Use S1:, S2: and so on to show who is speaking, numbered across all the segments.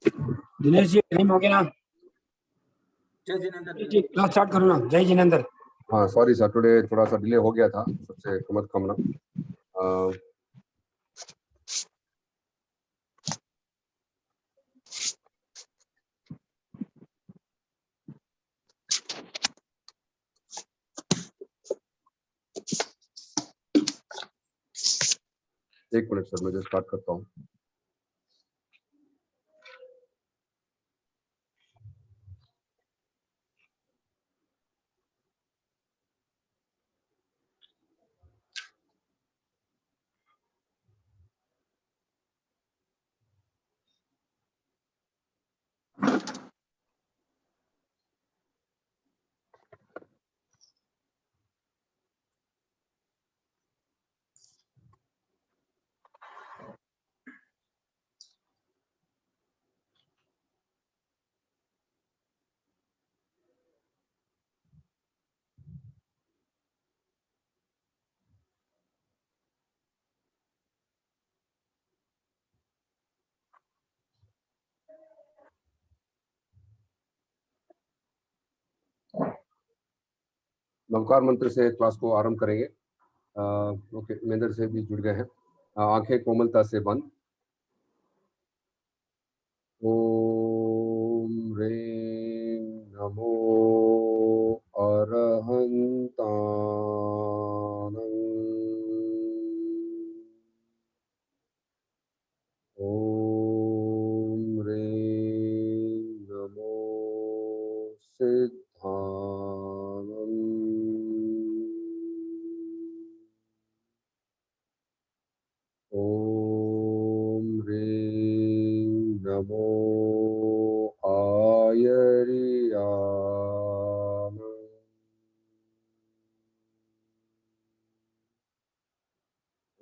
S1: Dinesh ji time हो गया ना,
S2: जय जिनेंद्र
S1: जी क्लास स्टार्ट करो ना। जय जिनेंद्र।
S3: हाँ सॉरी सर, टुडे थोड़ा सा डिले हो गया था, सबसे मत खमना। एक मिनट सर, मैं जो स्टार्ट करता हूँ। नवकार मंत्र से क्लास को आरंभ करेंगे। ओके, महेंद्र से भी जुड़ गए हैं। आंखें कोमलता से बंद। ओम ह्रीं नमो अरहंतानं। ओम ह्रीं नमो सिद्धानं। ओम ह्रीं नमो आयर्याय।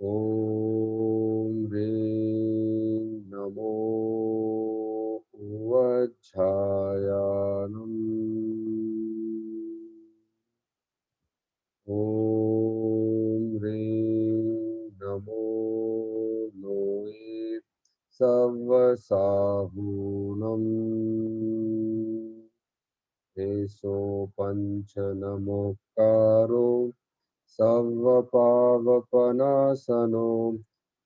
S3: ओम ह्रीं नमो वज्रायानम्। ओम ह्रीं नमो लोये सवसाहूनम्। एसो पंच नमोकारो सर्वपावपनाशनो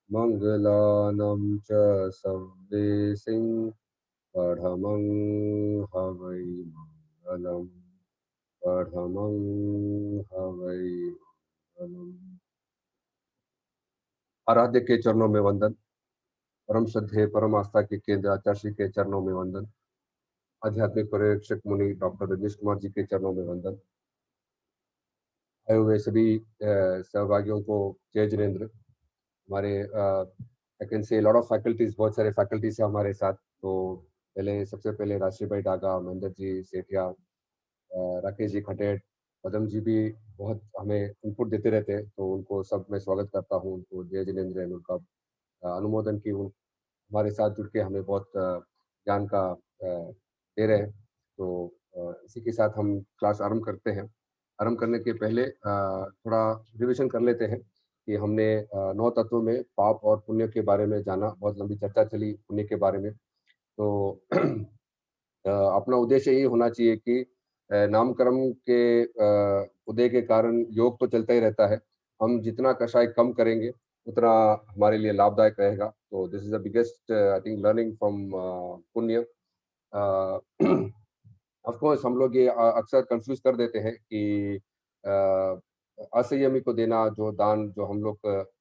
S3: मंगलानं च सव्वेसिं पढ़मं हवै मंगलम्। पढ़मं हवै मंगलम्। आराध्य के चरणों में वंदन। परम श्रद्धेय परम आस्था के केंद्र आचार्य श्री के चरणों में वंदन। आध्यात्मिक पर्यवेक्षक मुनि डॉक्टर रजनीश कुमार जी के चरणों में वंदन। आए हुए सभी सहभागियों को जय जिनेंद्र। हमारे I can say lot of faculties, बहुत सारे फैकल्टीज हैं हमारे साथ। तो सबसे पहले राशि भाई डागा, महेंद्र जी सेठिया, राकेश जी खटेट, पदम जी भी बहुत हमें इनपुट देते रहते हैं, तो उनको सब मैं स्वागत करता हूँ। उनको जय जिनेंद्र, उनका अनुमोदन की हमारे साथ जुड़ के हमें बहुत ज्ञान का दे रहे हैं। तो इसी के साथ हम क्लास आरंभ करते हैं। आरंभ करने के पहले थोड़ा रिविजन कर लेते हैं कि हमने 9 तत्वों में पाप और पुण्य के बारे में जाना। बहुत लंबी चर्चा चली पुण्य के बारे में। तो अपना उद्देश्य ये होना चाहिए कि नामकर्म के उदय के कारण योग तो चलता ही रहता है। हम जितना कषाय कम करेंगे उतना हमारे लिए लाभदायक रहेगा। तो this is the biggest I think learning from पुण्य। ऑफ कोर्स हम लोग ये अक्सर कंफ्यूज कर देते हैं कि असंयमी को देना जो दान, जो हम लोग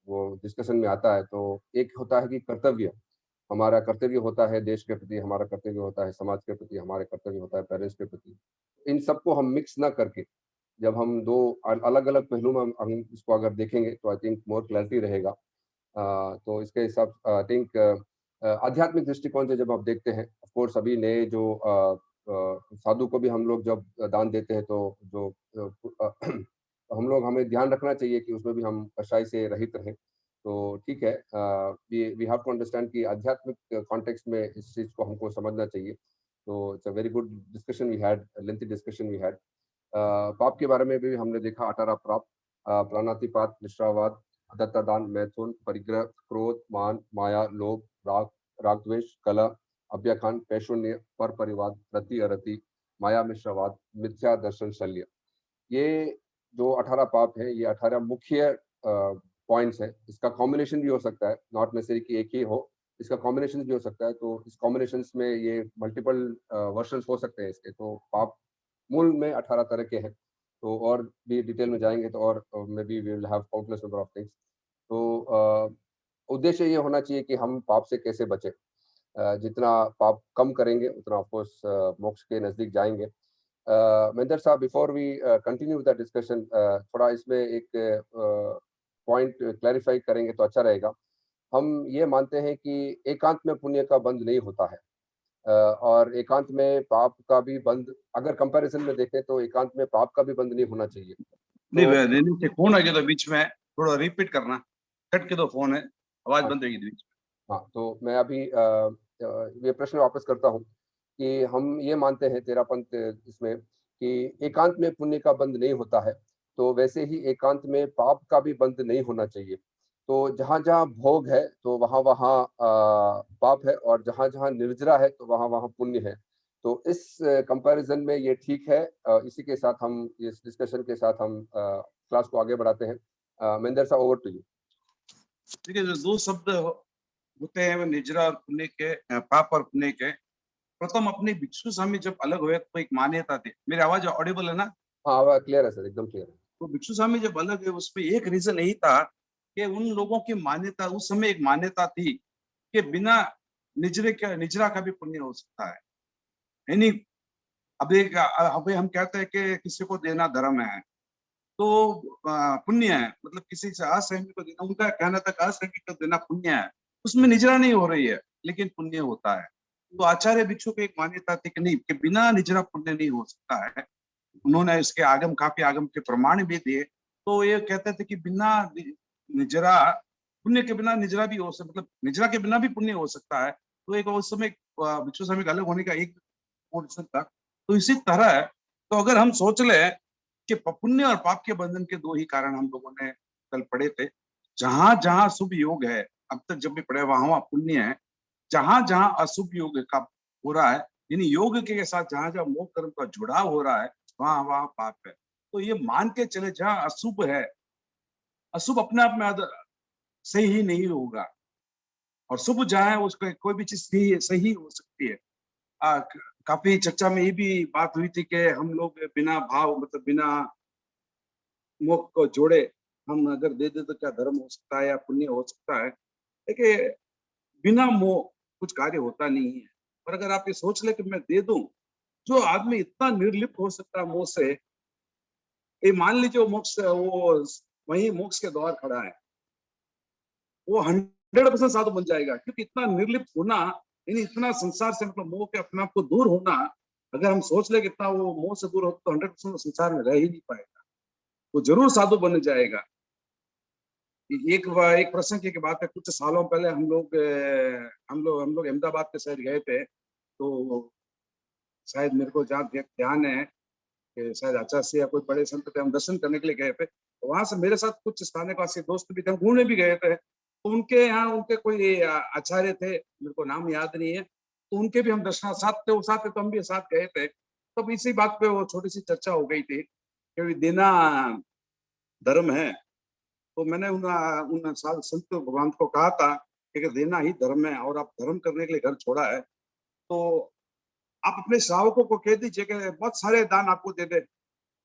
S3: वो डिस्कशन में आता है। तो एक होता है कि कर्तव्य, हमारा कर्तव्य होता है देश के प्रति, हमारा कर्तव्य होता है समाज के प्रति, हमारे कर्तव्य होता है पेरेंट्स के प्रति। इन सबको हम मिक्स ना करके जब हम दो अलग अलग पहलू में हम इसको अगर देखेंगे तो आई थिंक मोर क्लैरिटी रहेगा। तो इसके हिसाब आई थिंक आध्यात्मिक दृष्टिकोण से जब आप देखते हैं, ऑफ कोर्स अभी नए जो साधु को भी हम लोग जब दान देते हैं तो जो हम लोग, हमें ध्यान रखना चाहिए कि उसमें भी हम कषाय से रहित रहें। तो ठीक है, वी हैव टू अंडरस्टैंड कि आध्यात्मिक कॉन्टेक्स्ट में इस चीज को हमको समझना चाहिए। तो it's a very good discussion we had, lengthy discussion we had. पाप के बारे में भी हमने देखा 18 पाप, प्राणातिपात, निष्ठावाद, दत्तादान, मैथुन, परिग्रह, क्रोध, मान, माया, लोभ, राग, राग द्वेष, कलह, अभ्याखान पैशून्य पर परिवाद रति अरति माया मिश्रवाद मिथ्या दर्शन शल्य। ये जो 18 पाप है ये 18 मुख्य पॉइंट्स है। इसका कॉम्बिनेशन भी हो सकता है, नॉट नेसेसरी कि एक ही हो, इसका कॉम्बिनेशन भी हो सकता है। तो इस कॉम्बिनेशंस में ये मल्टीपल वर्जन्स हो सकते हैं इसके। तो पाप मूल में 18 तरह के हैं। तो और भी डिटेल में जाएंगे तो और maybe we will have countless number of things. तो उद्देश्य ये होना चाहिए कि हम पाप से कैसे बचें। जितना पाप कम करेंगे उतना ऑफ कोर्स मोक्ष के नजदीक जाएंगे। महेंद्र साहब, before we continue the discussion, थोड़ा इसमें एक पॉइंट क्लैरिफाई करेंगे तो अच्छा रहेगा। हम ये मानते हैं कि एकांत में पुण्य का बंध नहीं होता है, और एकांत में पाप का भी बंध, अगर कंपैरिजन में देखें तो एकांत में पाप का भी बंध नहीं होना चाहिए।
S4: नहीं नहीं से फोन आ गया तो बीच में थोड़ा रिपीट करना, कट के दो फोन है, आवाज बंद रहेगी बीच में।
S3: हाँ, तो मैं अभी ये प्रश्न वापस करता हूँ कि हम ये मानते हैं तेरा पंथ इसमें कि एकांत में पुण्य का बंध नहीं होता है, तो वैसे ही एकांत में पाप का भी बंध नहीं होना चाहिए। तो जहाँ जहाँ भोग है तो वहाँ वहाँ पाप है, और जहाँ जहाँ निर्जरा है तो वहाँ वहाँ पुण्य है। तो इस कंपैरिजन में ये ठीक है। इसी के साथ हम, इस डिस्कशन के साथ हम क्लास को आगे बढ़ाते हैं। महेंद्र साहब, ओवर टू यू।
S4: ठीक है, जो दो शब्द होते हैं निजरा और पुण्य के, पाप और पुण्य के। प्रथम अपने भिक्षु स्वामी जब अलग हुए तो एक मान्यता थी। मेरी आवाज ऑडिबल है ना?
S3: हाँ, क्लियर है सर, एकदम क्लियर है।
S4: तो भिक्षु स्वामी जब अलग हुए उसमें एक रीजन यही था कि उन लोगों की मान्यता, उस समय एक मान्यता थी कि बिना निजरा का भी पुण्य हो सकता है। यानी अभी हम कहते हैं कि किसी को देना धर्म है तो पुण्य है, मतलब किसी से असहमी को देना, उनका कहना था असहमी को देना पुण्य है। उसमें निजरा नहीं हो रही है लेकिन पुण्य होता है। तो आचार्य भिक्षु की एक मान्यता थी कि नहीं, कि बिना निजरा पुण्य नहीं हो सकता है। उन्होंने इसके काफी आगम के प्रमाण भी दिए। तो ये कहते थे कि बिना निजरा, पुण्य के बिना निजरा भी हो सकता, मतलब निजरा के बिना भी पुण्य हो सकता है। तो एक उस समय भिक्षु स्वामी का अलग होने का एक पोर्शन था। तो इसी तरह तो अगर हम सोच ले कि पुण्य और पाप के बंधन के दो ही कारण हम लोगों ने कल पढ़े थे। जहां जहां शुभ योग है, अब तक जब भी पढ़े, वहां वहां पुण्य है। जहां जहां अशुभ योग का हो रहा है, यानी योग के साथ जहां जहां मोक्ष कर्म का जुड़ाव हो रहा है, वहां वहां पाप है। तो ये मान के चले, जहां अशुभ है, अशुभ अपने आप में सही ही नहीं होगा, और शुभ जहां है उसको कोई भी चीज सही हो सकती है। काफी चर्चा में ये भी बात हुई थी कि हम लोग बिना भाव, मतलब बिना मोक्ष को जोड़े हम अगर दे दे तो क्या धर्म हो सकता है या पुण्य हो सकता है। देखिए, बिना मोह कुछ कार्य होता नहीं है। और अगर आप ये सोच ले कि मैं दे दूं, जो आदमी इतना निर्लिप्त हो सकता है मोह से, ये मान लीजिए वो मोक्ष, वो वही मोक्ष के द्वार खड़ा है, वो 100% साधु बन जाएगा। क्योंकि इतना निर्लिप्त होना, यानी इतना संसार से, मतलब मोह के अपने आप को दूर होना, अगर हम सोच ले कितना वो मोह से दूर हो तो 100% संसार में रह ही नहीं पाएगा, वो जरूर साधु बन जाएगा। एक प्रसंग की बात है, कुछ सालों पहले हम लोग अहमदाबाद के शहर गए थे। तो शायद मेरे को जहाँ ध्यान है कि शायद आचार्य से या कोई बड़े संत थे, हम दर्शन करने के लिए गए थे। तो वहां से मेरे साथ कुछ स्थानीय दोस्त भी थे, हम घूमने भी गए थे। तो उनके यहाँ उनके कोई आचार्य थे, मेरे को नाम याद नहीं है, तो उनके भी हम दर्शन साथ थे, वो साथ थे तो हम भी साथ गए थे। तब इसी बात पे वो छोटी सी चर्चा हो गई थी कि देना धर्म है। तो मैंने उन संत भगवान को कहा था कि देना ही धर्म है, और आप धर्म करने के लिए घर छोड़ा है तो आप अपने श्रावकों को कह दीजिए कि बहुत सारे दान आपको दे दे,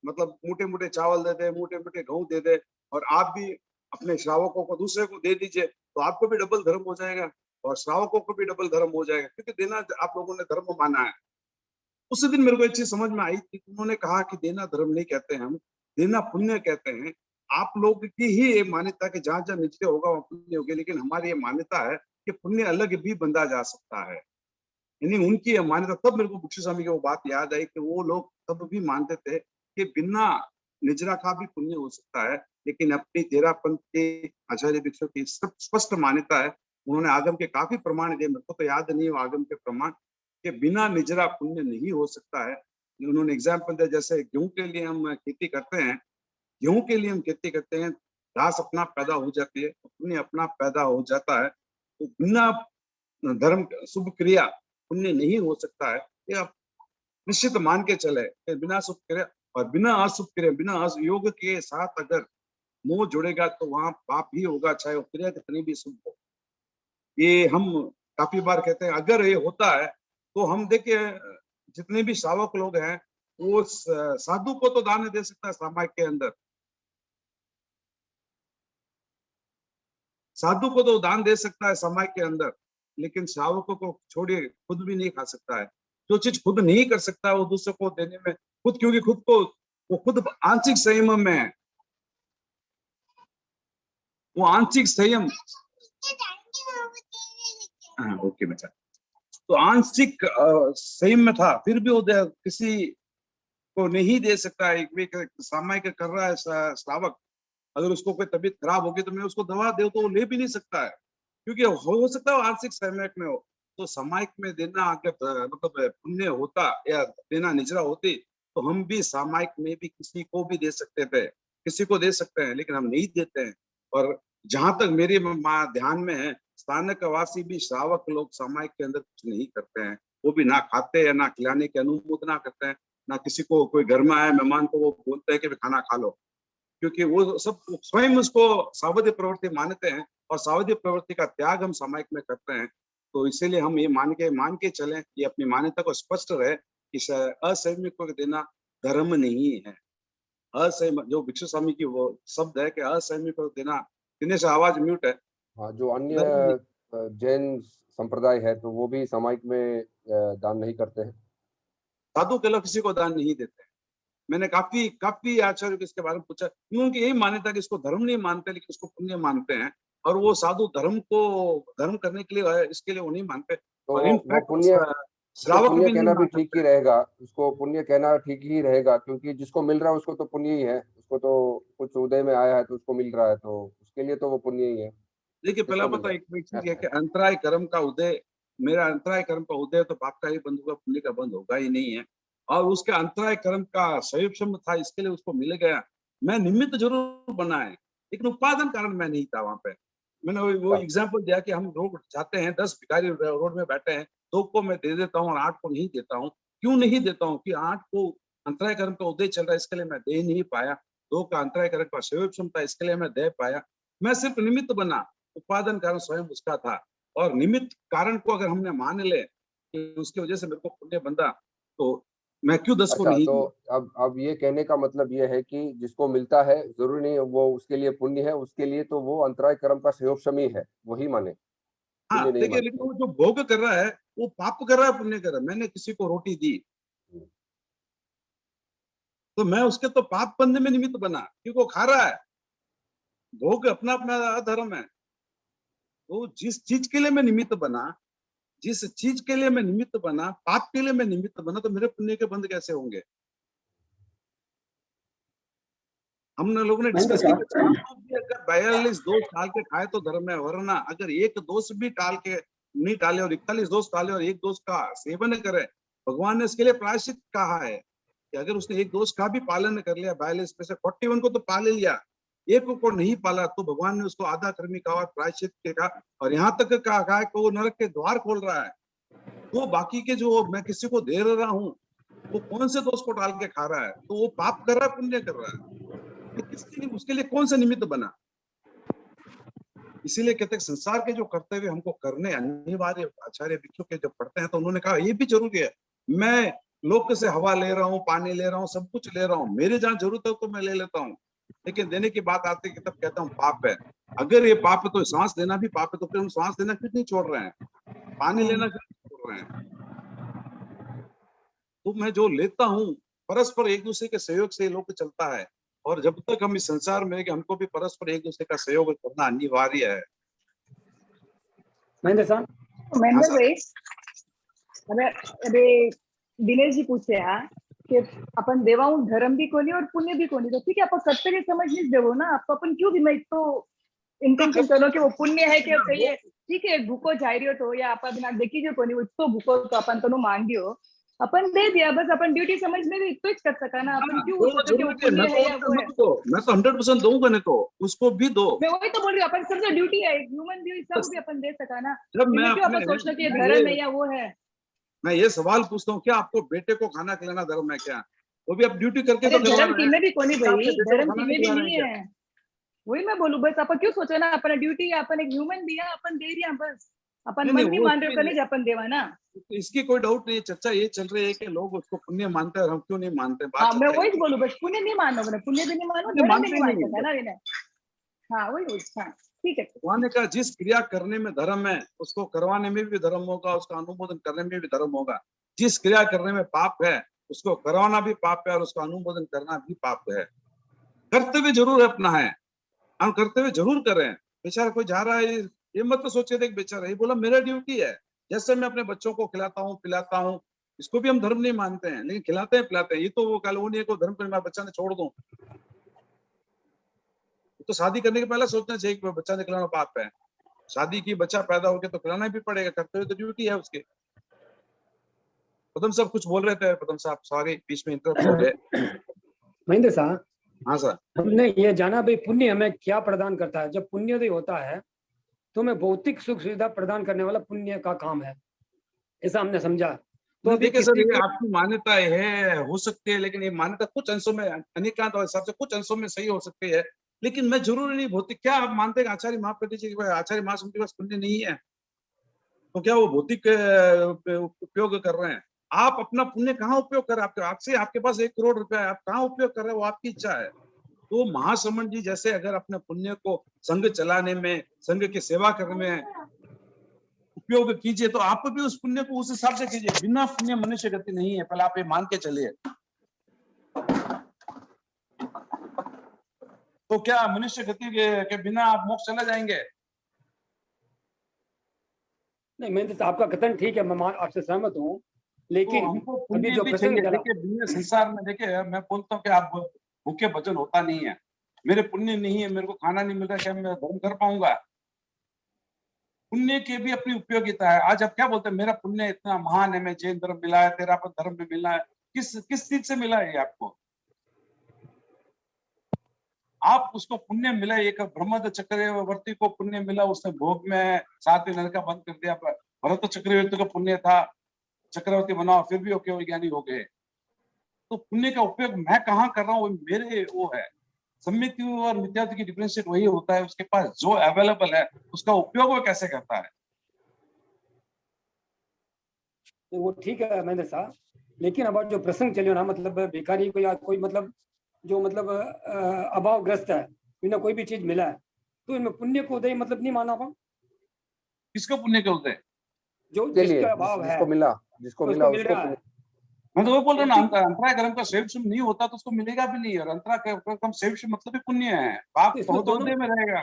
S4: मतलब मोटे मोटे चावल दे दे, मोटे मोटे गेहूं दे दे, और आप भी अपने श्रावकों को दूसरे को दे दीजिए, तो आपको भी डबल धर्म हो जाएगा और श्रावकों को भी डबल धर्म हो जाएगा, क्योंकि देना आप लोगों ने धर्म माना है। उसी दिन मेरे को एक चीज समझ में आई थी, उन्होंने कहा कि देना धर्म नहीं कहते हैं हम, देना पुण्य कहते हैं। आप लोग की ही ये मान्यता कि जहां जहां निचले होगा वहां पुण्य होगा, लेकिन हमारी ये मान्यता है कि पुण्य अलग भी बंधा जा सकता है। यानी उनकी ये मान्यता, तब मेरे को भिक्षु स्वामी की वो बात याद आई कि वो लोग तब भी मानते थे कि बिना निजरा का भी पुण्य हो सकता है। लेकिन अपनी तेरापंथ के आचार्य भिक्षु की स्पष्ट मान्यता है, उन्होंने आगम के काफी प्रमाण दिए, मेरे को तो याद नहीं हो आगम के प्रमाण, कि बिना निजरा पुण्य नहीं हो सकता है। उन्होंने एग्जाम्पल दिया, जैसे गेहूं के लिए हम खेती करते हैं, गेहूं के लिए हम खेती करते हैं, घास अपना पैदा हो जाती है, पुण्य अपना पैदा हो जाता है। तो बिना धर्म शुभ क्रिया पुण्य नहीं हो सकता है, ये आप निश्चित मान के चले कि बिना शुभ क्रिया और बिना अशुभ क्रिया, बिना योग के साथ अगर मोह जुड़ेगा तो वहां पाप ही होगा, चाहे वो क्रिया कितनी भी शुभ हो। ये हम काफी बार कहते हैं, अगर ये होता है तो हम देखिए जितने भी श्रावक लोग हैं वो साधु को तो दान दे सकता है सामायिक के अंदर, साधु को तो दान दे सकता है सामायिक के अंदर, लेकिन श्रावकों को छोड़िए खुद भी नहीं खा सकता है। जो चीज खुद नहीं कर सकता है वो दूसरे को देने में खुद, क्योंकि खुद को वो खुद आंशिक संयम में है, वो आंशिक संयम। हाँ, ओके बेटा। तो आंशिक संयम में था, फिर भी वो किसी को नहीं दे सकता है। एक सामायिक कर रहा है श्रावक, अगर उसको कोई तबीयत खराब होगी तो मैं उसको दवा दे तो वो ले भी नहीं सकता है, क्योंकि हो सकता है आंशिक सामायिक में हो। तो सामायिक में देना अगर मतलब पुण्य होता या देना निजरा होती तो हम भी सामायिक में भी किसी को भी दे सकते थे, किसी को दे सकते हैं, लेकिन हम नहीं देते हैं। और जहां तक मेरे ध्यान में है, स्थानक वासी भी श्रावक लोग सामायिक के अंदर कुछ नहीं करते हैं, वो भी ना खाते हैं, ना खिलाने की अनुमोदना करते हैं, ना किसी को कोई घर में आए मेहमान को वो बोलते हैं कि खाना खा लो, क्योंकि वो सब स्वयं उसको सावधि प्रवृत्ति मानते हैं और सावधि प्रवृत्ति का त्याग हम सामायिक में करते हैं। तो इसीलिए हम ये मान के चलें, ये अपनी मान्यता को स्पष्ट रहे कि असंयमिक को देना धर्म नहीं है। असंयम जो भिक्षु स्वामी की वो शब्द है कि असंयमिक को देना, दिनेश आवाज म्यूट है।
S3: हाँ, जो अन्य जैन संप्रदाय है तो वो भी सामायिक में दान नहीं करते हैं।
S4: साधु के लोग किसी को दान नहीं देते। मैंने काफी आचार्यों को इसके बारे में पूछा, क्योंकि यही मान्यता कि इसको धर्म नहीं मानते लेकिन इसको पुण्य मानते हैं, और वो साधु धर्म करने के लिए इसके लिए वो नहीं मानते।
S3: तो
S4: और
S3: वो
S4: इनफैक्ट
S3: पुण्य
S4: श्रावक
S3: पुण्य
S4: भी
S3: कहना
S4: नहीं
S3: भी ठीक ही रहेगा, उसको पुण्य कहना ठीक ही रहेगा, क्योंकि जिसको मिल रहा है उसको तो पुण्य ही है, उसको तो कुछ उदय में आया है तो उसको मिल रहा है, तो उसके लिए तो वो पुण्य ही है।
S4: देखिए पहला पता एक चीज है कि अंतराय कर्म का उदय, मेरा अंतराय कर्म का उदय तो पाप का ही बंद होगा, पुण्य का बंद होगा ही नहीं है। और उसके अंतराय कर्म का संयुक्त था, इसके लिए उसको मिल गया। मैं निमित्त जरूर बना है लेकिन उपादान कारण मैं नहीं था वहां पे। मैंने वो एग्जाम्पल दिया कि हम लोग जाते हैं, 10 भिखारी रोड में बैठे हैं, 2 को मैं दे देता हूँ और 8 को नहीं देता हूँ। क्यों नहीं देता हूँ कि 8 को अंतराय कर्म का उदय चल रहा है इसके लिए मैं दे नहीं पाया, 2 का अंतराय कर्म का संयुक्त था इसके लिए मैं दे पाया। मैं सिर्फ निमित्त बना, उपादान कारण स्वयं उसका था। और निमित्त कारण को अगर हमने मान ले कि उसकी वजह से मेरे को पुण्य बंधा, तो मैं क्यों 10 को
S3: अच्छा,
S4: नहीं
S3: तो
S4: दूं?
S3: अब ये कहने का मतलब ये है कि जिसको मिलता है जरूरी नहीं वो उसके लिए पुण्य है, उसके लिए तो वो अंतराय कर्म का संयोगक्षमी है, वही माने,
S4: हाँ
S3: पुण्य नहीं
S4: देखिए,
S3: माने।
S4: लेकिन वो जो भोग कर रहा है वो पाप कर रहा है पुण्य कर रहा है। मैंने किसी को रोटी दी तो मैं उसके तो पाप बंधे में निमित्त बना, क्योंकि वो खा रहा है। भोग अपना अपना धर्म है। तो जिस चीज के लिए मैं निमित्त बना, जिस चीज के लिए मैं निमित्त बना, पाप के लिए मैं निमित्त बना, तो मेरे पुण्य के बंध कैसे होंगे? हमने लोगों ने
S1: महेंद्र
S4: डिस्कस किया
S1: साहब,
S4: अगर 42 दोष टाल के खाए तो धर्म है, वरना अगर एक दोष भी टाल के नहीं टाले और 41 दोष टाले और एक दोष का सेवन करे, भगवान ने इसके लिए प्रायश्चित कहा है कि अगर उसने एक दोष का भी पालन कर लिया, 42 में से 41 को तो पाले लिया, एक को नहीं पाला, तो भगवान ने उसको आधा कर्मी कहा और प्रायश्चित कहा। और यहाँ तक कहा कि वो नरक के द्वार खोल रहा है। तो बाकी के जो मैं किसी को दे रहा हूँ वो कौन से दोष को टाल के खा रहा है? तो वो पाप कर रहा है पुण्य कर रहा है? किसके लिए, उसके लिए कौन सा निमित्त बना? इसीलिए कहते हैं संसार के जो कर्तव्य हमको करने अनिवार्य। आचार्य भिक्षु के जब पढ़ते हैं तो उन्होंने कहा ये भी जरूरी है। मैं लोक से हवा ले रहा हूँ, पानी ले रहा हूँ, सब कुछ ले रहा हूँ, मेरे जहाँ जरूरत है तो मैं ले लेता हूँ, लेकिन देने की बात आती है तब कहता हूँ पाप है। अगर ये पाप है तो सांस लेना भी पाप है, तो फिर हम सांस लेना क्यों नहीं छोड़ रहे हैं? पानी लेना क्यों नहीं छोड़ रहे हैं? तो मैं जो लेता हूँ परस्पर एक दूसरे के सहयोग से लोग चलता है। और जब तक हम इस संसार में कि हमको भी परस्पर एक दूसरे का सहयोग करना अनिवार्य है।
S1: महेंद्र साहब,
S5: महेंद्र भाई, अरे दिनेश जी पूछे की आपण देवाहून धर्म भी कोणी और पुण्य भी कोणी, तो ठीक है आपण कर्तव्य समझनीच देवो ना, अपन क्यों भी मैं तो इंटेंशन करो कि वो पुण्य है कि सही है, ठीक है भूको जाय रही हो तो या अपन बिना देखी जो कोणी तो भूको तो अपन तो मान दियो, अपन दे दिया, बस अपन ड्यूटी समझ में भी इतना कर सका ना, अपन क्यों वो सोचो कि वो पुण्य है या वो है।
S4: मैं तो 100% दूंगा, नहीं तो उसको भी दो।
S5: मैं वही तो बोल रही हूँ, अपन समझो ड्यूटी है, ह्यूमन बीइंग सब भी अपन दे सका ना,
S4: जब मैं
S5: क्यों अपन सोचना कि धर्म है या वो है।
S4: मैं ये सवाल पूछता हूँ, क्या आपको बेटे को खाना खिलाना धर्म है क्या? वो भी आप ड्यूटी करके
S5: अरे
S4: तो खिला
S5: धर्म
S4: रहे
S5: की में
S4: हैं।
S5: भी कोनी
S4: आपके
S5: भाई,
S4: बेटे को
S5: धर्म
S4: खाना
S5: की
S4: नहीं
S5: में भी
S4: खिला रहे हैं
S5: नहीं
S4: क्या?
S5: है। वही मैं बोलू, बस आपण क्यों सोचो ना, अपन ड्यूटी अपन एक ह्यूमन भी है, अपन दे रही बस अपन
S4: नहीं,
S5: मन नहीं
S4: वो
S5: मान रहे हो करने अपन देवा ना।
S4: इसकी कोई डाउट नहीं है। चर्चा ये चल रही है कि लोग उसको पुण्य मानते हैं और हम क्यों नहीं मानते। बात
S5: हाँ मैं
S4: चर्चा
S5: वही
S4: ये
S5: बोलू, बस पुण्य नहीं मानो, मैंने पुण्य भी नहीं मानो,
S4: पुण्य
S5: धर्म भी
S4: मानते
S5: नहीं
S4: ही
S5: मान
S4: नहीं
S5: सकता
S4: है।
S5: ना विनय। हाँ वही, हाँ ठीक है।
S4: भगवान ने कहा जिस क्रिया करने में धर्म है उसको करवाने में भी धर्म होगा, उसका अनुमोदन करने में भी धर्म होगा। जिस क्रिया करने में पाप है उसको करवाना भी पाप है और उसका अनुमोदन करना भी पाप है। कर्तव्य जरूर अपना है, हम कर्तव्य जरूर करें। बेचारा कोई जा रहा है, ये मत तो सोचे थे कि बेचारा, ये बोला मेरा ड्यूटी है। जैसे मैं अपने बच्चों को खिलाता हूँ पिलाता हूँ, इसको भी हम धर्म नहीं मानते हैं, लेकिन खिलाते हैं पिलाते हैं। ये तो वो कल वो नहीं है को धर्म कर मैं बच्चा ने छोड़ दूं। तो शादी करने के पहले सोचना चाहिए कि बच्चा ने खिलाना पाप है। शादी की, बच्चा पैदा हो गया तो खिलाना भी पड़ेगा, कर्तव्य तो ड्यूटी है उसके। पदम साहब कुछ बोल रहे थे। पदम साहब सॉरी बीच में इंटरप्ट हो गए।
S1: महेंद्र साहब,
S4: हाँ सर।
S1: हमने ये जाना भाई पुण्य हमें क्या प्रदान करता है। जब पुण्योदय होता है तो हमें भौतिक सुख सुविधा प्रदान करने वाला पुण्य का काम है, ऐसा हमने समझा। तो
S4: नहीं
S1: अभी
S4: देखिए सर,
S1: किसी
S4: ये
S1: को
S4: आपकी मान्यता है, हो सकती है, लेकिन ये मान्यता कुछ अंशों में अनेकांत और हिसाब से कुछ अंशों में सही हो सकती है, लेकिन मैं जरूरी नहीं भौतिक। क्या आप मानते हैं आचार्य माफ कर दीजिए कि आचार्य मास उनके पास पुण्य नहीं है, तो क्या वो भौतिक उपयोग कर रहे हैं? आप अपना पुण्य कहाँ उपयोग कर रहे हैं? आपके आपसे आपके पास 1 करोड़ रुपया है, आप कहाँ उपयोग कर रहे हैं वो आपकी इच्छा है। तो महासमण जी जैसे अगर अपने पुण्य को संघ चलाने में, संघ की सेवा करने में उपयोग कीजिए, तो आप भी उस पुण्य को उस हिसाब से कीजिए। बिना पुण्य मनुष्य गति नहीं है, पहले आप ये मान के चलिए। तो क्या मनुष्य गति के बिना आप मोक्ष चले जाएंगे?
S1: नहीं, महेंद्र साहब आपका कथन ठीक है, मैं आपसे सहमत हूँ,
S4: तो
S1: लेकिन
S4: हमको
S1: अभी
S4: पुण्य
S1: जो
S4: भी
S1: प्रसंग
S4: चाहिए।
S1: चला,
S4: देखिए बिना संसार में, देखिए मैं बोलता हूँ कि आप भूखे भजन होता नहीं है। मेरे पुण्य नहीं है, मेरे को खाना नहीं मिल रहा, क्या मैं धर्म कर पाऊंगा? पुण्य की भी अपनी उपयोगिता है। आज आप क्या बोलते हैं, मेरा पुण्य इतना महान है, मैं जैन धर्म मिला है, तेरा पर धर्म में मिला है। किस चीज से मिला है ये आपको? आप उसको पुण्य मिला, एक ब्रह्मद चक्रवर्ती को पुण्य मिला, उसने भोग में 7 नरका बंद कर दिया। भरत चक्रवर्ती को पुण्य था, चक्रवर्ती बना, फिर भी ओके ज्ञानी हो गए। तो पुण्य का उपयोग मैं कहाँ कर रहा हूँ, मेरे वो है। सम्मिति और मिथ्यात्व की डिफरेंशिएट वही होता है, उसके पास जो अवेलेबल है उसका उपयोग वो कैसे करता है।
S1: तो वो ठीक है महेंद्र साहब, लेकिन अब जो प्रसंग चलियो ना, मतलब भिखारी को या कोई मतलब जो मतलब अभावग्रस्त है, इन्हें कोई भी चीज मिला है तो इनमें पुण्य को उदय मतलब नहीं माना पाऊँ।
S4: किसको पुण्य के होते हैं?
S1: जो
S3: के लिए
S1: जिसका अभाव है,
S3: जिसको
S1: तो
S3: मिला
S1: उसको मिल
S3: उसको
S1: रहा है।
S4: मैं तो वो बोल रहा हूँ ना,
S1: ठीक,
S4: अंतराय कर्म का सेव शुभ नहीं होता तो उसको मिलेगा भी नहीं। और अंतराय कर्म सेव शुभ मतलब भी पुण्य है, पाप
S1: इसमें
S4: तो
S1: दोनों,
S4: उदय में रहेगा।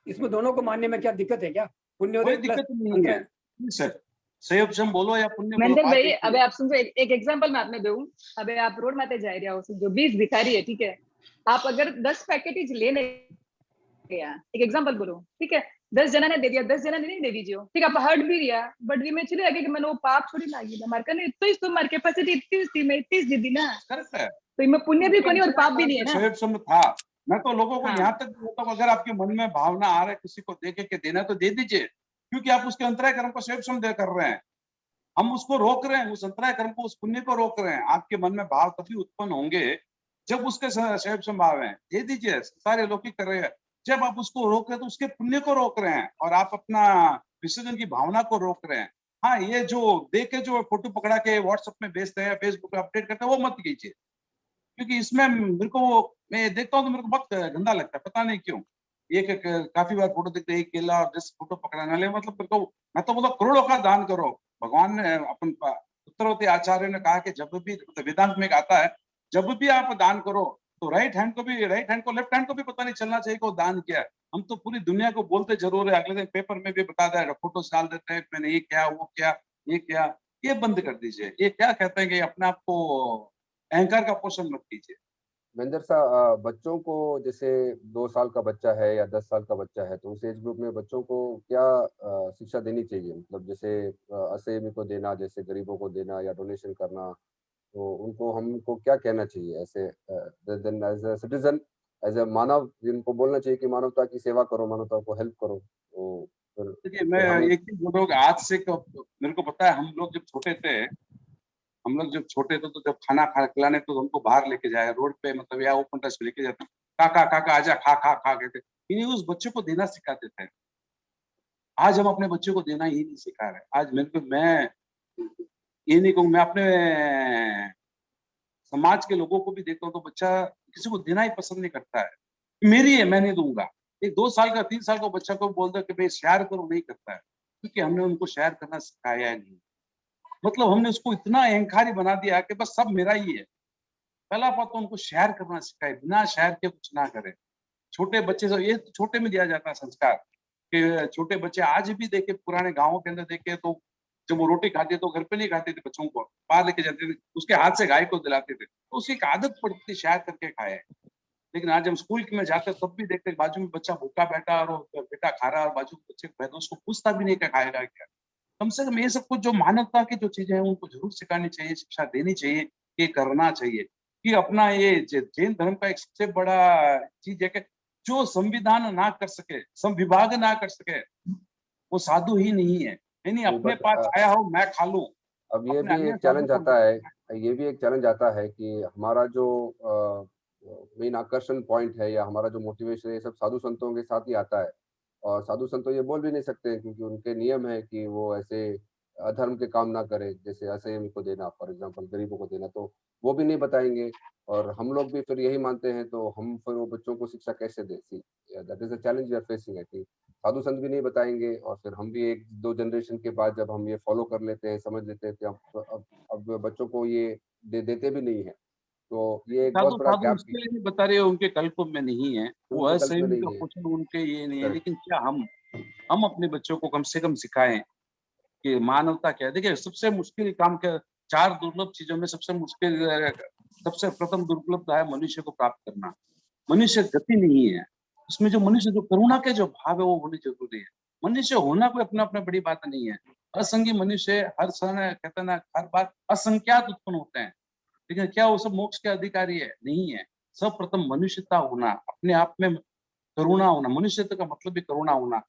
S1: इसमें दोनों को मानने में क्या दिक्कत है क्या? पुण्योदय
S4: कोई
S1: प्लस
S4: दिक्कत नहीं है
S1: अंतर।
S4: सर। सेव शुभ बोलो या पुण्य बोलो,
S5: मेंढक
S4: बात
S5: भाई
S4: एक ही
S5: अबे
S4: है।
S5: आप सुन, एक एग्जांपल मैं आपने दूं। अबे आप रोड माते जा रहे हो, जो 20 भिखारी है, ठीक है, आप अगर 10 पैकेट लेने गया, एक एग्जांपल बोलो, ठीक है, 10 जना ने दे दिया, 10 जना ने नहीं दे दीजिए, ठीक है, आप हर्ट भी दिया, बट वे में चले आगे कि मैंने वो पाप छोड़ी लागी ना, मारकर ने इतनी तो मार के कैपेसिटी इतनी थी, मैं इतनी दे दी ना,
S4: करेक्ट है।
S5: तो इनमें पुण्य भी कोनी और पाप भी नहीं है ना।
S4: सेव शुभ था। मैं तो लोगों को
S5: हाँ
S4: यहाँ तक बोलता हूँ, अगर आपके मन में भावना आ रहा है किसी को देके के देना तो दे दीजिए, क्योंकि आप उसके अंतराय कर्म को सेव शुभ कर रहे हैं। हम उसको रोक रहे हैं, उस अंतराय कर्म को, उस पुण्य को रोक रहे हैं। आपके मन में भाव तभी उत्पन्न होंगे जब उसके सेव संभाव है, दे दीजिए, सारे लोग ही कर रहे हैं। जब आप उसको रोक रहे हैं तो उसके पुण्य को रोक रहे हैं और आप अपना विसर्जन की भावना को रोक रहे हैं। हाँ, ये जो देख के जो फोटो पकड़ा के व्हाट्सएप में भेजते हैं, फेसबुक पे अपडेट करते हैं, वो मत कीजिए, क्योंकि इसमें मेरे को, मैं देखता हूँ तो मेरे को बहुत गंदा लगता है, पता नहीं क्यों। एक काफी बार फोटो देखते, एक केला और 10 फोटो पकड़ाने वाले, मतलब मेरे को, मैं तो बोला करोड़ों का दान करो। भगवान ने अपन उत्तरवर्ती आचार्य ने कहा कि जब भी, वेदांत में आता है, जब भी आप दान करो तो राइट हैंड को लेफ्ट हैंड को भी पता नहीं चलना चाहिए कि वो दान किया है। हम तो पूरी दुनिया को बोलते जरूर है, अगले दिन पेपर में भी बता दे, फोटो डाल देते हैं, मैंने ये क्या, वो क्या, ये क्या। ये बंद कर दीजिए। ये क्या कहते हैं कि अपने आप को अहंकार का पोषण मत कीजिए।
S3: महेंद्र साहब, बच्चों को जैसे 2 साल का बच्चा है या 10 साल का बच्चा है, तो उस एज ग्रुप में बच्चों को क्या शिक्षा देनी चाहिए? मतलब जैसे असहाय को देना, जैसे गरीबों को देना या डोनेशन करना, तो उनको हमको क्या कहना चाहिए ऐसे as a citizen, as a मानव? जिनको बोलना चाहिए कि मानवता की सेवा करो, मानवता को हेल्प करो, तो
S4: देखिए मैं
S3: हम
S4: एक चीज बोल रहा हूँ कि आज से मेरे को पता है, हम लोग जब छोटे थे, तो जब खाना खिलाने तो हमको बाहर लेके जाए रोड पे, मतलब या ओपन टेरेस पे लेके जाते, काका काका आजा खा खा खा कहते, यानी उस बच्चे को देना सिखाते थे। आज हम अपने बच्चों को देना ही नहीं सिखा रहे। आज मैं ये नहीं कहूँ, मैं अपने समाज के लोगों को भी देखता हूँ तो बच्चा किसी को देना ही पसंद नहीं करता है। मेरी है, मैं नहीं दूंगा। एक 2 साल का 3 साल का बच्चा को बोल दो कि भाई शेयर करो, नहीं करता है, क्योंकि हमने उनको शेयर करना सिखाया ही नहीं। मतलब हमने उसको इतना अहंकारी बना दिया कि बस सब मेरा ही है। पहला बात तो उनको शेयर करना सिखाए, बिना शेयर के कुछ ना करे। छोटे बच्चे से ये छोटे में दिया जाता है संस्कार कि छोटे बच्चे आज भी देखे, पुराने गांवों के अंदर देखे तो जब वो रोटी खाते तो घर पे नहीं खाते थे, बच्चों को बाहर लेके जाते थे, उसके हाथ से गाय को दिलाते थे, तो उसकी एक आदत पड़ती थी शेयर करके खाए। लेकिन आज हम स्कूल में जाते तब भी देखते बाजू में बच्चा भूखा बैठा और वो बेटा खा रहा है, और बाजू बच्चे को बैठा, उसको पूछता भी नहीं क्या खाएगा क्या। कम से कम ये सब कुछ जो मानवता की जो चीजें हैं उनको जरूर सिखानी चाहिए, शिक्षा देनी चाहिए, ये करना चाहिए। कि अपना ये जैन धर्म का एक सबसे बड़ा चीज है कि जो संविधान ना कर सके, संविभाग ना कर सके, वो साधु ही नहीं है। यानी अपने पास आया हो मैं खा लूं।
S3: अब ये
S4: अपने
S3: भी
S4: अन्य
S3: एक चैलेंज
S4: साधु को
S3: आता है, ये भी एक चैलेंज आता है कि हमारा जो मेन आकर्षण पॉइंट है या हमारा जो मोटिवेशन है, ये सब साधु संतों के साथ ही आता है। और साधु संत तो ये बोल भी नहीं सकते क्योंकि उनके नियम है कि वो ऐसे अधर्म के काम ना करे, जैसे असंयमी को देना, फॉर एग्जांपल गरीबों को देना, तो वो भी नहीं बताएंगे। और हम लोग भी फिर यही मानते हैं, तो हम फिर वो बच्चों को शिक्षा कैसे दें? That is a challenge we are facing है कि साधु संत भी नहीं बताएंगे, और फिर हम भी 1-2 जनरेशन के बाद जब हम ये फॉलो कर लेते हैं, समझ लेते हैं कि अब बच्चों को ये देते भी नहीं है, तो ये एक बहुत
S4: साधु
S3: बड़ा
S4: साधु
S3: गैप
S4: इसके लिए नहीं बता रहे, उनके कल्प में नहीं है, वो
S3: उनके कल्प में
S4: असंयमी का
S3: नहीं है।
S4: पोषण उनके ये नहीं है।
S3: करेक्ट।
S4: लेकिन क्या हम अपने बच्चों को कम से कम सिखाएं कि मानवता क्या है। देखिए सबसे मुश्किल काम क्या, 4 दुर्लभ चीजों में सबसे मुश्किल सबसे प्रथम दुर्लभ है मनुष्य को प्राप्त करना। मनुष्य गति नहीं है, उसमें जो मनुष्य जो करुणा के जो भाव है वो होनी जरूरी है। मनुष्य होना कोई अपना अपना बड़ी बात नहीं है। असंख्य मनुष्य हर समय कहते ना, हर बार असंख्यात उत्पन्न होते हैं, लेकिन क्या वो सब मोक्ष के अधिकारी है? नहीं है। सब प्रथम मनुष्यता होना, अपने आप में करुणा होना, मनुष्यता का मतलब भी करुणा होना।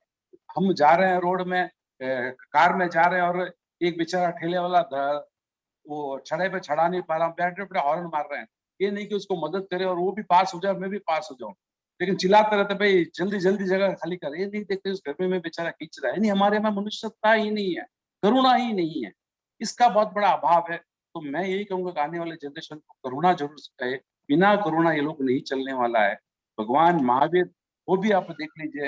S4: हम जा रहे हैं रोड में, कार में जा रहे हैं, और एक बेचारा ठेले वाला वो छड़े पे छड़ा नहीं पा रहा, बैटरी पे हॉर्न मार रहे हैं। ये नहीं कि उसको मदद करे और वो भी पास हो जाए, मैं भी पास हो जाऊं, लेकिन चिल्लाते रहते भाई जल्दी जल्दी जगह खाली कर। ये नहीं देखते उस गर्मी में बेचारा खींच रहा है। नहीं, हमारे में मनुष्यता ही नहीं है, करुणा ही नहीं है, इसका बहुत बड़ा अभाव है। तो मैं यही कहूंगा कि आने वाले जनरेशन को करुणा जरूर सिखाए। बिना करुणा ये लोग नहीं चलने वाला है। भगवान महावीर वो भी आप देख लीजिए,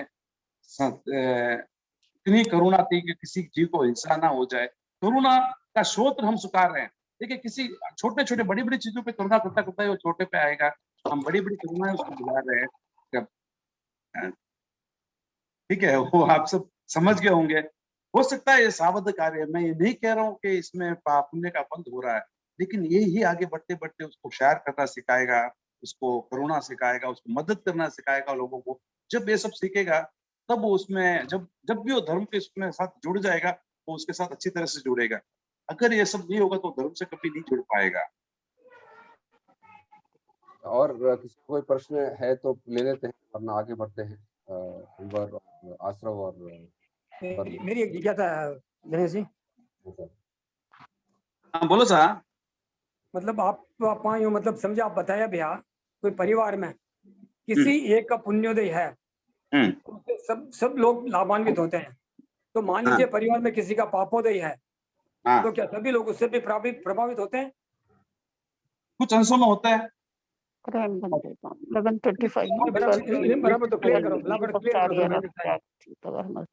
S4: इतनी करुणा थी कि किसी जीव को हिंसा ना हो जाए। करुणा का स्रोत हम स्वीकार रहे हैं। देखिए किसी छोटे छोटे बड़ी बड़ी चीजों पे करुणा करता करता है वो छोटे पे आएगा। हम बड़ी बड़ी करुणा उसको बुला रहे हैं। जब ठीक है, वो आप सब समझ गए होंगे। हो सकता है ये सावध कार्य है, मैं ये नहीं कह रहा हूँ कि इसमें पाप पुण्य का बंद हो रहा है, लेकिन ये ही आगे बढ़ते बढ़ते उसको शेयर करना सिखाएगा, उसको करुणा सिखाएगा, उसको मदद करना सिखाएगा लोगों को। जब ये सब सीखेगा तब वो उसमें जब जब भी वो धर्म के उसमें साथ जुड़ जाएगा, वो उसके साथ अच्छी तरह से जुड़ेगा। अगर ये सब नहीं होगा तो धर्म से कभी नहीं जुड़ पाएगा।
S3: और किसी को कोई प्रश्न है तो ले लेते हैं, वरना आगे बढ़ते हैं। अंबर, आश्रव और
S1: मेरी एक जिज्ञासा है गणेश जी,
S4: हाँ बोलो साहब।
S1: मतलब आप यूं मतलब समझे, आप बताया भैया कोई परिवार में किसी एक का पुण्योदय है, उससे सब लोग लाभान्वित होते हैं। तो मान लीजिए परिवार में किसी का पापोदय है, तो क्या सभी लोग उससे भी प्रभावित होते हैं?
S4: कुछ अंशों में होता है।
S5: 11:25
S1: बराबर तो क्लियर करो, बराबर क्लियर करो।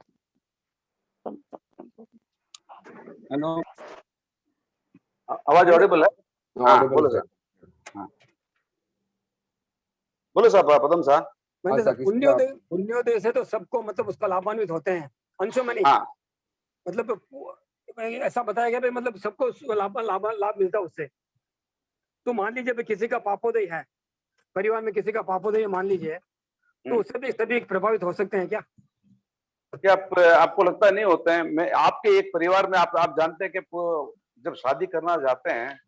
S4: हेलो, आवाज ऑडिबल है? हाँ बोलो सर। हाँ बोलो साहब, पदम साहब।
S1: पुण्योदय से तो सबको मतलब उसका लाभान्वित होते हैं, अंशों में नहीं।
S4: हाँ।
S1: मतलब ऐसा बताया गया मतलब सबको लाभ मिलता है उससे। तो मान लीजिए किसी का पापोदय है, परिवार में किसी का पापोदय मान लीजिए, तो उससे भी सभी प्रभावित हो सकते हैं क्या?
S4: क्या आपको लगता है नहीं होते हैं? मैं आपके एक परिवार में आप जानते हैं कि जब शादी करना जाते हैं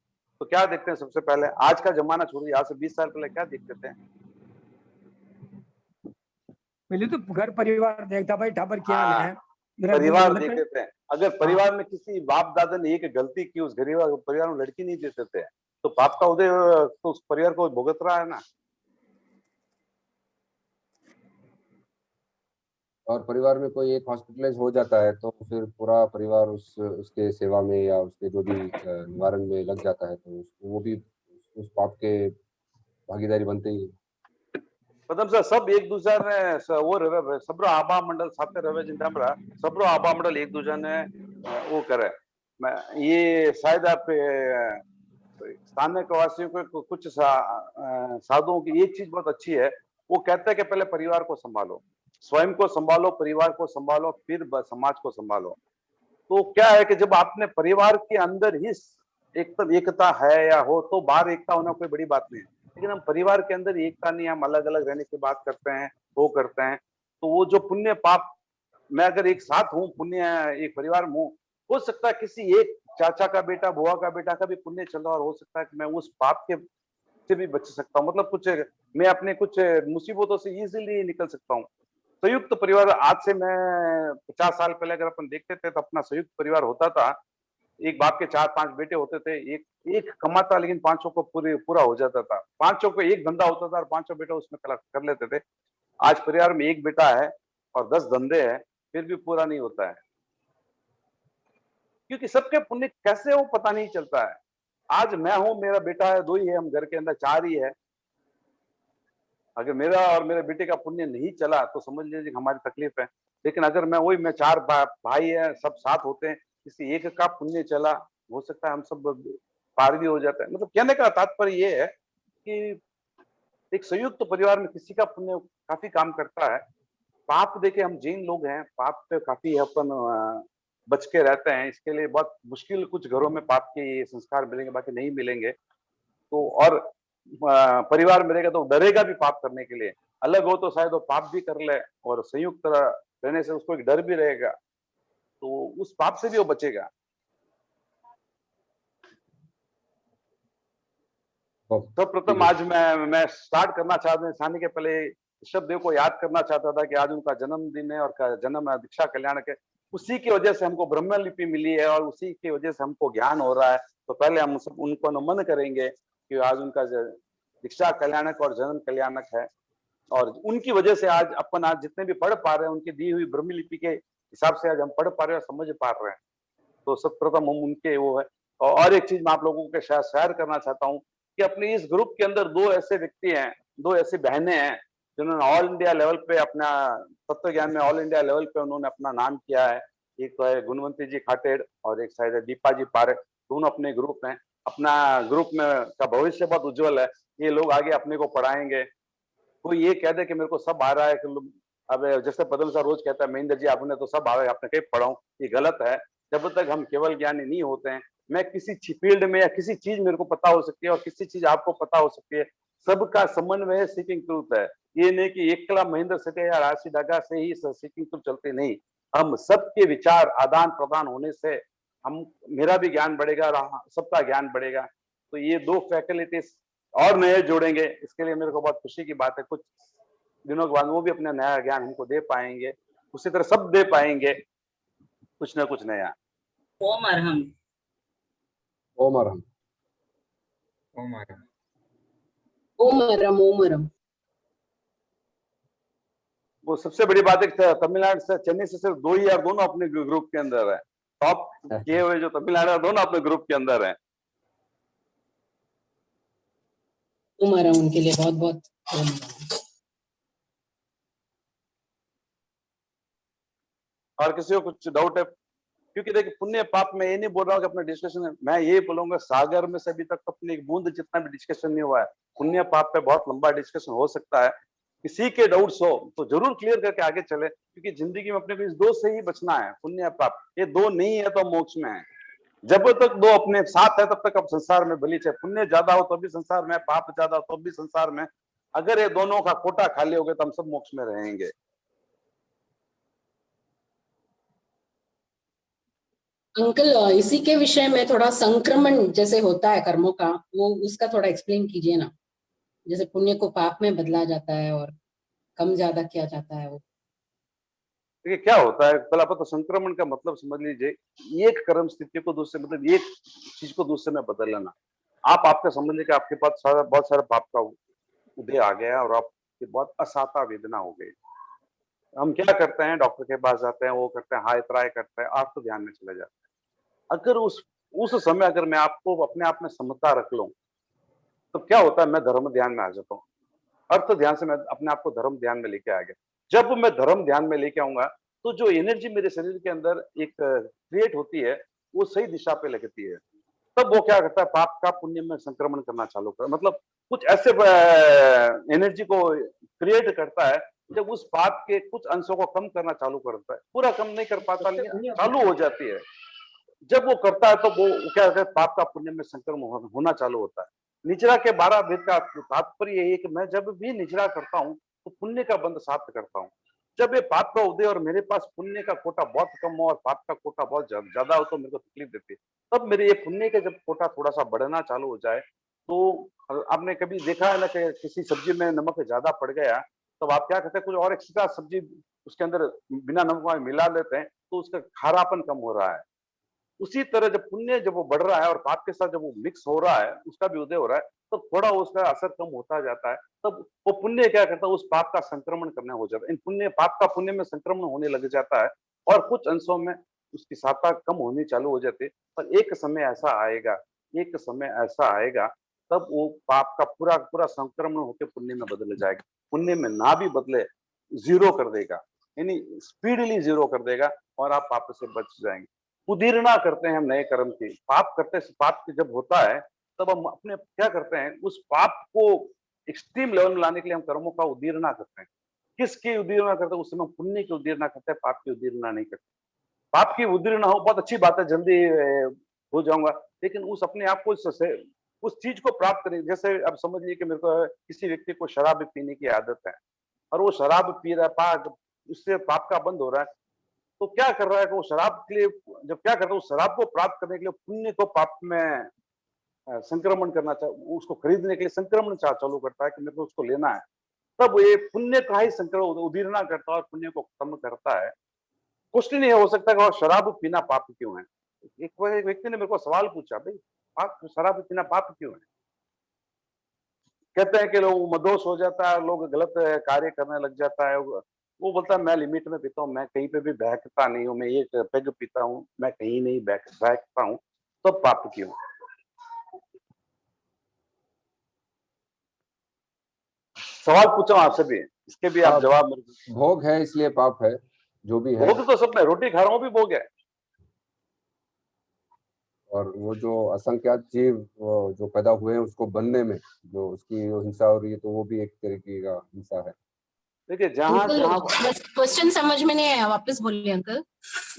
S4: तो क्या देखते हैं सबसे पहले? आज का जमाना छोड़िए, आज से 20 साल पहले क्या देखते थे?
S1: पहले तो घर परिवार देखता, भाई ठाबर क्या है, मेरा
S6: परिवार
S1: मतलब
S6: देते थे। अगर परिवार में किसी बाप दादा ने एक गलती की, उस गरीब परिवार में लड़की नहीं देते थे, तो पाप का उदय तो उस परिवार को भुगत रहा है ना।
S3: और परिवार में कोई एक हॉस्पिटलाइज हो जाता है तो फिर पूरा परिवार उसके सेवा में या उसके जो भी निवारण में लग जाता है, तो वो भी उस पाप के भागीदारी बनते ही है।
S6: मतलब सर सब एक दूसरे ने वो रहे सब्रो आभा मंडल साथे रहे जिनका सब्रो आभा मंडल एक दूसरे ने वो करे। मैं ये शायद आप स्थानीय वासियों को कुछ साधुओं की एक चीज बहुत अच्छी है, वो कहते हैं कि पहले परिवार को संभालो, स्वयं को संभालो, परिवार को संभालो, फिर समाज को संभालो। तो क्या है कि जब आपने परिवार के अंदर ही एकता है या हो, तो बाहर एकता होना कोई बड़ी बात नहीं है। लेकिन हम परिवार के अंदर एकता नहीं, हम अलग अलग रहने की बात करते हैं, वो करते हैं, तो वो जो पुण्य पाप, मैं अगर एक साथ हूँ, पुण्य एक परिवार में हूँ, हो सकता है किसी एक चाचा का बेटा, बुआ का बेटा का भी पुण्य चल रहा, और हो सकता है कि मैं उस पाप के से भी बच सकता हूँ। मतलब कुछ मैं अपने कुछ मुसीबतों से इजीली निकल सकता हूँ। संयुक्त परिवार, आज से मैं 50 साल पहले अगर अपन देखते थे तो अपना संयुक्त परिवार होता था, एक बाप के 4-5 बेटे होते थे, एक कमाता लेकिन पांचों को पूरा हो जाता था, पांचों को एक धंधा होता था और पांचों बेटा उसमें कर लेते थे। आज परिवार में एक बेटा है और 10 धंधे हैं, फिर भी पूरा नहीं होता है, क्योंकि सबके पुण्य कैसे हो पता नहीं चलता है। आज मैं हूं, मेरा बेटा है, 2 ही है, हम घर के अंदर 4 ही है। अगर मेरा और मेरे बेटे का पुण्य नहीं चला तो समझ लीजिए हमारी तकलीफ है। लेकिन अगर मैं 4 भाई है, सब साथ होते हैं, किसी एक का पुण्य चला, हो सकता है हम सब पार भी हो जाता है। मतलब कहने का तात्पर्य ये है कि एक संयुक्त परिवार में किसी का पुण्य काफी काम करता है। पाप देखिए, हम जैन लोग हैं, पाप पे काफी अपन बच के रहते हैं, इसके लिए बहुत मुश्किल कुछ घरों में पाप के संस्कार मिलेंगे, बाकी नहीं मिलेंगे। तो और परिवार मिलेगा तो डरेगा भी पाप करने के लिए। अलग हो तो शायद वो पाप भी कर ले, और संयुक्त रहने से उसको एक डर भी रहेगा, तो उस पाप से भी वो बचेगा। सर्वप्रथम आज मैं स्टार्ट करना चाहता हूँ, के पहले ऋषभ देव को याद करना चाहता था कि आज उनका जन्मदिन है, और जन्म दीक्षा कल्याण के, उसी की वजह से हमको ब्रह्म लिपि मिली है और उसी की वजह से हमको ज्ञान हो रहा है। तो पहले हम सब उनको नमन करेंगे कि आज उनका दीक्षा कल्याणक और जन्म कल्याणक है, और उनकी वजह से आज अपन आज जितने भी पढ़ पा रहे हैं, उनकी दी हुई ब्रह्म लिपि के हिसाब से आज हम पढ़ पा रहे हैं, समझ पा रहे हैं। तो सर्वप्रथम हम उनके वो है। और एक चीज मैं आप लोगों के साथ शेयर करना चाहता हूँ कि अपने इस ग्रुप के अंदर 2 ऐसे व्यक्ति हैं, 2 ऐसी बहनें हैं, जिन्होंने ऑल इंडिया लेवल पे अपना तत्व ज्ञान में ऑल इंडिया लेवल पे उन्होंने अपना नाम किया है। एक तो है गुणवंती जी खाटेड़ और एक शायद दीपा जी पारेख, दोनों अपने ग्रुप में, अपना ग्रुप में का भविष्य बहुत उज्जवल है। ये लोग आगे अपने को पढ़ाएंगे। कोई ये कह दे कि मेरे को सब आ रहा है, कि अब जैसे पदम सा रोज कहता है महेंद्र जी आपने तो सब आ रहा है, आपने कहीं पढ़ाऊं, ये गलत है। जब तक हम केवल ज्ञानी नहीं होते हैं, मैं किसी फील्ड में या किसी चीज मेरे को पता हो सकती है और किसी चीज आपको पता हो सकती है, सबका समन्वय सीकिंग ट्रूथ है। ये नहीं कि एकला महेंद्र सटे या राशि डागा से ही सीकिंग ट्रूथ चलते, नहीं, हम सबके विचार आदान प्रदान होने से हम मेरा भी ज्ञान बढ़ेगा और सबका ज्ञान बढ़ेगा। तो ये 2 फैकल्टीज और नए जोड़ेंगे, इसके लिए मेरे को बहुत खुशी की बात है। कुछ दिनों के बाद वो भी अपना नया ज्ञान हमको दे पाएंगे, उसी तरह सब दे पाएंगे कुछ ना कुछ नया।
S2: ओम अरहम।
S3: ओम अरहम।
S2: ओम अरहम।
S7: ओम अरहम। ओम अरहम।
S6: वो सबसे बड़ी बात है, तमिलनाडु से, चेन्नई से सिर्फ 2 ही यार, दोनों अपने ग्रुप के अंदर है। टॉप किए हुए जो तमिलनाडु, दोनों अपने ग्रुप के अंदर है।
S7: ओम अरहम उनके लिए बहुत बहुत ओम अरहम।
S6: और किसी को कुछ डाउट है? क्योंकि देखिए पुण्य पाप में ये नहीं बोल रहा हूँ कि अपने डिस्कशन, मैं ये बोलूंगा सागर में से अभी तक अपनी एक बूंद जितना भी डिस्कशन नहीं हुआ है। पुण्य पाप पे बहुत लंबा डिस्कशन हो सकता है। किसी के डाउट्स हो तो जरूर क्लियर करके आगे चले, क्योंकि जिंदगी में अपने को इस 2 से ही बचना है, पुण्य पाप। ये 2 नहीं है तो मोक्ष में है। जब तक 2 अपने साथ है तब तक अब संसार में भली, चाहे पुण्य ज्यादा हो तो भी संसार में, पाप ज्यादा हो तो भी संसार में। अगर ये दोनों का कोटा खाली हो गया तो हम सब मोक्ष में रहेंगे।
S7: अंकल इसी के विषय में थोड़ा संक्रमण जैसे होता है कर्मों का, वो उसका थोड़ा एक्सप्लेन कीजिए ना। जैसे पुण्य को पाप में बदला जाता है और कम ज्यादा किया जाता है वो।
S6: देखिए क्या होता है, पहला तो संक्रमण का मतलब समझ लीजिए एक कर्म स्थिति को दूसरे, मतलब एक चीज को दूसरे में बदल लेना। आप आपका समझ लीजिए कि आपके पास बहुत सारा पाप का उदय आ गया और आपकी बहुत असाता वेदना हो गई। हम क्या करते हैं, डॉक्टर के पास जाते हैं, वो करते हैं, हाय त्राय करते हैं, आप तो ध्यान में चले जाते हैं। अगर उस समय अगर मैं आपको अपने आप में समता रख लूं, तो क्या होता है, मैं धर्म ध्यान में आ जाता हूँ। अर्थ ध्यान से मैं अपने आप को धर्म ध्यान में लेके आ गया। जब मैं धर्म ध्यान में लेके आऊंगा, तो जो एनर्जी मेरे शरीर के अंदर एक क्रिएट होती है, वो सही दिशा पे लगती है। तब वो क्या करता है, पाप का पुण्य में संक्रमण करना चालू कर, मतलब कुछ ऐसे एनर्जी को क्रिएट करता है, जब उस पाप के कुछ अंशों को कम करना चालू करता है। पूरा कम नहीं कर पाता, लेकिन चालू हो जाती है। जब वो करता है तो वो क्या करता है, पाप का पुण्य में संक्रमण होना चालू होता है। निचरा के 12 वेद का तात्पर्य यही है कि मैं जब भी निचरा करता हूँ, तो पुण्य का बंध साथ करता हूँ। जब ये पाप का उदय और मेरे पास पुण्य का कोटा बहुत कम हो और पाप का कोटा बहुत ज्यादा हो, तो मेरे को तकलीफ देती है। तब मेरे ये पुण्य का जब कोटा थोड़ा सा बढ़ना चालू हो जाए, तो आपने कभी देखा है ना कि किसी सब्जी में नमक ज्यादा पड़ गया, तब आप क्या करते हैं, कुछ और एक्स्ट्रा सब्जी उसके अंदर बिना नमक में मिला लेते हैं, तो उसका खारापन कम हो रहा है। उसी तरह जब पुण्य जब वो बढ़ रहा है और पाप के साथ जब वो मिक्स हो रहा है, उसका भी उदय हो रहा है, तो थोड़ा उसका असर कम होता जाता है। तब वो पुण्य क्या करता है, उस पाप का संक्रमण करने हो जाता है। इन पुण्य पाप का पुण्य में संक्रमण होने लग जाता है और कुछ अंशों में उसकी साता कम होनी चालू हो जाती है। पर एक समय ऐसा आएगा, तब वो पाप का पूरा पूरा संक्रमण होकर पुण्य में बदल जाएगा। पुण्य में ना भी बदले, जीरो कर देगा, यानी स्पीडली जीरो कर देगा और आप पाप से बच जाएंगे। उदीर्णा करते हैं हम नए कर्म की, पाप करते, पाप की जब होता है, तब हम अपने क्या करते हैं, उस पाप को एक्सट्रीम लेवल में लाने के लिए हम कर्मों का उदीर्णा करते हैं। किसकी उदीर्णा करते हैं, उस समय पुण्य की उदीर्णा करते हैं, पाप की उदीर्णा नहीं करते। पाप की उदीर्णा हो, बहुत अच्छी बात है, जल्दी हो जाऊंगा, लेकिन उस अपने आप को उस चीज को प्राप्त करें। जैसे अब समझ लीजिए कि मेरे को किसी व्यक्ति को शराब पीने की आदत है और वो शराब पी रहा है, पाप उससे पाप का बंद हो रहा है, तो क्या कर रहा है कि वो शराब के लिए, जब क्या करता है, उस शराब को प्राप्त करने के लिए पुण्य को पाप में संक्रमण करना उसको खरीदने के लिए संक्रमण चालू करता है कि मेरे को उसको लेना है। तब ये पुण्य का ही संक्रमण उदीर्णा करता है और पुण्य को खत्म करता है। क्वेश्चन ये हो सकता है कि शराब पीना पाप क्यों है। एक व्यक्ति ने मेरे को सवाल पूछा, भाई पाप, शराब पीना पाप क्यों है। कहते हैं कि लोग मदोष हो जाता है, लोग गलत कार्य करने लग जाता है। वो बोलता है मैं लिमिट में पीता हूँ, मैं कहीं पे भी बहकता नहीं हूँ, मैं एक पेग पीता हूँ, मैं कहीं नहीं बहकता हूँ, तो पाप क्यों। सवाल पूछा हूं आपसे भी, इसके भी आप जवाब।
S3: भोग है इसलिए पाप है, जो भी है।
S6: भोग तो सब में, रोटी खा रहा हूँ भी भोग है।
S3: और वो जो असंख्यात जीव जो पैदा हुए हैं उसको बनने में जो उसकी हिंसा हो रही है, तो वो भी एक तरीके का हिंसा है।
S6: देखिए जहाँ जहाँ
S7: क्वेश्चन समझ में नहीं आया, वापस बोलिए अंकल।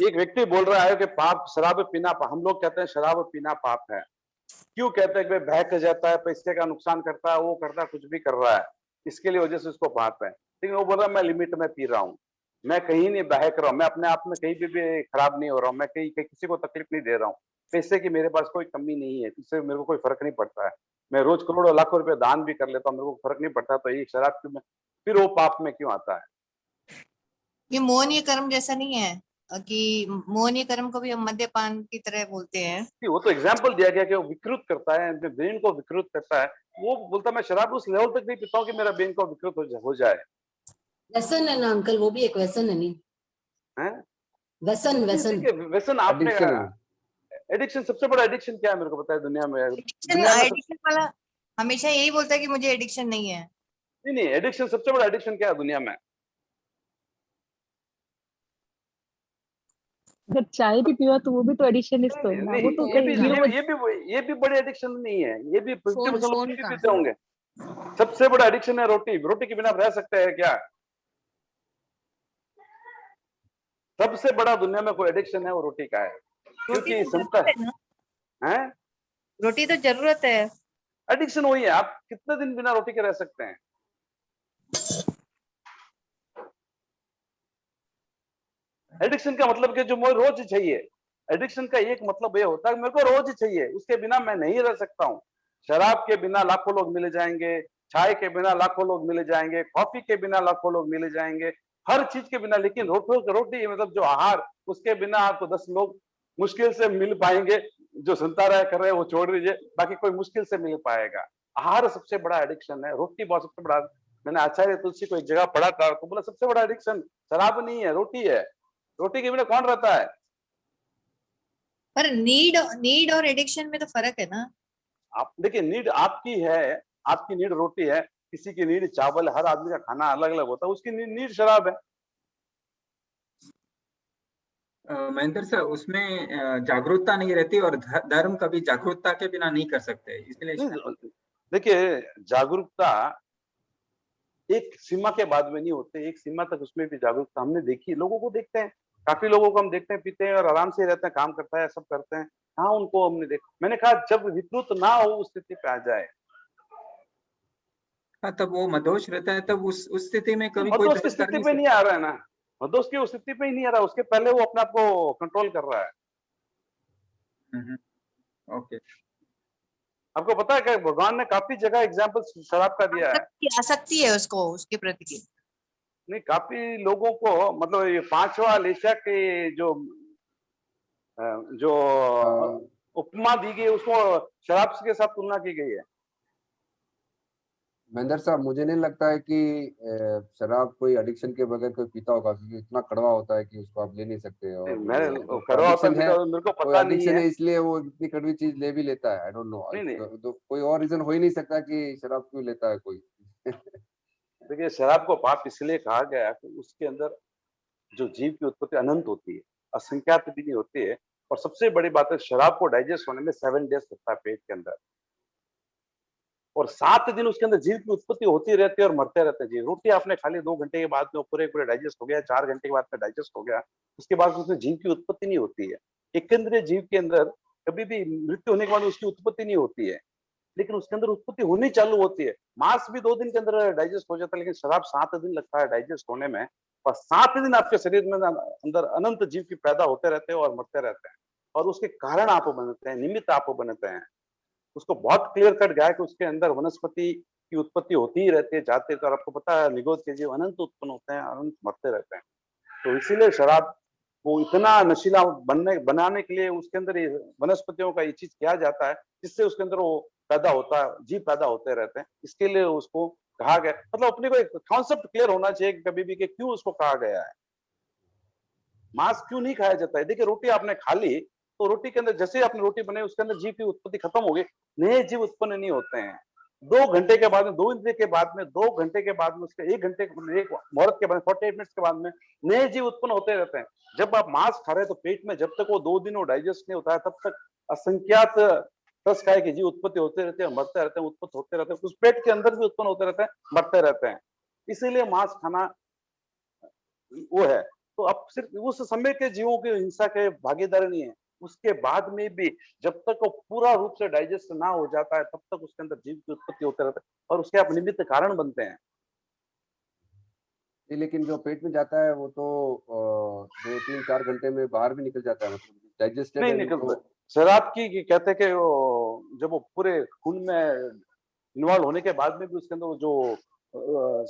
S6: एक व्यक्ति बोल रहा है कि पाप शराब पीना, हम लोग कहते हैं शराब पीना पाप है। क्यों कहते हैं कि बहक जाता है, पैसे का नुकसान करता है, वो करता है, कुछ भी कर रहा है, इसके लिए वजह से उसको पाप है। लेकिन वो बोल रहा है मैं लिमिट में पी रहा हूँ, मैं कहीं नहीं बहक रहा हूँ, मैं अपने आप में कहीं भी खराब नहीं हो रहा हूँ, मैं कहीं किसी को तकलीफ नहीं दे रहा हूँ, पैसे की मेरे पास कोई कमी नहीं है, इससे मेरे को कोई फर्क नहीं पड़ता है, मैं रोज करोड़ों लाखों रुपए दान भी कर लेता हूँ, मेरे को फर्क नहीं पड़ता। तो ये शराब क्यों में, फिर वो पाप में क्यों आता है।
S8: ये मोहनीय कर्म जैसा नहीं है कि मोहनीय कर्म को भी हम मद्यपान की तरह बोलते हैं।
S6: वो तो एग्जाम्पल दिया गया कि वो विकृत करता है, ब्रेन को विकृत करता है। वो बोलता है मैं शराब उस लेवल तक नहीं पीता हूँ कि मेरा ब्रेन को विकृत हो जाए।
S7: व्यसन है ना अंकल, वो भी एक व्यसन है। नहीं
S6: है
S7: व्यसन,
S6: व्यसन आपने, एडिक्शन सबसे बड़ा एडिक्शन क्या है मेरे को पता है दुनिया में।
S8: एडिक्शन वाला हमेशा यही बोलता है कि मुझे एडिक्शन नहीं है।
S6: नहीं, एडिक्शन सबसे बड़ा एडिक्शन क्या है दुनिया में।
S5: अगर चाय भी पियो तो वो भी तो एडिक्शनिस्ट तो है ना, वो तो
S6: ये भी बड़े एडिक्शन नहीं है, ये भी पीते होंगे। सबसे बड़ा एडिक्शन है रोटी, रोटी के बिना रह सकते हैं क्या। सबसे बड़ा दुनिया में कोई एडिक्शन है वो रोटी का है, क्योंकि समता है।
S8: रोटी तो जरूरत है।
S6: एडिक्शन वही है, आप कितने दिन बिना रोटी के रह सकते हैं। एडिक्शन का मतलब कि जो मुझे रोज चाहिए, एडिक्शन का एक मतलब ये होता है मेरे को रोज चाहिए, उसके बिना मैं नहीं रह सकता हूँ। शराब के बिना लाखों लोग मिल जाएंगे, चाय के बिना लाखों लोग मिल जाएंगे, कॉफी के बिना लाखों लोग मिल जाएंगे, हर चीज के बिना। लेकिन रोटी मतलब जो आहार, उसके बिना आपको 10 लोग मुश्किल से मिल पाएंगे। जो संतारा कर रहे हैं वो छोड़ दीजिए, बाकी कोई मुश्किल से मिल पाएगा। आहार सबसे बड़ा एडिक्शन है, रोटी बहुत सबसे बड़ा। मैंने आचार्य तुलसी को एक जगह पढ़ा था तो बोला सबसे बड़ा एडिक्शन शराब नहीं है, रोटी है। रोटी के बिना कौन रहता है?
S8: पर नीड और एडिक्शन में तो फर्क है ना।
S6: आप देखिए, नीड आपकी है, आपकी नीड रोटी है, किसी की नीड चावल, हर आदमी का खाना अलग अलग होता है, उसकी नीड शराब है।
S2: महेंद्र सर, उसमें जागरूकता नहीं रहती और धर्म कभी जागरूकता के बिना नहीं कर सकते, इसलिए
S6: देखिए, जागरूकता एक सीमा के बाद में नहीं होते, एक सीमा तक उसमें भी जागरूकता हमने देखी, लोगों को देखते हैं, काफी लोगों को हम देखते हैं पीते हैं और आराम से रहते हैं, काम करता है, सब करते हैं। हाँ, उनको हमने मैंने कहा जब विकृत ना हो उस स्थिति पे आ जाए।
S2: हाँ, तब वो मदोष रहता है, तब उस स्थिति में कभी कोई
S6: मदोष की
S2: बहस कर
S6: स्थिति
S2: नहीं
S6: पे
S2: सकता।
S6: नहीं आ रहा है ना, मदोष की उस स्थिति पे ही नहीं आ रहा, उसके पहले वो अपने आप को कंट्रोल कर रहा है।
S2: ओके।
S6: आपको पता है कि भगवान ने काफी जगह एग्जाम्पल शराब का दिया है।
S8: आसक्ति है उसको, उसके प्रति।
S6: नहीं, काफी लोगों को, मतलब ये 5वां एशिया के जो उपमा दी गई उसको शराब के साथ तुलना की गई है।
S3: महेंद्र साहब, मुझे नहीं लगता है कि शराब कोई एडिक्शन के बगैर कोई पीता होगा, क्योंकि इतना कड़वा होता है कि उसको आप ले नहीं सकते। और
S6: मैं
S3: वो
S6: करवा होता
S3: एडिक्शन है,
S6: मेरे को
S3: कोई
S6: पता नहीं
S3: एडिक्शन
S6: है।
S3: है इसलिए वो इतनी कड़वी चीज ले भी लेता है। आई डोंट नो,
S6: नहीं
S3: तो कोई और रीजन हो ही नहीं सकता कि शराब क्यों लेता है कोई।
S6: देखिए, शराब को पाप इसलिए कहा गया कि उसके अंदर जो जीव की उत्पत्ति अनंत होती है, असंख्यात भी नहीं होती है। और सबसे बड़ी बात है, शराब को डाइजेस्ट होने में 7 डेज लगता है पेट के अंदर, और 7 दिन उसके अंदर जीव की उत्पत्ति होती रहती है और मरते रहते हैं जीव। रोटी आपने खाली 2 घंटे के बाद में पूरे डाइजेस्ट हो गया, 4 घंटे के बाद में डाइजेस्ट हो गया, उसके बाद उसमें जीव की उत्पत्ति नहीं होती है। एक केंद्रीय जीव के अंदर कभी भी मृत्यु होने के बाद उसकी उत्पत्ति नहीं होती है, लेकिन उसके अंदर उत्पत्ति होनी चालू होती है। मांस भी 2 दिन के अंदर डाइजेस्ट हो जाता है, लेकिन शराब 7 दिन लगता है डाइजेस्ट होने में। और 7 दिन आपके शरीर में अंदर अनंत जीव की पैदा होते रहते हैं और मरते रहते हैं, और उसके कारण आप बनते हैं, निमित्त आप बनते हैं। उसको बहुत क्लियर कट गया है कि उसके अंदर वनस्पति की उत्पत्ति होती ही रहती है, जाते हैं। तो आपको पता है, निगोद के जीव अनंत उत्पन्न होते हैं, अनंत मरते रहते हैं। तो इसीलिए शराब को इतना नशीला बनाने के लिए उसके अंदर ये वनस्पतियों का ये चीज किया जाता है, जिससे उसके अंदर वो पैदा होता है, जीव पैदा होते रहते हैं। इसके लिए उसको कहा गया, मतलब अपने को एक कॉन्सेप्ट क्लियर होना चाहिए कभी भी कि क्यों उसको कहा गया है, मांस क्यों नहीं खाया जाता है। देखिए, रोटी आपने खा ली तो रोटी के अंदर जैसे ही आपने रोटी बनाई उसके अंदर जीव की उत्पत्ति खत्म हो गई, नए जीव उत्पन्न नहीं होते हैं। 2 घंटे के बाद में, 2 इंद्रिय के बाद में, 2 घंटे के बाद में, उसके 1 घंटे, एक मुहूर्त के बाद, 48 मिनट्स के बाद में नए जीव उत्पन्न होते रहते हैं। जब आप मांस खा रहे हैं तो पेट में जब तक वो 2 दिन वो डाइजेस्ट नहीं होता है, तब तक असंख्यात रस खाए के जीव उत्पत्ति होते रहते हैं, मरते रहते हैं, उत्पन्न होते रहते हैं, उस पेट के अंदर भी उत्पन्न होते रहते हैं, मरते रहते हैं। इसीलिए मांस खाना वो है। तो अब सिर्फ उस समय के जीवों की हिंसा के भागीदार नहीं है, उसके बाद में भी जब तक वो पूरा रूप से डाइजेस्ट ना हो जाता है, तब तक उसके अंदर जीव की उत्पत्ति होते रहते हैं और उसके आप निमित्त कारण बनते हैं।
S3: लेकिन जो पेट में जाता है वो तो 2-3-4 घंटे में बाहर भी निकल जाता है, मतलब डाइजेस्टेड
S6: नहीं
S3: है
S6: निकलता।
S3: तो।
S6: शराब की कहते हैं कि जब वो पूरे खून में इन्वॉल्व होने के बाद में भी उसके अंदर जो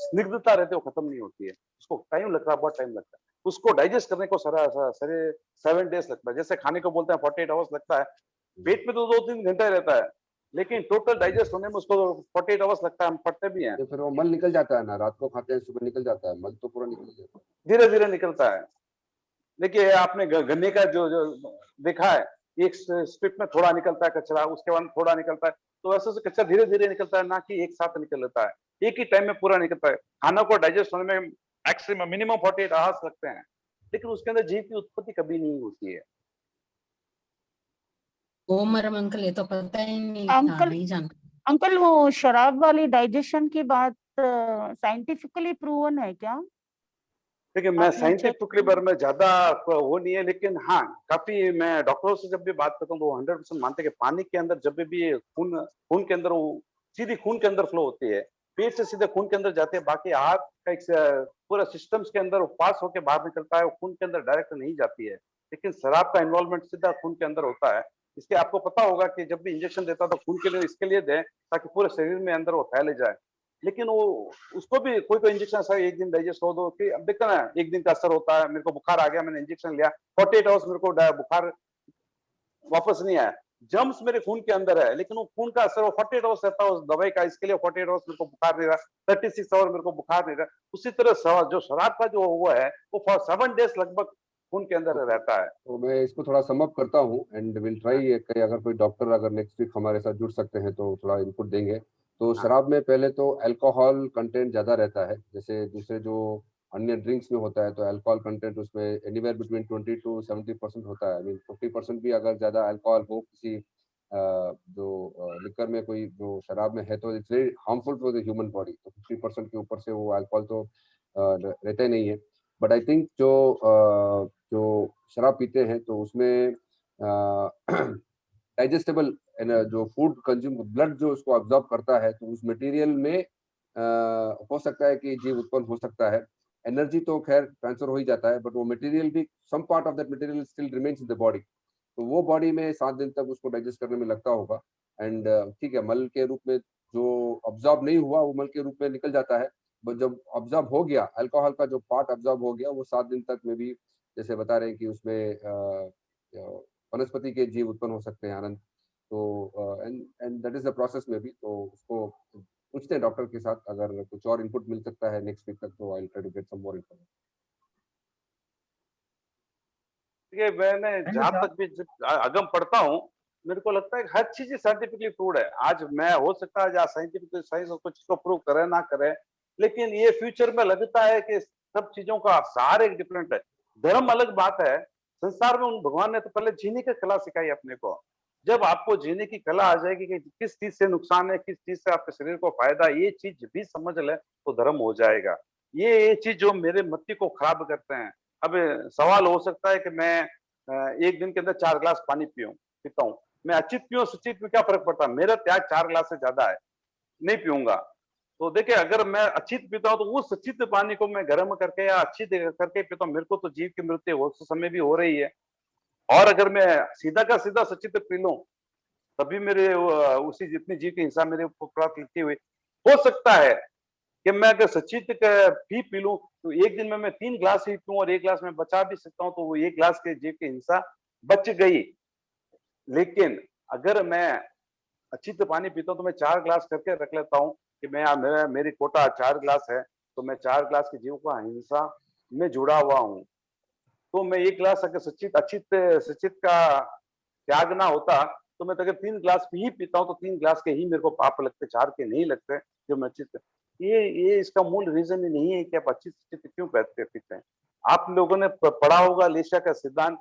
S6: स्निग्धता रहती है वो खत्म नहीं होती है, उसको टाइम लगता है, बहुत टाइम लगता है उसको डाइजेस्ट करने को। सारे 7 डेज लगता है, जैसे खाने को बोलते हैं 48 आवर्स लगता है, पेट में तो 2-3 घंटे रहता है, लेकिन टोटल डाइजेस्ट होने में उसको 48 आवर्स लगता है। हम पढ़ते भी हैं।
S3: तो फिर वो मल निकल जाता है ना, रात को खाते हैं सुबह निकल जाता है, मल तो पूरा निकल जाता है।
S6: धीरे धीरे निकलता है। देखिए, आपने गन्ने का जो देखा है, एक स्ट्रिप में थोड़ा निकलता है कचरा, उसके बाद थोड़ा निकलता है, तो ऐसे से कचरा धीरे धीरे निकलता है, ना कि एक साथ निकल लेता है, एक ही टाइम में पूरा निकलता है। खाना को डाइजेस्ट होने में मैक्सिमम मिनिमम 48 आवर्स लगते हैं, लेकिन उसके अंदर जीव की उत्पत्ति कभी नहीं होती है।
S7: ओमरम अंकल, ये तो पता ही नहीं था,
S9: अंकल
S7: नहीं जानता।
S9: अंकल वो शराब वाली डाइजेशन की बात साइंटिफिकली प्रूवन है क्या?
S6: देखिए, मैं
S9: आपने
S6: साइंटिफिक
S9: check
S6: के बारे में ज्यादा वो नहीं है, लेकिन हाँ, काफी मैं डॉक्टरों से जब भी बात करता हूँ तो 100% मानते हैं कि पानी के अंदर जब भी खून के अंदर वो सीधी खून के अंदर फ्लो होती है, पेट से सीधे खून के अंदर जाते हैं, बाकी हाथ का एक पूरा सिस्टम्स के अंदर पास होकर बाहर निकलता है, वो खून के अंदर डायरेक्ट नहीं जाती है। लेकिन शराब का इन्वॉल्वमेंट सीधा खून के अंदर होता है। इसके आपको पता होगा कि जब भी इंजेक्शन देता है तो खून के लिए इसके लिए दें ताकि पूरे शरीर में अंदर वो फैले जाए, लेकिन वो उसको भी कोई इंजेक्शन ऐसा एक दिन डाइजेस्ट हो दो कि अब देखते ना, एक दिन का असर होता है, मेरे को बुखार आ गया, मैंने इंजेक्शन लिया, 48 आवर्स मेरे को बुखार वापस नहीं आया, जर्म्स मेरे खून के अंदर है, लेकिन वो खून का असर वो 48 आवर्स रहता है उस दवाई का, इसके लिए 48 आवर्स मेरे को बुखार नहीं रहा, 36 आवर मेरे को बुखार नहीं रहा। उसी तरह जो शराब का जो हुआ है वो फॉर 7 डेज लगभग खून के अंदर रहता है।
S3: तो मैं इसको थोड़ा सम अप करता हूँ एंड विल ट्राई, अगर कोई डॉक्टर अगर नेक्स्ट वीक हमारे साथ जुड़ सकते हैं तो थोड़ा इनपुट देंगे। तो शराब में पहले तो अल्कोहल कंटेंट ज्यादा रहता है, जैसे दूसरे जो अन्य ड्रिंक्स में होता है तो अल्कोहल कंटेंट उसमें एनीवेयर बिटवीन 20 to 70% होता है। आई मीन 50% भी अगर ज्यादा अल्कोहल हो किसी जो लिकर में, कोई जो शराब में है, तो it's very harmful for the human body. तो 50% के ऊपर से वो अल्कोहल तो रहता ही नहीं है। बट आई थिंक जो शराब पीते हैं तो उसमें डाइजेस्टेबल जो फूड कंज्यूम, ब्लड जो उसको अब्जॉर्ब करता है, तो उस मटेरियल में हो सकता है कि जीव उत्पन्न हो सकता है। एनर्जी तो खैर ट्रांसफर हो ही जाता है, बट वो मटेरियल भी, some part of that material still remains in the body, तो वो बॉडी में 7 दिन तक उसको डाइजेस्ट करने में लगता होगा। एंड ठीक है, मल के रूप में जो अब्जॉर्ब नहीं हुआ वो मल के रूप में निकल जाता है, बट जब अब्जॉर्ब हो गया, अल्कोहल का जो पार्ट अब्जॉर्ब हो गया, वो 7 दिन तक में भी, जैसे बता रहे हैं कि उसमें वनस्पति के जीव उत्पन्न हो सकते हैं, आनंद। तो and that is the process में भी। तो उसको पूछते हैं डॉक्टर के साथ, अगर कुछ और इनपुट मिल सकता है नेक्स्ट वीक तक तो I will try to get some more information.
S6: ये मैंने जहां तक भी अगम पढ़ता हूँ, मेरे को लगता है हर चीज साइंटिफिकली प्रूव्ड है। आज मैं हो सकता है साइंटिफिक साइंस कुछ को प्रूव करे ना करे, लेकिन ये फ्यूचर में लगता है कि सब चीजों का सार एक डिफरेंट है। धर्म अलग बात है, संसार में उन भगवान ने तो पहले जीने की कला सिखाई अपने को। जब आपको जीने की कला आ जाएगी कि किस चीज से नुकसान है, किस चीज से आपके शरीर को फायदा, ये चीज भी समझ ले तो धर्म हो जाएगा। ये चीज जो मेरे मति को खराब करते हैं। अब सवाल हो सकता है कि मैं एक दिन के अंदर 4 ग्लास पानी पीता हूँ, मैं अचित पीऊं सचित में क्या फर्क पड़ता है? मेरा त्याग 4 ग्लास से ज्यादा है, नहीं पीऊंगा। तो देखिए, अगर मैं अचित पीता हूँ तो उस अचित पानी को मैं गर्म करके या अचित करके पीता हूँ, मेरे को तो जीव की मृत्यु उस समय भी हो रही है। और अगर मैं सीधा का सीधा सचित पी लूं, तभी मेरे उसी जितनी जीव की हिंसा मेरे ऊपर प्राप्त लिखी हुई। हो सकता है कि मैं अगर सचित पी लूं तो एक दिन में मैं 3 ग्लास ही पीऊं और 1 ग्लास में बचा भी सकता हूं, तो वो 1 ग्लास के जीव की हिंसा बच गई। लेकिन अगर मैं अच्छी पानी पीता हूं तो मैं 4 ग्लास करके रख लेता हूं कि मेरी कोटा 4 ग्लास है, तो मैं 4 ग्लास के जीव का हिंसा में जुड़ा हुआ हूं। तो मैं 1 ग्लास अगर सचित का त्याग ना होता तो मैं तो अगर 3 ग्लास ही पीता हूँ तो 3 ग्लास के ही मेरे को पाप लगते, 4 के नहीं लगते जो मैं चित्त। ये इसका मूल रीजन ही नहीं है कि आप अच्छी चित्त क्यों पीते हैं। आप लोगों ने पढ़ा होगा लेशा का सिद्धांत,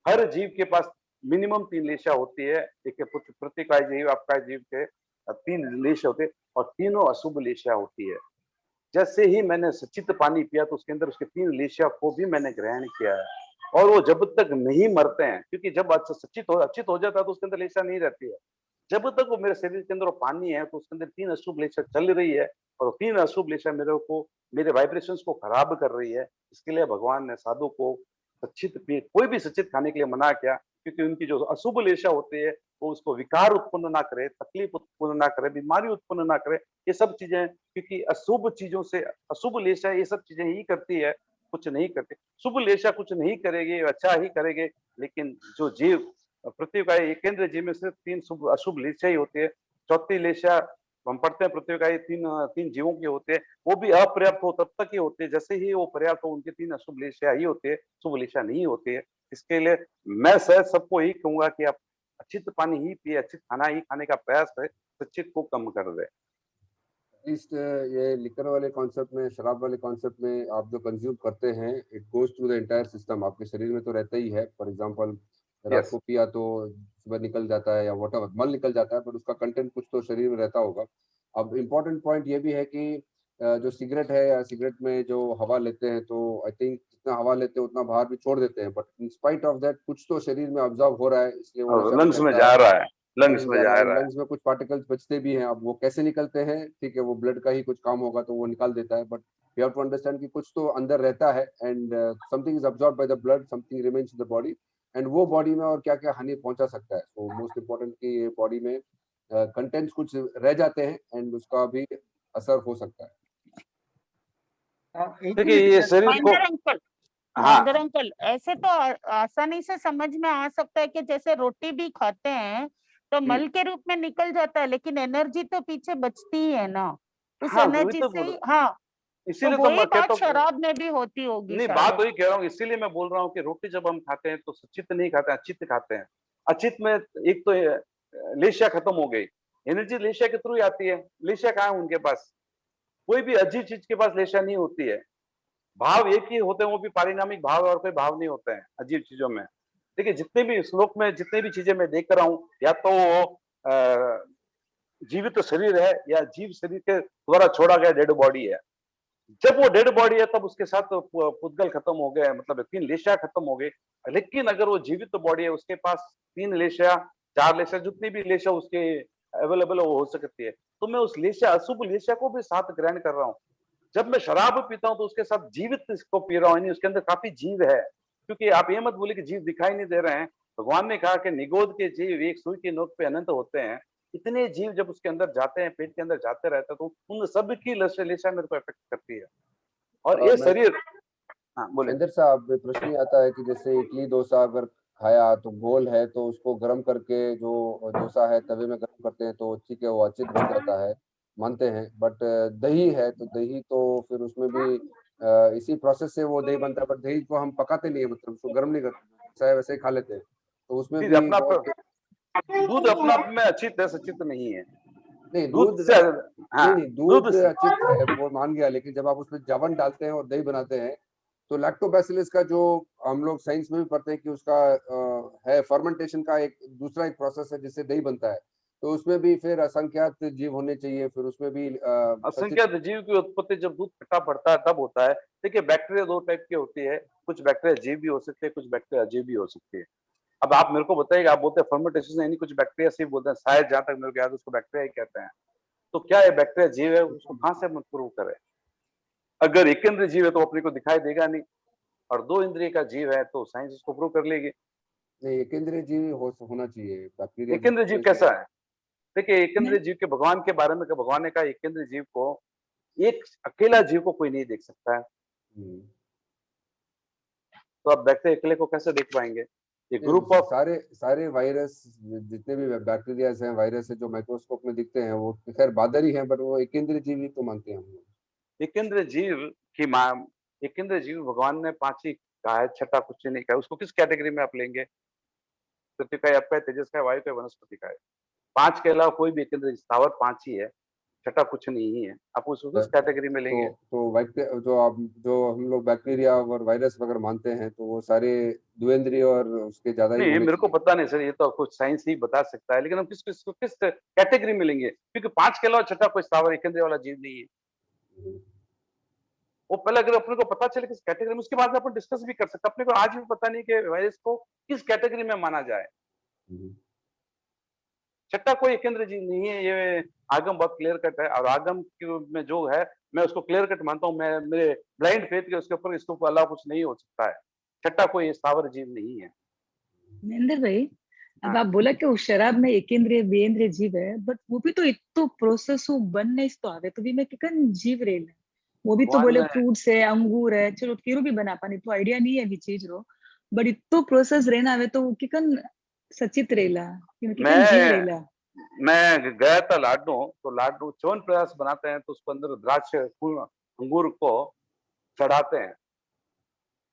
S6: हर जीव के पास मिनिमम 3 लेशा होती है। एक प्रतिकाय जीव, अपकाय जीव के 3 लेशा होते हैं और तीनों अशुभ लेशा होती है। जैसे ही मैंने सचित पानी पिया तो उसके अंदर उसके 3 लेशा को भी मैंने ग्रहण किया है, और वो जब तक नहीं मरते हैं, क्योंकि जब अच्छित हो जाता है तो उसके अंदर लेशा नहीं रहती है। जब तक वो मेरे शरीर के अंदर पानी है तो उसके अंदर 3 अशुभ लेशा चल रही है, और 3 अशुभ लेशा मेरे वाइब्रेशंस को खराब कर रही है। इसके लिए भगवान ने साधु को कोई भी सचित खाने के लिए मना किया, क्योंकि उनकी जो अशुभ लेशा होती है वो उसको विकार उत्पन्न ना करे, तकलीफ उत्पन्न ना करे, बीमारी उत्पन्न ना करे। ये सब चीजें, क्योंकि अशुभ चीजों से अशुभ लेशा ये सब चीजें ही करती है, कुछ नहीं करती। शुभ लेशा कुछ नहीं करेगी, अच्छा ही करेंगे। लेकिन जो जीव पृथ्वी का केंद्र जीव में सिर्फ 3 शुभ अशुभ लेशा ही होती है। चौथी लेशा हम पढ़ते हैं पृथ्वी का 3 जीवों के होते हैं, वो भी अपर्याप्त हो तब तक ही होते हैं। जैसे ही वो पर्याप्त हो उनके 3 अशुभ लेशा ही होते हैं, शुभ लेशा नहीं होते है। इसके लिए मैं शायद सबको यही कहूंगा कि आप अच्छित पानी ही पिए, अच्छित खाना ही खाने का प्रयास करें, सचित को कम कर दे।
S3: एटलीस्ट ये लिकर वाले कॉन्सेप्ट में, शराब वाले कॉन्सेप्ट में आप जो कंज्यूम करते हैं, it goes through the entire system, आपके शरीर में तो रहता ही है। फॉर एग्जांपल रात को पिया तो सुबह निकल जाता है या व्हाटएवर मल निकल जाता है, बट उसका कंटेंट कुछ तो शरीर में रहता होगा। अब इम्पोर्टेंट पॉइंट ये भी है कि जो सिगरेट है या सिगरेट में जो हवा लेते हैं, तो आई थिंक जितना हवा लेते हैं उतना बाहर भी छोड़ देते हैं, but in spite of that कुछ तो शरीर में ऑब्जॉर्व हो रहा है, इसलिए वो
S6: लंग्स में जा रहा है, लंग्स
S3: में कुछ पार्टिकल्स बचते भी हैं। अब वो कैसे निकलते हैं, ठीक है, वो ब्लड का ही कुछ काम होगा तो वो निकाल देता है, but you have to understand कि कुछ तो अंदर रहता है, and something is absorbed by the blood, something remains in the body, and वो बॉडी में और क्या क्या हानि पहुंचा सकता है। सो मोस्ट इम्पोर्टेंट कि बॉडी में कंटेंट्स कुछ रह जाते हैं, एंड उसका भी असर हो सकता है।
S6: देखिए ये शरीर को
S9: महेंद्र अंकल,
S6: हाँ
S9: महेंद्र अंकल, ऐसे तो आसानी से समझ में आ सकता है कि जैसे रोटी भी खाते हैं तो मल के रूप में निकल जाता है, लेकिन एनर्जी तो पीछे बचती ही है ना, उस
S6: हाँ वही
S9: एनर्जी
S6: तो
S9: से
S6: बोल
S9: ही। हाँ, तो
S6: इसीलिए तो
S9: वही
S6: मैं कहता
S9: बात
S6: हूँ
S9: शराब में भी होती होगी
S6: नहीं बात
S9: शायद।
S6: वही कह रहा हूँ, इसीलिए मैं बोल रहा हूँ कि रोटी जब हम खाते हैं तो चित्त नहीं खाते हैं, अचित्त खाते हैं। अचित्त में एक तो लेशिया खत्म हो गई, एनर्जी लेशिया के थ्रू ही आती है। लेशिया कहाँ है उनके पास? कोई भी अजीब चीज के पास लेशिया नहीं होती है। भाव एक ही होते हैं, वो भी पारिणामिक भाव और कोई भाव नहीं होते हैं अजीब चीजों में। देखिए जितने भी श्लोक में जितने भी चीजें मैं देख रहा हूँ, या तो वो जीवित तो शरीर है या जीव शरीर के द्वारा छोड़ा गया डेड बॉडी है। जब वो डेड बॉडी है तब उसके साथ पुद्गल खत्म हो गए, मतलब 3 लेशिया खत्म हो गई। लेकिन अगर वो जीवित बॉडी है, उसके पास 3 लेशिया 4 लेशिया जितनी भी लेशिया उसके अवेलेबल हो सकती है, तो मैं उस लेशिया अशुभ लेशिया को भी साथ ग्रहण कर रहा हूँ। जब मैं शराब पीता हूँ तो उसके साथ जीवित इसको पी रहा हूँ, यानी उसके अंदर काफी जीव है। क्योंकि आप ये मत बोले कि जीव दिखाई नहीं दे रहे हैं। भगवान ने कहा कि निगोद के जीव एक सुई की नोक पे अनंत होते हैं। इतने जीव जब उसके अंदर जाते हैं, पेट के अंदर जाते रहते हैं, तो उन सब की लेशिया मेरे को इफेक्ट करती है। और ये शरीर हाँ बोले।
S3: महेंद्र साहब, प्रश्न ये आता है कि जैसे इडली डोसा अगर खाया तो गोल है तो उसको गर्म करके जो डोसा है तवे में गर्म करते हैं तो ठीक है, वो अचित बन जाता है, मानते हैं। बट दही है तो दही तो फिर उसमें भी इसी प्रोसेस से वो दही बनता है, बट दही को हम पकाते नहीं है, मतलब उसको गर्म नहीं करते, चाहे वैसे ही खा लेते हैं, तो उसमें भी
S6: अपना
S3: बहुत
S6: दूध अपना आप में अचित है, सचित नहीं है।
S3: नहीं
S6: दूध
S3: दूध
S6: से हाँ
S3: नहीं दूध अचित है वो मान गया, लेकिन जब आप उसमें जवन डालते हैं और दही बनाते हैं तो लैक्टोबैसिलस का जो हम लोग साइंस में भी पढ़ते हैं कि उसका है फर्मेंटेशन का एक दूसरा एक प्रोसेस है जिससे दही बनता है, तो उसमें भी फिर असंख्यात जीव होने चाहिए, फिर उसमें भी
S6: असंख्यात जीव की उत्पत्ति जब दूध खट्टा पड़ता है तब होता है। देखिए बैक्टीरिया 2 टाइप की होती है, कुछ बैक्टीरिया जीव भी हो सकते हैं, कुछ बैक्टीरिया अजीव भी हो सकती है। अब आप मेरे को बताइएगा, आप बोलते हैं फर्मेंटेशन यानी कुछ बैक्टीरिया से बोलते हैं, शायद जहां तक मेरे को याद है उसको बैक्टीरिया ही कहते हैं। तो क्या ये बैक्टीरिया जीव है, उसको कहां से हम प्रूव करें? अगर एक इंद्रिय जीव है तो अपने को दिखाई देगा नहीं, और 2 इंद्रिय का जीव है तो साइंस उसको प्रूव कर लेगी।
S3: नहीं, एक इंद्रिय जीव होना चाहिए, बैक्टीरिया
S6: एक इंद्रिय जीव कैसा है? देखिए एक इंद्रिय जीव के भगवान के बारे में भगवान ने कहा एक इंद्रिय जीव को, एक अकेला जीव को कोई नहीं देख सकता है। तो आप बैक्टीरिया अकेले को कैसे देख पाएंगे? ये ग्रुप ऑफ
S3: सारे वायरस जितने भी बैक्टीरिया हैं, वायरस है जो माइक्रोस्कोप में दिखते हैं वो खैर बादर ही हैं, बट वो एक इंद्रिय जीव ही तो मानते हैं हम लोग।
S6: एक इंद्रिय जीव की एक इंद्रिय जीव भगवान ने 5 ही कहा है, छठा कुछ नहीं कहा। उसको किस कैटेगरी में आप लेंगे? पृथ्वी का, आपका, तेजस का, वायु का, वनस्पति का है। 5 के अलावा कोई भी एक इंद्रिय स्थावर 5 ही है, छठा कुछ नहीं है। आप उसको किस कैटेगरी में लेंगे?
S3: जो हम लोग बैक्टीरिया और वायरस वगैरह मानते हैं तो वो सारे द्विइंद्रिय और उसके ज्यादा ही
S6: नहीं, मेरे को पता नहीं सर, ये तो कुछ साइंस ही बता सकता है, लेकिन हम किस कैटेगरी में लेंगे? क्योंकि 5 के अलावा छठा कोई स्थावर एक इंद्रिय वाला जीव नहीं है। वो पहले अगर अपने को पता चले किस कैटेगरी में, उसके बाद अपन डिस्कस भी कर सकते हैं। अपने को आज भी पता नहीं कि वायरस को किस कैटेगरी में माना जाए। छठा कोई एक इंद्रिय जीव नहीं है, ये आगम बहुत क्लियर कट है। और आगम में जो है मैं उसको क्लियर कट मानता हूँ। मैं मेरे ब्लाइंड फेथ के उसके ऊपर अलावा कुछ नहीं हो सकता है। छठा कोई स्थावर जीव नहीं है।
S5: महेंद्र भाई, अब आप बोला कि वो शराब में एक इंद्रिय बेंद्रिय जीव है, बट वो भी तो इतो प्रोसेस बनने तो आवे तो भी मैं किकन जीव रेल है। वो भी तो बोले फ्रूट्स है, अंगूर है, चलो केरू भी बना पानी तो आइडिया नहीं है भी चीज रो, बट इतो प्रोसेस रहना आवे तो किकन सचित रेला, किकन जीव रेला।
S6: मैं गया था लाडू, तो लाडू चवन प्रयास बनाते हैं तो उसके अंदर द्राक्ष अंगूर को चढ़ाते हैं।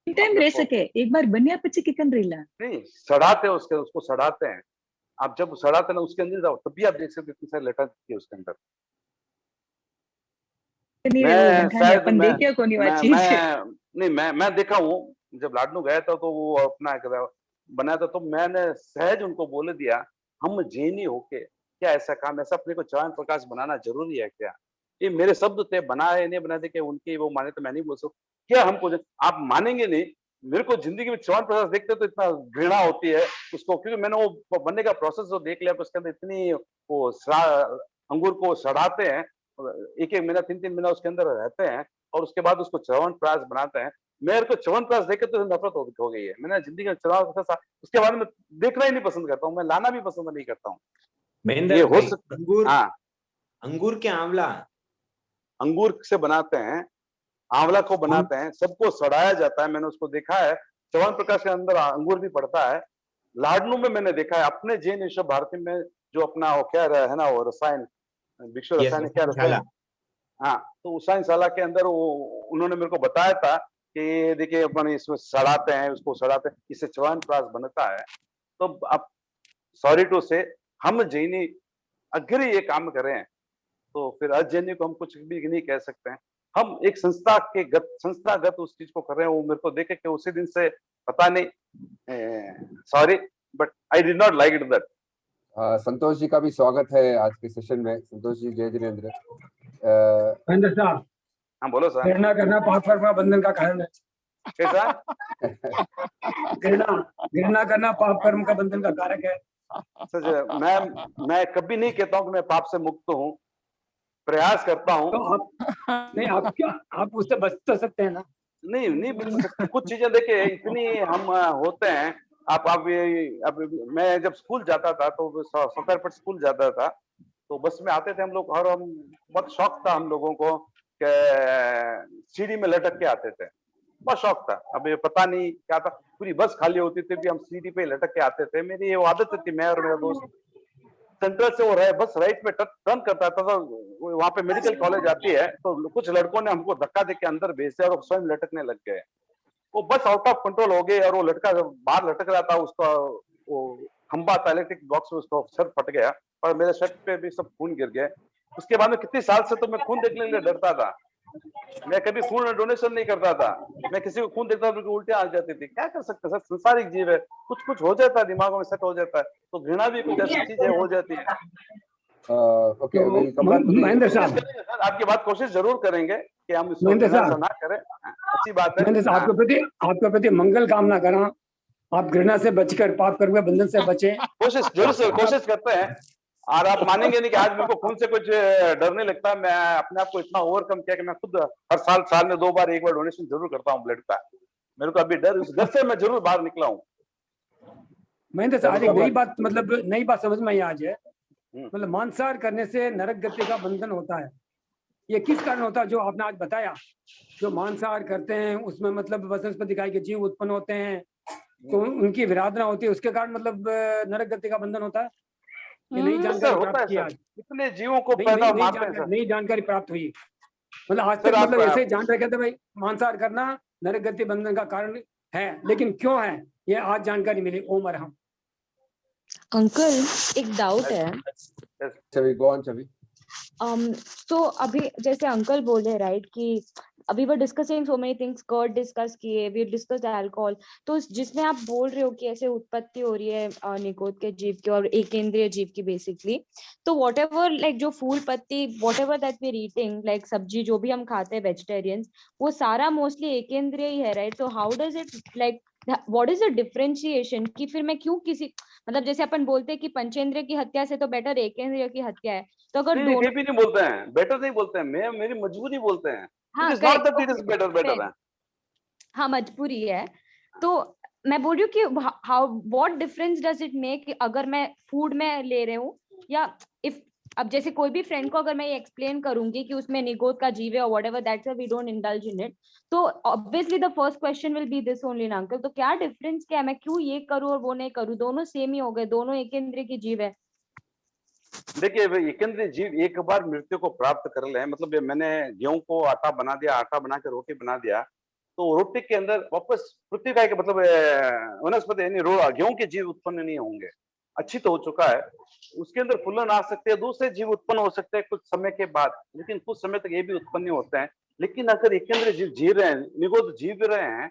S5: टाइम रह सके एक बार बनिया पची किकन रेला
S6: नहीं, सड़ाते हैं उसको सड़ाते हैं। आप जब सड़ाते ना उसके अंदर जाओ तभी आप देख सकते इतनी सारी लटा दिखती है उसके अंदर। मैं देखा हूँ, जब लाडनू गया था तो वो अपना बनाया था, तो मैंने सहज उनको बोल दिया, हम जैनी होके क्या ऐसा काम, ऐसा अपने को च्यवन प्रकाश बनाना जरूरी है क्या? ये मेरे शब्द थे, बनाए नहीं बनाते कि उनकी वो माने तो मैं नहीं बोल सकता क्या? हमको आप मानेंगे नहीं, मेरे को जिंदगी में च्यवन प्रकाश देखते तो इतना घृणा होती है उसको, क्योंकि मैंने वो बनने का प्रोसेस जो देख लिया, उसके अंदर इतनी वो अंगूर को सड़ाते हैं, 1-1 महीना 3-3 महीना उसके अंदर रहते हैं, और उसके बाद उसको च्यवन प्रकाश बनाते हैं। मेरे को च्यवन प्रकाश देख के तो नफरत हो गई है। मैंने जिंदगी में च्यवन प्रकाश उसके बाद में देखना ही नहीं पसंद करता हूँ, मैं लाना भी पसंद नहीं करता हूँ।
S10: महेंद्र, अंगूर के आंवला
S6: अंगूर से बनाते हैं, आंवला को बनाते हैं, सबको सड़ाया जाता है। मैंने उसको देखा है। च्यवनप्राश प्रकाश के अंदर अंगूर भी पड़ता है। लाडनू में मैंने देखा है, अपने जैन विश्व भारती में जो अपना वो क्या है ना, वो रसायन विश्व रसायन क्या रसायन, हाँ, तो रसायनशाला के अंदर वो उन्होंने मेरे को बताया था कि देखिए अपन इसमें सड़ाते हैं, उसको सड़ाते हैं, इससे च्यवनप्राश बनता है। तो अब सॉरी टू से हम जैनी अगर ये काम करें तो फिर अजैनी को हम कुछ भी नहीं कह सकते हैं। हम एक संस्थागत उस चीज को कर रहे हैं। वो मेरे को देखे कि उसी दिन से पता नहीं, sorry but I did not like it that.
S3: Santosh ji का भी स्वागत है आज के सेशन में। संतोष जी, जय जिनेंद्र।
S1: महेंद्र साहब,
S6: हाँ बोलो सर।
S1: घृणा करना पाप कर्म का बंधन का कारण है।
S6: कैसा?
S1: घृणा करना पाप कर्म का बंधन का कारक है।
S6: सच, मैं कभी नहीं कहता हूँ कि मैं पाप से मुक्त हूँ, प्रयास करता हूँ।
S1: तो आप क्या आप उससे बच तो सकते हैं ना?
S6: नहीं बच सकते। कुछ चीजें देखिए इतनी हम होते हैं। अब मैं जब स्कूल जाता था तो सफरपट स्कूल जाता था, तो बस में आते थे हम लोग, और हम बहुत शौक था हम लोगों को कि सीढ़ी में लटक के आते थे, बहुत शौक था। अब ये पता नहीं क्या था, पूरी बस खाली होती थी भी हम सीढ़ी पे लटक के आते थे। मेरी ये आदत थी, मैं और मेरा दोस्त सेंट्रल से वो बस राइट में टर्न करता था, तो वहां पे मेडिकल कॉलेज आती है, तो कुछ लड़कों ने हमको धक्का दे के अंदर भेज दिया और स्वयं लटकने लग गए। वो बस आउट ऑफ कंट्रोल हो गई और वो लड़का बाहर लटक रहा था, उसका वो खंबा था इलेक्ट्रिक बॉक्स में, उसका सर फट गया और मेरे शर्ट पे भी सब खून गिर गए। उसके बाद में कितने साल से तो मैं खून देखने के लिए डरता था। मैं कभी खून डोनेशन नहीं करता था। मैं किसी को खून देखता था तो उल्टियां आ जाती थी। क्या कर सकते सर, संसारिक जीव है, कुछ हो जाता है, दिमागों में सेट हो जाता है। तो घृणा भी कुछ ऐसी चीज है, हो जाती है।
S3: ओके,
S1: महेंद्र साहब,
S6: आपकी बात कोशिश जरूर करेंगे कि हम इसको
S1: महेंद्र
S6: घृणा
S1: साहब,
S6: ना करें। अच्छी बात है।
S1: महेंद्र साहब, आपके प्रति मंगल कामना करा। आप घृणा से बचकर पाप कर्म के बंधन से बचे।
S6: कोशिश करते हैं। और आप मानेंगे नहीं कि आज मेरे को खून से कुछ डर नहीं लगता। मैं अपने आप को इतना ओवरकम किया कि मैं खुद हर साल में 2 बार 1 बार डोनेशन जरूर करता हूँ ब्लड का। मेरे को अभी डर, उस घर से मैं जरूर बाहर निकला हूँ।
S1: महेंद्र साहब, एक नई बात समझ में आई आज है। मतलब मांसाहार करने से नरक गति का बंधन होता है। ये किस कारण होता है? जो आपने आज बताया, जो मांसाहार करते हैं उसमें मतलब वनस्पति काय के जीव उत्पन्न होते हैं, तो उनकी विराधना होती है, उसके कारण मतलब नरक गति का बंधन होता है। ये नई जानकारी प्राप्त की आज।
S6: कितने जीवों को पैदा मारते हैं।
S1: नई जानकारी प्राप्त हुई। मतलब आज तक मतलब ऐसे जान रहे थे भाई मांसाहार करना नरक गति बंधन का कारण है, लेकिन क्यों है ये आज जानकारी मिली। ओम अरहम।
S10: अंकल, एक डाउट है।
S3: Chhavi, go on Chhavi.
S10: तो अभी जैसे अंकल बोले राइट कि अभी वो discussing so many things, curd discuss किए, वी डिस्कस अल्कोहल, तो जिसमें आप बोल रहे हो कि ऐसे उत्पत्ति हो रही है निकोद के जीव की और एकेंद्रीय जीव की बेसिकली, तो वॉट एवर लाइक जो फूल पत्ती whatever that we eating like सब्जी जो भी हम खाते हैं वेजिटेरियंस, वो सारा मोस्टली एकेंद्रीय ही है राइट? तो how does it like what is the differentiation कि फिर मैं क्यों किसी मतलब जैसे अपन बोलते हैं कि पंचेंद्रिय की हत्या से तो बेटर एकेंद्रिय की हत्या है, तो अगर
S6: नहीं, भी नहीं बोलते हैं, बेटर नहीं बोलते हैं, मैं मेरी मजबूरी बोलते हैं।
S10: हाँ,
S6: it is not that it is better है। हाँ,
S10: मजबूरी है। तो मैं बोल रही हूँ कि how what difference does it make अगर मैं फूड में ले रही हूँ या इफ अब जैसे कोई भी फ्रेंड को अगर मैं ये एक्सप्लेन करूंगी कि उसमें निगोद का जीव है और whatever that's we don't indulge in it, तो obviously the first question will be this only ना अंकल। तो क्या डिफरेंस क्या है, मैं क्यों ये करूँ और वो नहीं करूँ? दोनों सेम ही हो गए, दोनों एक इंद्रिय की जीव है।
S6: देखिए एकेंद्रीय जीव एक बार मृत्यु को प्राप्त कर ले, मतलब मैंने गेहूं को आटा बना दिया, आटा बना के रोटी बना दिया, तो रोटी के अंदर वापस पृथ्वी का मतलब वनस्पति यानी गेहूं के जीव उत्पन्न नहीं होंगे। अच्छी तो हो चुका है, उसके अंदर फूलन आ सकते हैं, दूसरे जीव उत्पन्न हो सकते हैं कुछ समय के बाद, लेकिन कुछ समय तक ये भी उत्पन्न होते हैं। लेकिन अगर एकेंद्रीय जीव जी रहे हैं, निगोद जीव रहे हैं,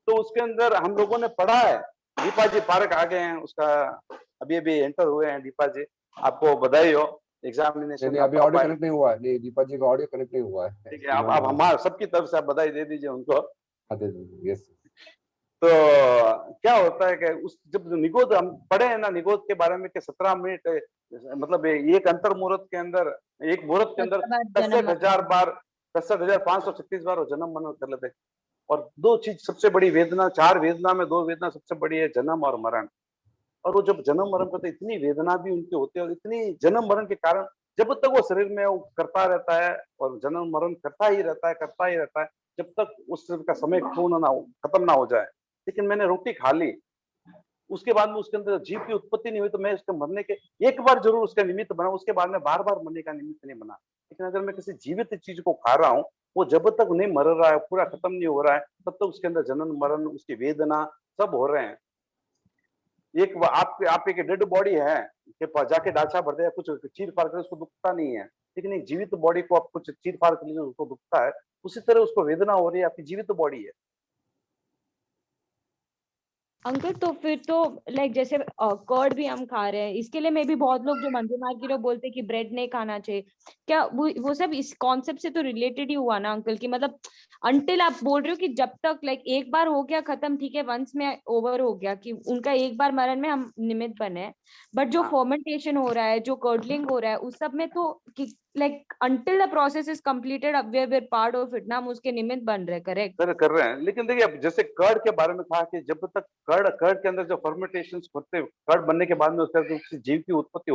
S6: तो उसके अंदर हम लोगों ने पढ़ा है। दीपा जी पार्क आ गए हैं, उसका अभी अभी एंटर हुए हैं। दीपा जी, आपको बधाई हो एग्जामिनेशन।
S3: नहीं, अभी ऑडियो कनेक्ट नहीं हुआ है। नहीं, दीपा जी का ऑडियो कनेक्ट नहीं हुआ है।
S6: ठीक है, आप हमारे सबकी तरफ से आप बधाई दे दीजिए उनको।
S3: दे दीजिए। यस।
S6: तो क्या होता है कि उस जब निगोद हम पढ़े हैं ना निगोद के बारे में कि 17 मिनट मतलब एक अंतर मुहूर्त के अंदर, एक मुहूर्त के अंदर 61,000 बार 61,536 बार वो जन्म मरण कर लेते। और 2 चीज सबसे बड़ी वेदना, 4 वेदना में 2 वेदना सबसे बड़ी है, जन्म और मरण। और वो जब जन्म मरण करते इतनी वेदना भी उनकी होती है और इतनी जन्म मरण के कारण जब तक वो शरीर में वो करता रहता है और जन्म मरण करता ही रहता है, जब तक उस का समय खत्म ना हो जाए। लेकिन मैंने रोटी खा ली, उसके बाद में उसके अंदर जीव की उत्पत्ति नहीं हुई, तो मैं उसके मरने के एक बार जरूर उसका निमित्त बना, उसके बाद में बार बार मरने का निमित्त नहीं बना। लेकिन अगर मैं किसी जीवित चीज को खा रहा हूँ, वो जब तक नहीं मर रहा है, पूरा खत्म नहीं हो रहा है, तब तक उसके अंदर जनन मरण, उसकी वेदना सब हो रहे हैं। आप एक डेड बॉडी है कि जाके डालचा भर दे, कुछ चीर फाड़ कर उसको दुखता नहीं है, लेकिन एक जीवित बॉडी को आप कुछ चीर फाड़ कर लीजिए, उसको दुखता है। उसी तरह उसको वेदना हो रही है, आपकी जीवित बॉडी है।
S10: अंकल तो फिर तो लाइक जैसे कर्ड भी हम खा रहे हैं, इसके लिए में भी बहुत लोग जो मंजूमार की लोग बोलते हैं कि ब्रेड नहीं खाना चाहिए, क्या वो सब इस कॉन्सेप्ट से तो रिलेटेड ही हुआ ना अंकल? कि मतलब अंटिल आप बोल रहे हो कि जब तक लाइक एक बार हो गया खत्म, ठीक है, वंस में ओवर हो गया, कि उनका एक बार मरण में हम निमित्त बने, बट जो फर्मेंटेशन हो रहा है, जो कर्डलिंग हो रहा है, उस सब में तो like until the process is completed अब we are part of it ना, हम उसके निमित्त बन रहे, करेक्ट?
S6: कर रहे हैं। लेकिन देखिए, अब जैसे कर्ड के बारे में कहा कि जब तक कर्ड के अंदर जो फर्मेंटेशन होते, कर्ड बनने के बाद में उसके किसी जीव की उत्पत्ति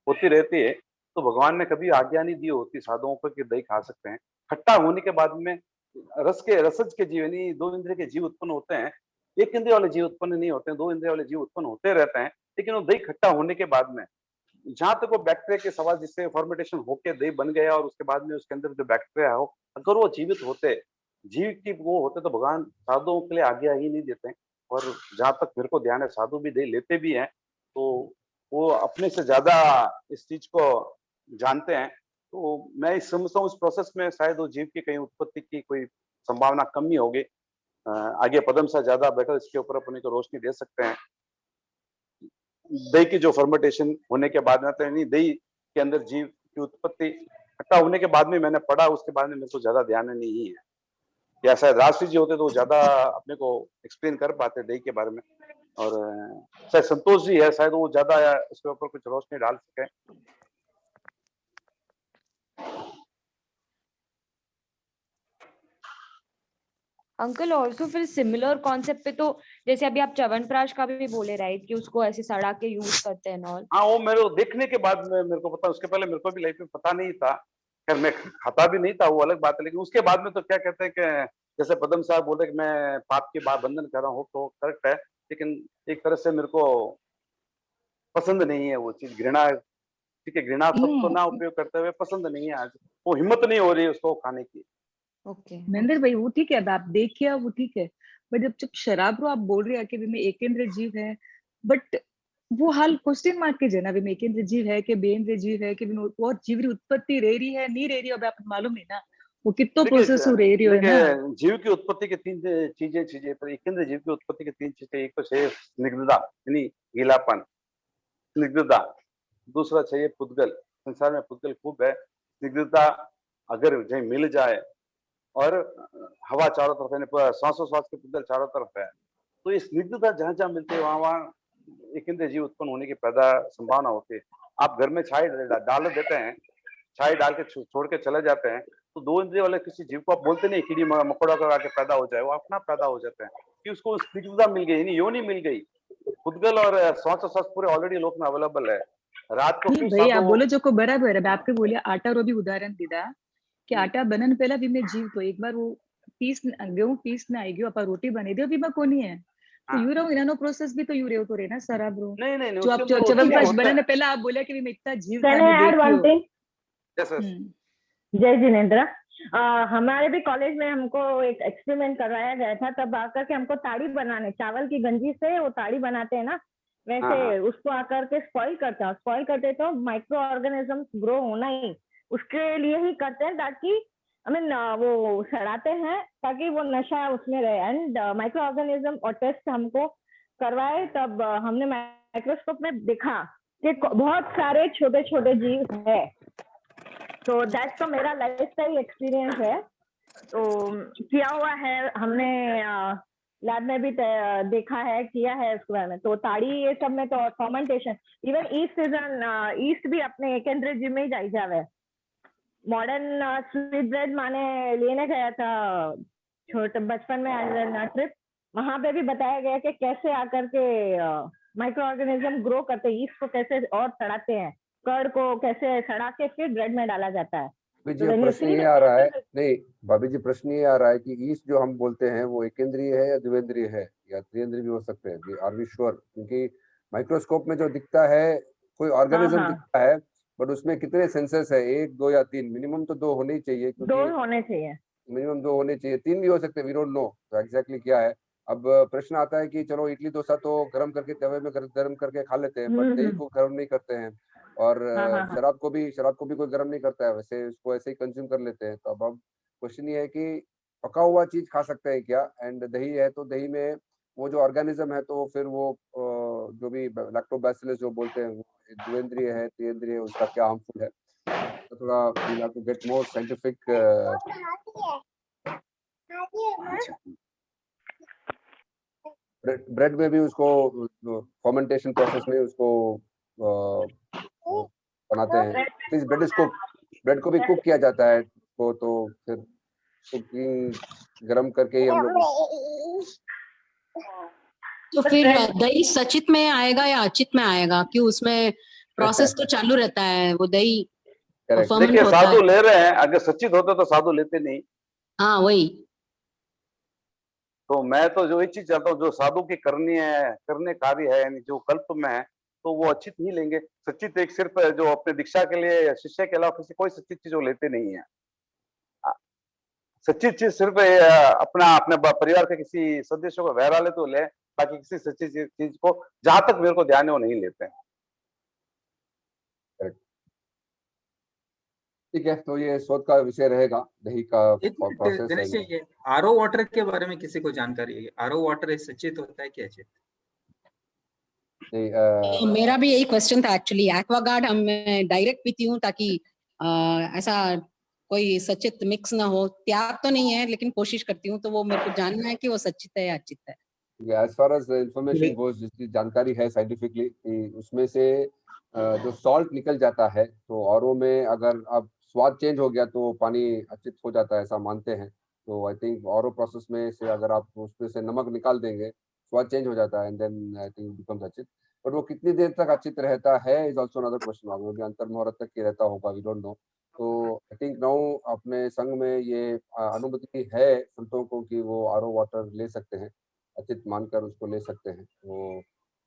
S6: होती रहती है, तो भगवान ने कभी आज्ञा नहीं दी होती साधुओं को कि दही खा सकते हैं। खट्टा होने के बाद में रसज के जीव, यानी 2 इंद्रिय के जीव उत्पन्न होते हैं। 1 इंद्रिय वाले जीव उत्पन्न नहीं होते हैं, 2 इंद्रिय वाले जीव उत्पन्न होते रहते हैं। लेकिन वो दही खट्टा होने के बाद में, जहां तक वो बैक्टीरिया के सवाल, जिससे फर्मेंटेशन होके दही बन गया और उसके बाद में उसके अंदर जो बैक्टीरिया हो, अगर वो जीवित होते, जीव की वो होते, तो भगवान साधुओं के लिए आज्ञा ही नहीं देते। और जहां तक मेरे को ध्यान है, साधु भी दही लेते भी हैं, तो वो अपने से ज्यादा इस चीज को जानते हैं। तो मैं इस समझता हूँ, इस प्रोसेस में शायद वो जीव की कहीं उत्पत्ति की कोई संभावना कमी होगी। आगे पदम सा ज्यादा बेटर इसके ऊपर अपने को रोशनी दे सकते हैं। दही की जो फर्मेंटेशन होने के बाद में, तो यानी दही के अंदर जीव की उत्पत्ति खट्टा होने के बाद में मैंने पढ़ा, उसके बाद में मेरे को ज्यादा ध्यान नहीं है। या शायद राष्ट्रीय जी होते तो ज्यादा अपने को एक्सप्लेन कर पाते दही के बारे में, और शायद संतोष जी है, शायद वो ज्यादा इसके ऊपर कुछ रोशनी डाल सके।
S10: अंकल ऑल्सो फिर सिमिलर कॉन्सेप्ट पे तो जैसे अभी आप च्यवनप्राश का भी बोले राइट, कि उसको ऐसे सड़ा के यूज करते हैं ऑल।
S6: हाँ, वो मेरे देखने के बाद में मेरे को पता, उसके पहले मेरे को भी लाइफ में पता नहीं था। खैर मैं खाता भी नहीं था, वो अलग बात है। लेकिन उसके बाद में तो क्या कहते हैं कि जैसे पदम साहब बोले कि मैं पाप के बंधन कर रहा हूँ, तो करेक्ट है। लेकिन एक तरह से मेरे को पसंद नहीं है वो चीज, घृणा, ठीक है, घृणा शब्द तो ना उपयोग करते हुए पसंद नहीं है आज, वो हिम्मत नहीं हो रही है उसको खाने की।
S5: ओके महेंद्र भाई, वो ठीक है, अब आप देखिए, वो ठीक है, बट जब शराब रो आप बोल रहे हैं कि में एकेंद्र जीव है, बट वो हाल क्वेश्चन मार्क के जना में एकेंद्र जीव है कि बेंद्र जीव है कि और जीव की उत्पत्ति रह रही है नहीं रह रही, अब आपको मालूम है ना वो कितना प्रोसेस हो रही है ना।
S6: जीव की उत्पत्ति के 3 चीजें पर एकेंद्र जीव की उत्पत्ति के 3 चीजें, एक तो चाहिए स्निग्धता, यानी गीलापन, स्निग्धता। दूसरा चाहिए पुद्गल, संसार में पुद्गल खूब है, स्निग्धता अगर कहीं मिल जाए, और हवा चारों तरफ है, श्वासोश्वास के पुद्गल चारों तरफ है, तो ये स्निग्धता जहां जहां मिलती है वहां एकेंद्र जीव उत्पन्न होने की पैदा संभावना होती है। आप घर में छाई डाल देते हैं, छाई डाल के छोड़ के चले जाते हैं, तो 2 इंद्रिय वाले किसी जीव को आप बोलते नहीं कीड़ी मकोड़ा का आके पैदा हो जाए, वो अपना पैदा हो जाते हैं कि उसको स्निग्धता मिल गई, यानी योनि मिल गई। पुद्गल और श्वासोश्वास पूरे ऑलरेडी लोक में अवेलेबल है। रात को
S5: भाई आप बोलो जो को बराबर है, आपके बोलिए आटा रो भी उदाहरण दीदा कि आटा बनन पहला भी में जीव, तो एक बार वो पीस गेहूं पीस ना आई गयो अपन रोटी बनी दियो बीमा कोनी है, तो यू रहो इनानो प्रोसेस भी तो यू रहो तो रे ना सारा ब्रो।
S6: नहीं
S5: जो आप च्यवनप्राश बनने पहला आप बोले कि मैं इतना जीव खाने देखियो।
S11: जय जिनेंद्र, हमारे भी कॉलेज में हमको एक एक्सपेरिमेंट करवाया गया था, तब आकर के हमको ताड़ी बनाने, चावल की गंजी से वो ताड़ी बनाते हैं ना, वैसे उसको आकर के स्पॉइल करते तो माइक्रो ऑर्गेनिज्म ग्रो होना ही उसके लिए ही करते हैं, ताकि वो सड़ाते हैं ताकि वो नशा उसमें रहे। एंड माइक्रो ऑर्गेनिज्म और टेस्ट हमको करवाए, तब हमने माइक्रोस्कोप में देखा कि बहुत सारे छोटे छोटे जीव है। तो दैट्स तो मेरा लाइफ का ही एक्सपीरियंस है, तो किया हुआ है हमने, लैब में भी देखा है, किया है उसके बारे में। तो ताड़ी ये सब में तो फर्मेंटेशन, इवन ईस्ट भी अपने एकेंद्र जीव में ही जाई जावे। मॉडर्न स्वीट ब्रेड माने लेने गया था छोटे बचपन में ट्रिप, वहां पे भी बताया गया कि कैसे आकर के माइक्रो ऑर्गेनिज्म ग्रो करते हैं, ईस्ट को कैसे और सड़ाते हैं, कर्ड को कैसे सड़ा के फिर ब्रेड में डाला जाता है।
S3: भाभी
S11: तो
S3: जी,
S11: when you
S3: प्रश्न
S11: see
S3: ये
S11: the
S3: आ रहा है,
S11: process,
S3: नहीं भाभी जी, प्रश्न ये आ रहा है कि ईस्ट जो हम बोलते हैं वो एकेंद्रीय है या द्विवेंद्रीय है या त्रिवेंद्रीय भी हो सकते हैं, आर वी श्योर? क्योंकि माइक्रोस्कोप में जो दिखता है कोई ऑर्गेनिज्म
S11: हाँ।
S3: दिखता है, बट उसमें कितने सेंसस है, 1, 2 या 3? मिनिमम तो 2 होने ही चाहिए,
S11: 2
S3: क्योंकि
S11: होने चाहिए।
S3: मिनिमम 2 होने चाहिए, 3 भी हो सकते हैं, वी डोंट नो तो एग्जैक्टली क्या है। अब प्रश्न आता है कि चलो इडली डोसा तो गर्म करके तवे में गर्म करके खा लेते हैं, बट दही को गर्म नहीं करते हैं, और
S11: हाँ।
S3: शराब को भी कोई गर्म नहीं करता है, वैसे उसको ऐसे ही कंज्यूम कर लेते हैं। तो अब क्वेश्चन ये है कि पका हुआ चीज खा सकते हैं क्या? एंड दही है तो दही में वो जो ऑर्गेनिज्म है तो फिर वो जो भी लैक्टोबैसिलस जो बोलते हैं वो द्विवेंद्रीय है त्रिवेंद्रीय है, उसका क्या हार्मफुल है? तो थोड़ा we have to get more scientific. Bread में भी उसको फर्मेंटेशन प्रोसेस में उसको बनाते हैं, प्लीज ब्रेड को भी कुक किया जाता है को, तो फिर कुकिंग गरम करके ही हम लोग।
S7: तो फिर दही सचित में आएगा या अचित में आएगा? क्यों उसमें प्रोसेस तो चालू रहता है, वो दही फर्मेंट
S6: देखिए
S7: होता है।
S6: साधु ले रहे हैं, अगर सचित होते तो साधु लेते नहीं।
S7: हाँ वही।
S6: तो मैं तो जो ये चीज चाहता हूँ, जो साधु की करने कार्य है, यानी जो कल्प में है, तो वो अचित ही लेंगे। सचित एक सिर्फ जो अपने दीक्षा के लिए शिष्य के अलावा किसी कोई सचित चीज वो लेते नहीं है। सचित चीज सिर्फ अपने परिवार के किसी सदस्यों को बहरा ले तो ले, बाकी किसी सचित चीज को जहां तक मेरे को ध्यान है वो नहीं लेते हैं।
S3: ठीक है, तो ये शोध का विषय रहेगा, दही का प्रोसेस।
S2: दिनेश जी, ये आरओ वाटर के बारे में किसी को जानकारी है? आरओ वाटर सचित होता है कि अचित?
S7: मेरा भी यही क्वेश्चन था एक्चुअली। एक्वागार्ड हम डायरेक्ट पीती हूँ ताकि ऐसा कोई सचित मिक्स ना हो। त्याग तो नहीं है लेकिन कोशिश करती हूँ, तो वो मेरे को जानना है कि वो सचित है या अचित है।
S3: As far as information goes, जिसकी जानकारी है साइंटिफिकली, उसमें से जो सॉल्ट निकल जाता है, तो औरों में अगर अब स्वाद चेंज हो गया तो पानी अचित हो जाता है, ऐसा मानते हैं। तो आई थिंक औरो प्रोसेस में से अगर आप उसमें से नमक निकाल देंगे, स्वाद चेंज हो जाता है, and then I think becomes अचित। बट वो कितनी देर तक अचित रहता है इज ऑल्सो अनदर क्वेश्चन। वो भी अंतर मुहूर्त तक ही रहता होगा, वी डोंट नो। तो आई थिंक नाउ अपने संघ में ये अनुमति है संतों को कि वो आरओ वाटर ले सकते हैं, अचित मानकर उसको ले सकते हैं। तो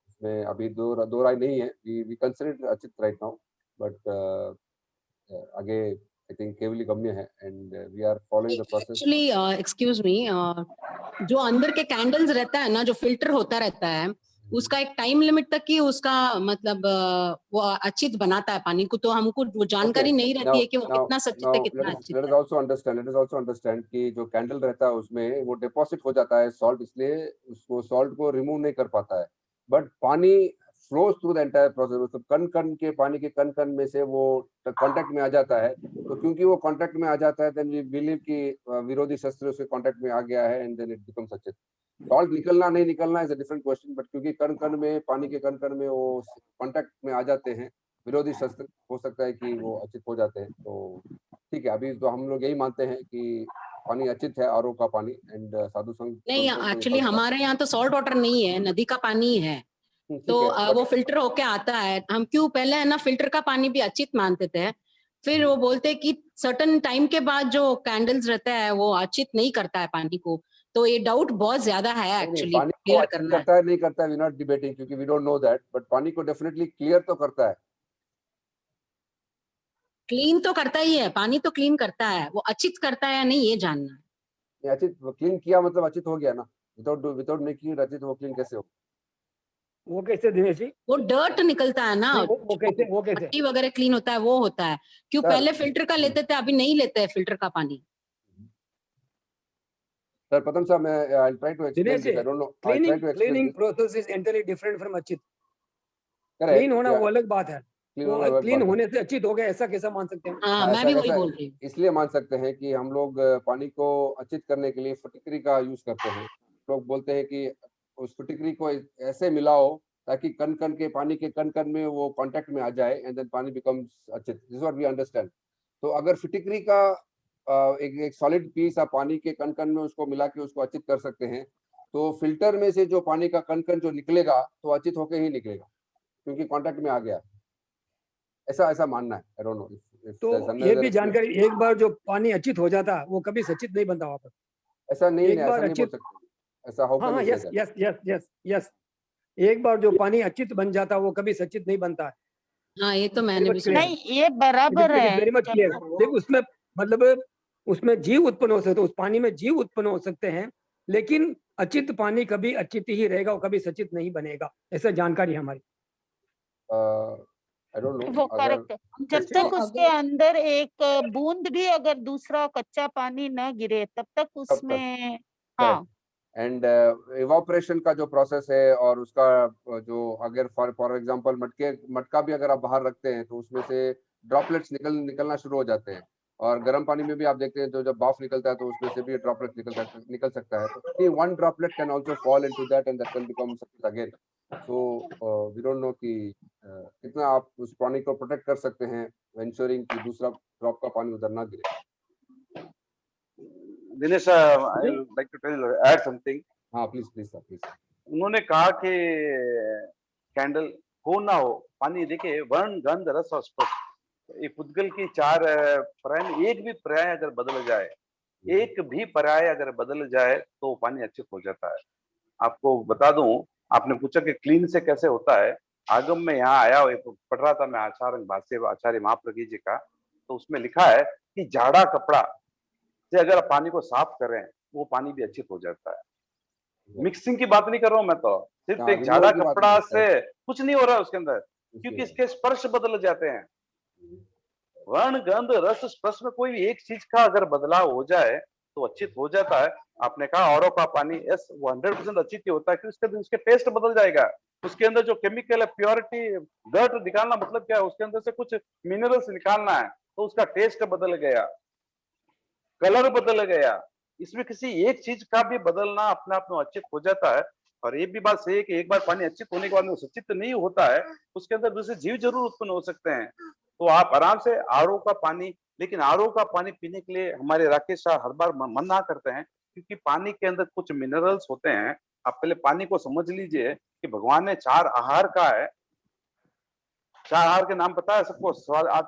S3: इसमें अभी दो राय नहीं है, वी कंसिडर अचित राइट नाउ, बट आगे आई थिंक केवली गम्य है, and we are following the process.
S7: Actually excuse me, जो अंदर के कैंडल्स रहता है ना, जो फिल्टर होता रहता है, उसका एक टाइम लिमिट तक ही उसका मतलब वो अचित बनाता है पानी को, तो हमको वो जानकारी नहीं रहती है कि वो कितना सचित है कितना अचित है।
S3: लेट अस आल्सो अंडरस्टैंड कि जो कैंडल रहता है उसमें वो डिपॉजिट हो जाता है सॉल्ट, इसलिए उसको सॉल्ट को रिमूव नहीं कर पाता है, बट पानी flows through the entire process. मतलब कण कण के पानी के कण कण में से वो कांटेक्ट में आ जाता है, तो क्योंकि वो कांटेक्ट में आ जाता है, देन वी बिलीव कि विरोधी शस्त्र उसके कांटेक्ट में आ गया है, and then it becomes Achit. Salt निकलना नहीं निकलना is a different question, but क्योंकि कण कण में, पानी के कण कण में वो कांटेक्ट में आ जाते हैं विरोधी शस्त्र, हो सकता है कि वो अचित हो जाते हैं। तो ठीक है, अभी तो हम लोग यही मानते हैं कि पानी अचित है, आरओ का पानी, एंड साधु संघ
S7: नहीं, एक्चुअली हमारे यहाँ तो सॉल्ट वाटर नहीं है, नदी का पानी है, तो वो फिल्टर होके आता है। हम क्यों पहले है ना फिल्टर का पानी भी अचित मानते थे, फिर वो बोलते कि सर्टेन टाइम के बाद जो कैंडल्स रहता है वो अचित नहीं करता है पानी को। तो ये डाउट बहुत ज्यादा है एक्चुअली, क्लियर करना
S3: करता है नहीं करता है, वी नॉट डिबेटिंग, क्योंकि we don't know that, but पानी को डेफिनेटली क्लियर तो करता है।
S7: क्लीन तो करता ही है, पानी तो क्लीन करता है, वो अचित करता है या नहीं ये जानना है।
S3: अचित क्लीन किया मतलब अचित हो गया ना, विदाउट मेकिंग अचित वो क्लीन कैसे हो?
S1: वो कैसे दिनेश जी?
S7: वो डर्ट निकलता है ना,
S1: वो कैसे
S7: मट्टी वगैरह क्लीन होता है, वो होता है। क्यों पहले फिल्टर का लेते थे, अभी नहीं लेते हैं फिल्टर का पानी।
S3: सर पतन साहब, मैं I will try to explain this, I don't know, I try to explain.
S1: Cleaning process is entirely different from अचित। क्लीन होना वो अलग बात है, वो क्लीन होने से अचित हो गया ऐसा कैसा मान सकते हैं?
S7: हाँ, मैं भी वही बोल रही हूँ।
S3: इसलिए मान सकते हैं कि हम लोग पानी को अचित करने के लिए फटिकरी का यूज करते हैं। लोग बोलते हैं कि उस फटिकरी को ऐसे मिलाओ ताकि कण कण के, पानी के कण कण में वो कांटेक्ट में आ जाए, एंड देन पानी बिकम्स अचित। This is what we understand. तो अगर फिटिकरी का एक सॉलिड पीस आप पानी के कण कण में उसको मिला के उसको अचित कर सकते हैं, तो फिल्टर में से जो पानी का कण कण जो निकलेगा तो अचित होके ही निकलेगा, क्योंकि कांटेक्ट में आ गया। ऐसा ऐसा मानना है। आई डोंट नो इफ
S1: तो ये भी जानकारी, एक बार जो पानी अच्छित हो जाता वो कभी सचित नहीं बनता वापस।
S3: ऐसा नहीं,
S1: एक
S3: ऐसा
S1: बार
S3: नहीं बोल
S1: अच्छित,
S3: सकते ऐसा। हाउ
S1: हाँ
S3: कैन
S1: हाँ,
S3: यू से
S1: yes
S3: that?
S1: Yes yes yes yes, एक बार जो पानी अच्छित बन जाता वो कभी सचित नहीं बनता है।
S7: हाँ, ये तो मैंने भी सुना।
S9: नहीं, ये बराबर है।
S1: Very much clear. देखो उसमें मतलब उसमें जीव उत्पन्न हो सकते, उस पानी में जीव उत्पन्न हो सकते हैं, लेकिन अचित पानी कभी अचित ही रहेगा, और कभी सचित नहीं बनेगा, ऐसा जानकारी है हमारी।
S3: आई डोंट नो
S9: वो
S3: अगर
S9: करेक्ट है। जब तक उसके अंदर एक बूंद भी अगर दूसरा कच्चा पानी न गिरे तब तक उसमें, हाँ,
S3: एंड इवापोरेशन का जो प्रोसेस है और उसका जो अगर फॉर एग्जांपल मटका भी अगर आप बाहर रखते हैं तो उसमें से ड्रॉपलेट्स निकलना शुरू हो जाते हैं, और गर्म पानी में भी आप देखते हैं तो जब भाप निकलता है तो उसमें से भी ड्रॉपलेट निकल सकता है। तो one droplet can also fall into that and that can become सचित again. So we don't know कि कितना आप उस पानी को प्रोटेक्ट कर सकते हैं एंश्योरिंग कि दूसरा ड्रॉप का पानी उधर ना गिरे।
S6: Dinesh, I would like to tell add something.
S3: हाँ प्लीज प्लीज सर प्लीज।
S6: उन्होंने कहा कि कैंडल हो ना हो पानी, देखिए वर्ण गंध रस और स्पर्श, ये पुद्गल की 4 पर्याय में एक भी पर्याय अगर बदल जाए, एक भी पर्याय अगर बदल जाए तो पानी अच्छित हो जाता है। आपको बता दूं, आपने पूछा कि क्लीन से कैसे होता है। आगम में यहाँ आया पढ़ रहा था मैं आचार्य भाष्य आचार्य महाप्रज्ञ जी का, तो उसमें लिखा है कि जाड़ा कपड़ा से अगर आप पानी को साफ करें वो पानी भी अच्छित हो जाता है। मिक्सिंग की बात नहीं कर रहा हूं मैं, तो सिर्फ एक जाड़ा कपड़ा से कुछ नहीं हो रहा है उसके अंदर, क्योंकि इसके स्पर्श बदल जाते हैं। वर्ण गंध रस स्पर्श में कोई एक चीज का अगर बदलाव हो जाए तो अच्छित हो जाता है। आपने कहा औरों का पानी, यस वो 100% अच्छित ही होता है, क्योंकि उसके टेस्ट बदल जाएगा। उसके अंदर जो केमिकल है, प्योरिटी, डर्ट निकालना मतलब क्या है, उसके अंदर से कुछ मिनरल्स निकालना है, तो उसका टेस्ट बदल गया, कलर बदल गया। इसमें किसी एक चीज का भी बदलना अपने आप में अच्छित हो जाता है। और ये भी बात सही है कि एक बार पानी अच्छित होने के बाद में सचित नहीं होता है, उसके अंदर दूसरे जीव जरूर उत्पन्न हो सकते हैं। तो आप आराम से आरओ का पानी, लेकिन आरओ का पानी पीने के लिए हमारे राकेश शाह हर बार मना करते हैं, क्योंकि पानी के अंदर कुछ मिनरल्स होते हैं। आप पहले पानी को समझ लीजिए कि भगवान ने 4 आहार का है। 4 आहार के नाम पता है सबको? स्वाद,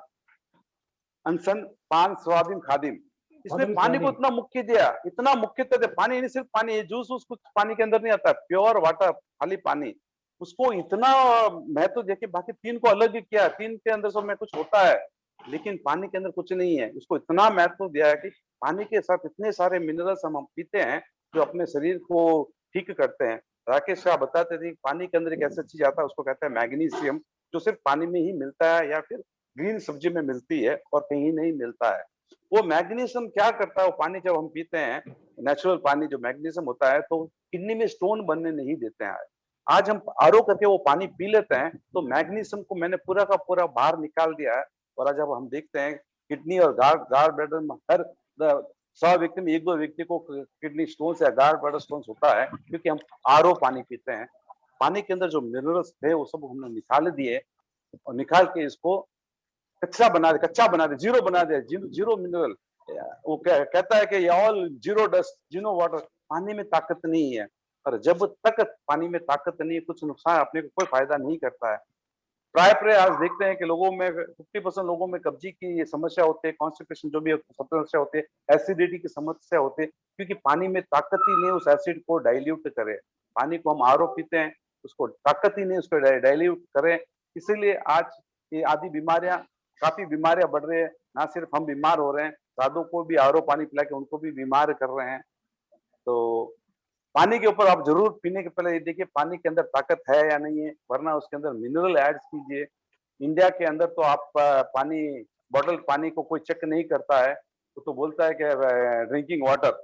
S6: अनसन, पान, स्वादिम, खादिम। इसमें पानी को इतना मुख्य दिया, इतना मुख्यता दिया। पानी नहीं सिर्फ पानी है, जूस कुछ पानी के अंदर नहीं आता, प्योर वाटर, खाली पानी, उसको इतना महत्व देके बाकी 3 को अलग ही किया। 3 के अंदर सब में कुछ होता है, लेकिन पानी के अंदर कुछ नहीं है। उसको इतना महत्व दिया है कि पानी के साथ इतने सारे मिनरल्स हम पीते हैं जो अपने शरीर को ठीक करते हैं। राकेश शाह बताते थे पानी के अंदर एक ऐसा चीज आता है, उसको कहते हैं मैग्नीशियम, जो सिर्फ पानी में ही मिलता है या फिर ग्रीन सब्जी में मिलती है और कहीं नहीं मिलता है। वो मैग्नीशियम क्या करता है, वो पानी जब हम पीते हैं, नेचुरल पानी जो मैग्नीशियम होता है, तो किडनी में स्टोन बनने नहीं देते हैं। आज हम आरओ करके वो पानी पी लेते हैं, तो मैग्नीशियम को मैंने पूरा का पूरा बाहर निकाल दिया है। और आज अब हम देखते हैं किडनी और गार ब्लैडर में हर 100 व्यक्ति में 1-2 व्यक्ति को किडनी स्टोन या गार ब्लैडर स्टोन होता है, क्योंकि हम आरओ पानी पीते हैं। पानी के अंदर जो मिनरल्स थे वो सब हमने निकाल दिए, और निकाल के इसको कच्चा बना दे, जीरो बना दे, जीरो मिनरल। वो कहता है कि all zero dust, zero water. पानी में ताकत नहीं है, और जब तक पानी में ताकत नहीं है, कुछ नुकसान अपने को कोई फायदा नहीं करता है। प्राय आज देखते हैं कि लोगों में 50% लोगों में कब्जी की समस्या होती है, कॉन्स्टिपेशन जो भी समस्या होती है, एसिडिटी की समस्या होती है, क्योंकि पानी में ताकत ही नहीं उस एसिड को डाइल्यूट करे। पानी को हम आरओ पीते हैं, उसको ताकत ही नहीं उसको डाइल्यूट करें, इसीलिए आज ये आदि बीमारियां, काफी बीमारियां बढ़ रही है। ना सिर्फ हम बीमार हो रहे हैं, साधु को भी आरओ पानी पिला के उनको भी बीमार कर रहे हैं। तो पानी के ऊपर आप जरूर पीने के पहले ये देखिए पानी के अंदर ताकत है या नहीं है, वरना उसके अंदर मिनरल ऐड कीजिए। इंडिया के अंदर तो आप पानी, बॉटल पानी को कोई चेक नहीं करता है, तो बोलता है कि ड्रिंकिंग वाटर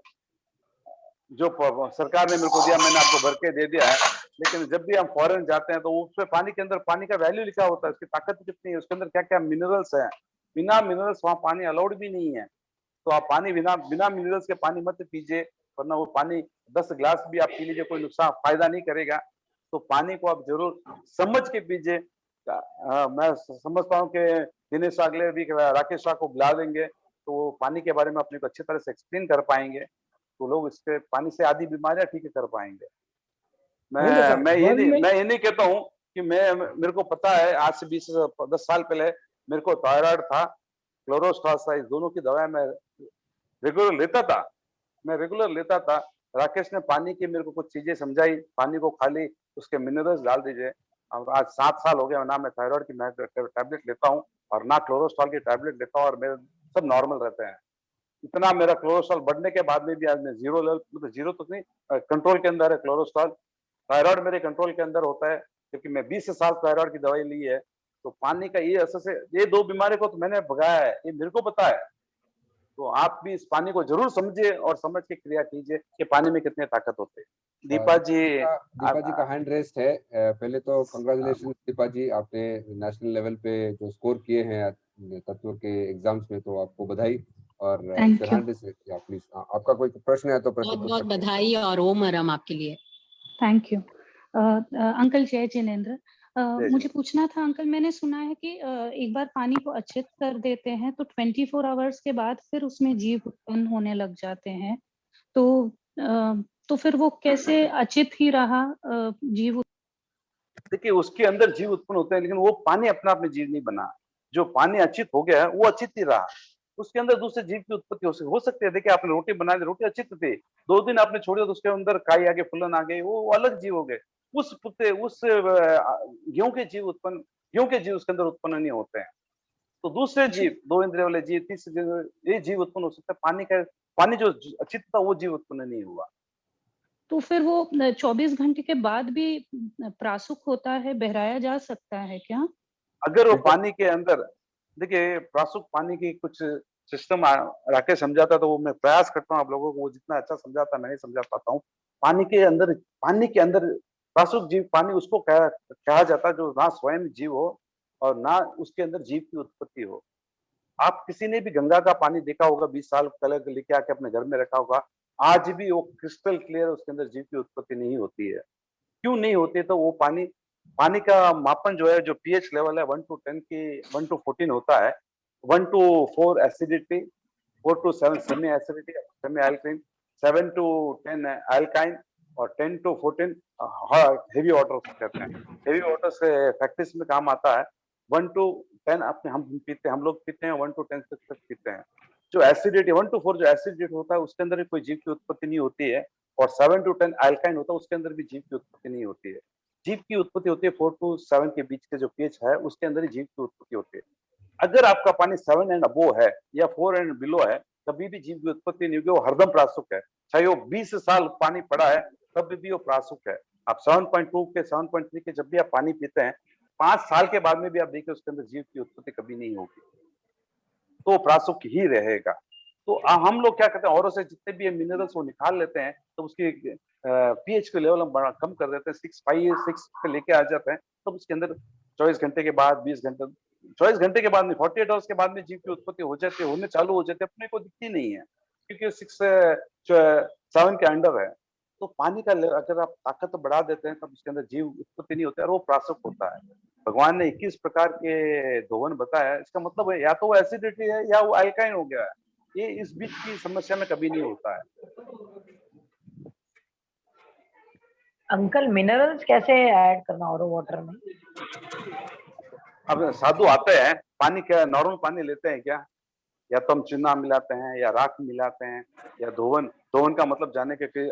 S6: जो सरकार ने मेरे को दिया, मैंने आपको भर के दे दिया है। लेकिन जब भी हम फॉरेन जाते हैं तो उसमें पानी के अंदर पानी का वैल्यू लिखा होता है, उसकी ताकत कितनी है, उसके अंदर क्या क्या मिनरल्स हैं। बिना मिनरल्स वहाँ पानी अलाउड भी नहीं है। तो आप पानी बिना मिनरल्स के पानी मत पीजिए, वरना वो पानी 10 गिलास भी आप पी लीजिए, कोई नुकसान फायदा नहीं करेगा। तो पानी को आप जरूर समझ के पीजिए। मैं समझता हूँ कि दिनेश अगले भी राकेश शाह को बुला देंगे, तो वो पानी के बारे में अपने को अच्छी तरह से एक्सप्लेन कर पाएंगे, तो लोग इसके पानी से आधी बीमारियां ठीक कर पाएंगे। मैं ये नहीं कहता हूँ कि मेरे को पता है आज से 10 साल पहले मेरे को थायराइड था, क्लोरोस्टास था, इस दोनों की दवाएं मैं रेगुलर लेता था। राकेश ने पानी की मेरे को कुछ चीजें समझाई, पानी को खाली उसके मिनरल्स डाल दीजिए। अब आज 7 साल हो गए ना मैं थायराइड की टैबलेट लेता हूँ और ना क्लोरोस्टॉल की टैबलेट लेता हूँ, और मेरे सब नॉर्मल रहते हैं। इतना मेरा क्लोरोस्टॉल बढ़ने के बाद में भी आज मैं जीरो लेवल, मतलब जीरो तो नहीं, कंट्रोल के अंदर है क्लोरोस्टॉल। थायराइड मेरे कंट्रोल के अंदर होता है क्योंकि मैं 20 साल थायराइड की दवाई ली है। तो पानी का ये असर से ये 2 बीमारी को तो मैंने भगाया है, ये मेरे को पता है। तो आप भी इस पानी को जरूर समझिए और समझ के क्रिया कीजिए कि पानी में कितनी ताकत होती है। दीपा
S3: जी का हैंड रेस्ट है। पहले तो कंग्रेचुलेशन दीपा जी, आपने नेशनल लेवल पे जो स्कोर किए हैं तत्व के एग्जाम्स में, तो आपको बधाई। और हैंड रेस्ट है, प्लीज आपका कोई प्रश्न है तो प्रश्न
S7: बहुत बहुत बधाई और ओम हरम आपके लिए।
S12: Thank you. अंकल जय जिनेंद्र, मुझे पूछना था अंकल, मैंने सुना है कि एक बार पानी को अचित कर देते हैं तो 24 आवर्स के बाद फिर उसमें जीव उत्पन्न होने लग जाते हैं। तो फिर वो कैसे अचित ही रहा जीव?
S6: देखिए उसके अंदर जीव उत्पन्न होते हैं, लेकिन वो पानी अपना आप में जीव नहीं बना। जो पानी अचित हो गया है वो अचित ही रहा, उसके अंदर दूसरे जीव की उत्पत्ति हो सकती है। देखिए आपने रोटी बना दी, रोटी अचित थी, 2 दिन आपने छोड़ी तो उसके अंदर काई आ गई, फुलन आ गई, वो अलग जीव हो गए। उस गेहूं के जीव उसके अंदर उत्पन्न नहीं होते हैं। तो दूसरे जीव, 2 इंद्रिय वाले जीव, तीसरे ये जीव उत्पन्न हो सकता है। पानी जो अचित था वो जीव उत्पन्न नहीं हुआ।
S12: तो फिर वो 24 घंटे के बाद भी प्रासुक होता है, बहराया जा सकता है क्या?
S6: अगर वो पानी के अंदर, देखिए प्रासुक पानी की कुछ सिस्टम राकेश समझाता, तो वो मैं प्रयास करता हूँ आप लोगों को, वो जितना अच्छा समझाता मैं नहीं समझा पाता हूँ। पानी के अंदर प्रासुक जीव, पानी उसको कहा जाता है जो ना स्वयं जीव हो और ना उसके अंदर जीव की उत्पत्ति हो। आप किसी ने भी गंगा का पानी देखा होगा, 20 साल पहले लेके आके अपने घर में रखा होगा, आज भी वो क्रिस्टल क्लियर, उसके अंदर जीव की उत्पत्ति नहीं होती है। क्यों नहीं होती? तो वो पानी का मापन जो है, जो पीएच लेवल है 1 to 10 की 1 to 14 होता है। 1 to 4 acidity, 4 to 7 semi acidity, semi alkaline, 7 to 10 alkyne और 10 to 14 हेवी वाटर कहते हैं। हेवी वाटर से प्रैक्टिस में काम आता है। 1 to 10 हम लोग पीते हैं, 1 to 10 तक पीते हैं। जो एसिडिटी 1 to 4 जो एसिडिटी होता है उसके अंदर भी कोई जीव की उत्पत्ति नहीं होती है, और 7 to 10 अल्काइन होता है, उसके अंदर भी जीव की उत्पत्ति नहीं होती है। जीव की उत्पत्ति होती है 4 to 7 के बीच के जो पीएच है उसके अंदर ही जीव की उत्पत्ति होती है। अगर आपका पानी 7 एंड अबो है या 4 एंड बिलो है, कभी भी जीव की उत्पत्ति नहीं होगी, वो हरदम प्रासुक है। चाहे वो 20 साल पानी पड़ा है तब भी वो प्रासुक है। आप 7.2 के 7.3 के जब भी आप पानी पीते हैं, 5 साल के बाद में भी आप देखिए उसके अंदर जीव की उत्पत्ति कभी नहीं होगी, तो प्रासुक ही रहेगा। तो हम लोग क्या करते हैं, औरों से जितने भी मिनरल्स वो निकाल लेते हैं, तो उसकी पीएच के लेवल हम बड़ा कम कर देते हैं, 6 पे लेके आ जाते हैं। तो उसके अंदर 24 घंटे के बाद, 24 घंटे के बाद में, 48 आवर्स के बाद में जीव की उत्पत्ति होने चालू हो जाती है, अपने को दिखती नहीं है क्योंकि 6 से 7 के अंडर है। तो पानी का अगर आप ताकत बढ़ा देते हैं तब उसके अंदर जीव उत्पत्ति नहीं होती है और वो प्रासुक होता है। भगवान ने 21 प्रकार के दोहन बताया है, इसका मतलब है या तो वो एसिडिटी है या वो अल्काइन हो गया है। ये इस बीच की समस्या में कभी नहीं होता है।
S13: अंकल मिनरल्स कैसे ऐड करना और वाटर में?
S6: अब साधु आते हैं, पानी क्या नॉर्मल पानी लेते हैं क्या, या तो हम चूना मिलाते हैं या राख मिलाते हैं या धोवन का मतलब जाने के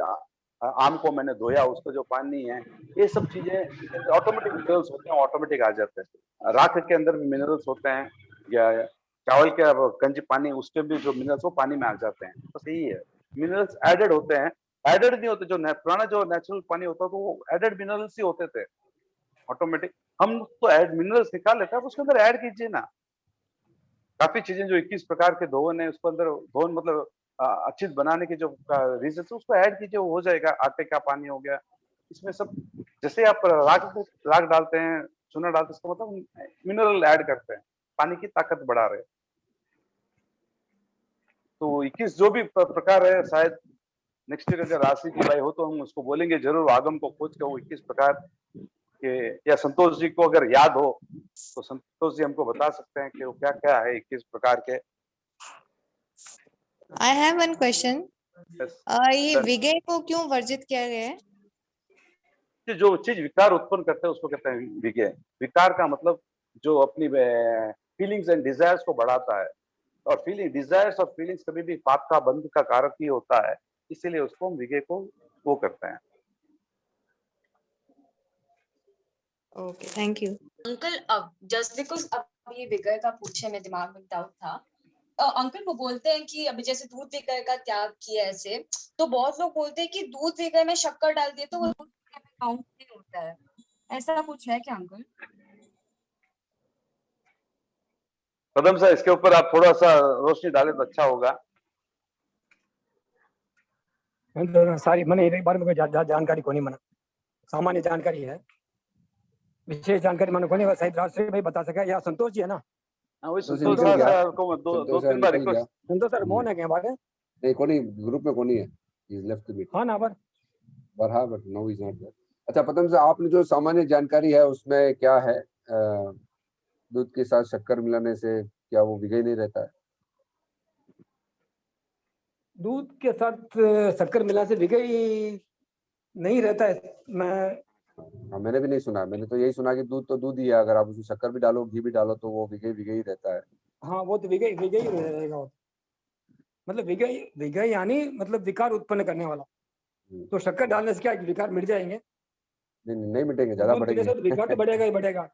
S6: आम को मैंने धोया, उसका जो पानी है, ये सब चीजें ऑटोमेटिक मिनरल्स होते हैं, ऑटोमेटिक आ जाते हैं। राख के अंदर भी मिनरल्स होते हैं, या चावल के गंज पानी, उसके भी जो मिनरल्स वो पानी में आ जाते हैं। बस यही है, मिनरल्स एडेड होते हैं, एडेड नहीं होते। जो पुराना जो नेचुरल पानी होता तो वो एडेड मिनरल्स ही होते थे ऑटोमेटिक। हम तो ऐड मिनरल्स निकाल लेते हैं, उसके अंदर ऐड कीजिए ना। काफी चीजें जो 21 प्रकार के धोवन है, उसके अंदर धोवन मतलब अच्छी बनाने की जो रीजन है उसको ऐड कीजिए, वो हो जाएगा। आटे का पानी हो गया, इसमें सब जैसे आप राख डालते हैं, चूना डालते हैं, इसका मतलब मिनरल ऐड करते हैं, पानी की ताकत बढ़ा रहे। तो 21 जो भी प्रकार है, शायद नेक्स्ट ईयर अगर राशि की भाई हो तो हम उसको बोलेंगे जरूर, आगम को खोज के वो 21 प्रकार के, या संतोष जी को अगर याद हो तो संतोष जी हमको बता सकते हैं कि वो क्या क्या है 21 प्रकार के।
S8: I have one question. ये विगय को क्यों वर्जित किया गया है?
S6: जो चीज विकार उत्पन्न करते हैं उसको कहते हैं विगय। विकार का मतलब जो अपनी फीलिंग्स एंड डिजायर्स को बढ़ाता है, और फीलिंग डिजायर्स और फीलिंग्स कभी भी पाप का बंध का कारक ही होता है, इसीलिए उसको हम विगे को वो करते हैं।
S8: Okay, thank you.
S14: अंकल अब जस्ट बिकॉज अब ये विगर का पूछे, मेरे दिमाग में डाउट था। अंकल वो बोलते हैं कि अभी जैसे दूध विगर का त्याग किया ऐसे, तो बहुत लोग बोलते हैं कि दूध विगर में शक्कर डाल दिए तो वो दूध विगर में काउंट नहीं होता है, ऐसा कुछ है क्या अंकल?
S6: पदम सर, इसके ऊपर आप थोड़ा सा रोशनी डालें तो अच्छा होगा।
S1: सारी मैंने एक बार में जानकारी को नहीं, मना सामान्य जानकारी है, विशेष जानकारी मैंने को नहीं, शायद राष्ट्रीय भाई बता सका, या संतोष जी है ना?
S6: वही संतोष सर को दो तीन बार रिक्वेस्ट।
S1: संतोष सर मौन है क्या बात है?
S3: नहीं, कोई ग्रुप में कोई है, he is left the meeting.
S1: हाँ ना,
S3: बट हाँ, but no is not there. अच्छा पदम सर, आपने जो सामान्य जानकारी है उसमें क्या है, दूध के साथ शक्कर मिलाने से क्या वो विघई नहीं रहता है?
S1: दूध के साथ शक्कर मिलाने से विघई नहीं रहता है।
S3: मैंने भी नहीं सुना, मैंने तो यही सुना कि दूध तो दूध ही है, अगर आप उसमें शक्कर भी डालो, घी भी डालो तो वो विघई ही रहता है।
S1: हाँ, वो तो विघई रहेगा, मतलब विघई यानी मतलब विकार उत्पन्न करने वाला। तो शक्कर डालने से क्या विकार मिट जाएंगे?
S3: नहीं मिटेंगे, ज्यादा बढ़ेंगे।
S1: तो विकार तो बढ़ेगा ही बढ़ेगा।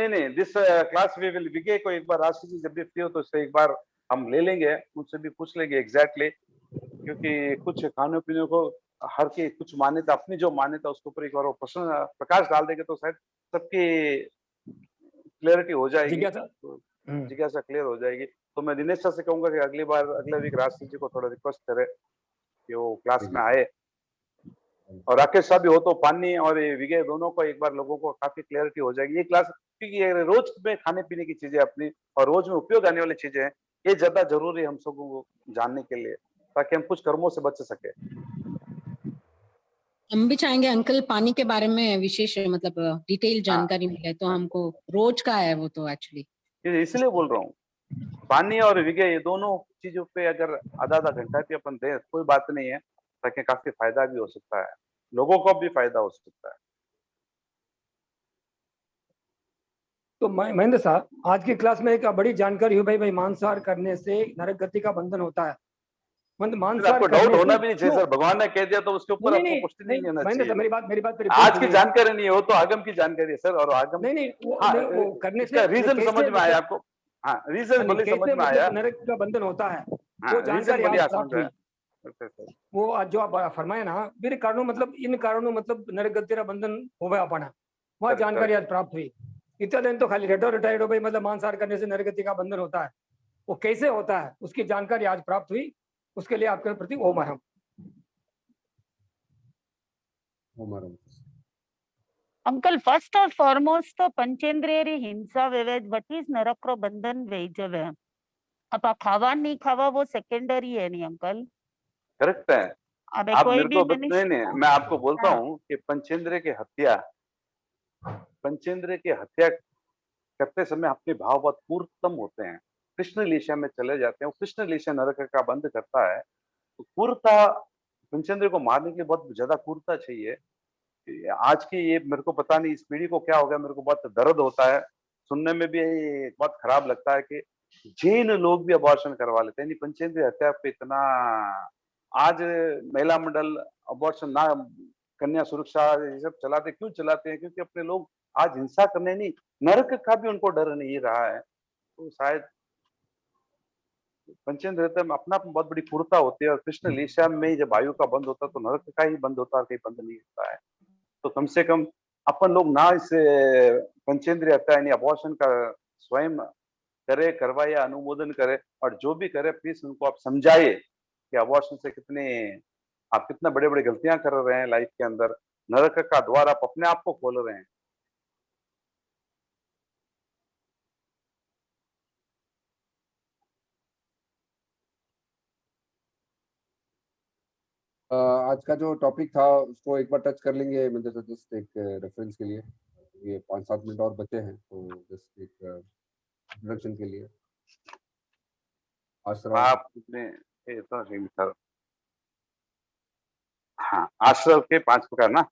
S6: नहीं, दिस क्लास वी विल विगे को एक बार राशि जी जब भी फ्री हो तो उससे एक बार हम ले लेंगे, उनसे भी पूछ लेंगे एग्जैक्टली, क्योंकि कुछ खाने पीने को हर की कुछ मान्यता, अपनी जो मान्यता उसके ऊपर एक बार वो प्रकाश डाल देंगे तो शायद सबकी क्लियरिटी हो जाएगी, जिज्ञासा क्लियर हो जाएगी। तो मैं दिनेश सर से कहूंगा कि अगले वीक राशि जी को थोड़ा रिक्वेस्ट करे कि वो क्लास में आए, और राकेश साहब भी हो तो पानी और विगे दोनों को एक बार लोगों को काफी क्लियरिटी हो जाएगी। ये क्लास, क्योंकि ये रोज में खाने पीने की चीजें अपनी और रोज में उपयोग आने वाली चीजें हैं, ये ज्यादा जरूरी है हम सबको को जानने के लिए, ताकि हम कुछ कर्मों से बच सके।
S7: हम भी चाहेंगे अंकल पानी के बारे में विशेष मतलब डिटेल जानकारी मिले, तो हमको रोज का है वो तो एक्चुअली
S6: इसलिए बोल रहा हूँ, पानी और विगे ये दोनों चीजों पे अगर आधा घंटा भी अपन दें कोई बात नहीं है, ताकि काफी फायदा भी हो सकता है, लोगों को भी फायदा हो सकता है।
S1: तो महेंद्र साहब, आज की क्लास में एक बड़ी जानकारी हुई भाई मांसाहार करने से नरक गति का बंधन होता है।
S6: आपको डाउट होना भी नहीं चाहिए सर, भगवान ने कह दिया तो उसके ऊपर आपको क्वेश्चन नहीं होना चाहिए।
S1: मेरी बात
S6: आज की जानकारी नहीं हो तो आगम की जानकारी है सर, और आगम
S1: वो करने
S6: से रीजन समझ में आया आपको? हाँ, रीजन बोले समझ में आया,
S1: नरक का बंधन होता है,
S6: वो जानकारी
S1: वो जो आप फरमाए ना, मेरे कारणों मतलब इन कारणों मतलब नरक गति का बंधन हो गया अपना, वहाँ जानकारी आज प्राप्त हुई। इतना दिन तो खाली रिटायर्ड हो भाई मतलब मांसाहार करने से नरक गति का बंधन होता है, वो कैसे होता है उसकी जानकारी आज प्राप्त हुई, उसके लिए आपके प्रति ओम अहम।
S9: अंकल फर्स्ट और फॉरमोस्ट तो पंचेंद्रिय हिंसा विवेद व्हाट इज नरक बंधन वेजव, अब खावा नहीं खावा वो सेकेंडरी है नहीं अंकल?
S6: करेक्ट है। आप मेरे को नहीं, मैं आपको बोलता हूँ कि पंचेंद्रिय की हत्या करते समय अपने भाव बहुत पूर्णतम होते हैं, कृष्ण लीला में चले जाते हैं, वो कृष्ण लीला नरक का बंध करता है। तो क्रूरता, पंचेंद्रिय को मारने के लिए बहुत ज्यादा क्रूरता चाहिए। आज की ये मेरे को पता नहीं इस पीढ़ी को क्या हो गया, मेरे को बहुत दर्द होता है, सुनने में भी बहुत खराब लगता है कि जैन लोग भी अबॉर्शन करवा लेते हैं। पंचेंद्रिय हत्या पे इतना आज महिला मंडल अबॉर्शन ना, कन्या सुरक्षा ये सब चलाते, क्यों चलाते हैं? क्योंकि अपने लोग आज हिंसा करने नहीं, नरक का भी उनको डर नहीं रहा है। तो शायद पंचेंद्रिय में अपना बहुत बड़ी क्रूरता होती है, और कृष्ण लीला में जब वायु का बंद होता है तो नरक का ही बंद होता है, कहीं बंद नहीं होता है। तो कम से कम अपन लोग ना इस पंचेंद्रिय हत्या यानी अबॉर्शन का स्वयं करे, करवाए या अनुमोदन करे, और जो भी करे प्लीज उनको आप समझाइए कि अबॉर्शन से आप कितना बड़े बड़े गलतियां कर रहे हैं लाइफ के अंदर, नरक का द्वार आप अपने आप को खोल रहे हैं।
S3: आज का जो टॉपिक था उसको एक बार टच कर लेंगे, मतलब जस्ट एक रेफरेंस के लिए, ये 5-7 मिनट और बचे हैं, तो जस्ट एक इंट्रोडक्शन के लिए
S6: आपने हाँ, आश्रव के 5 प्रकार ना,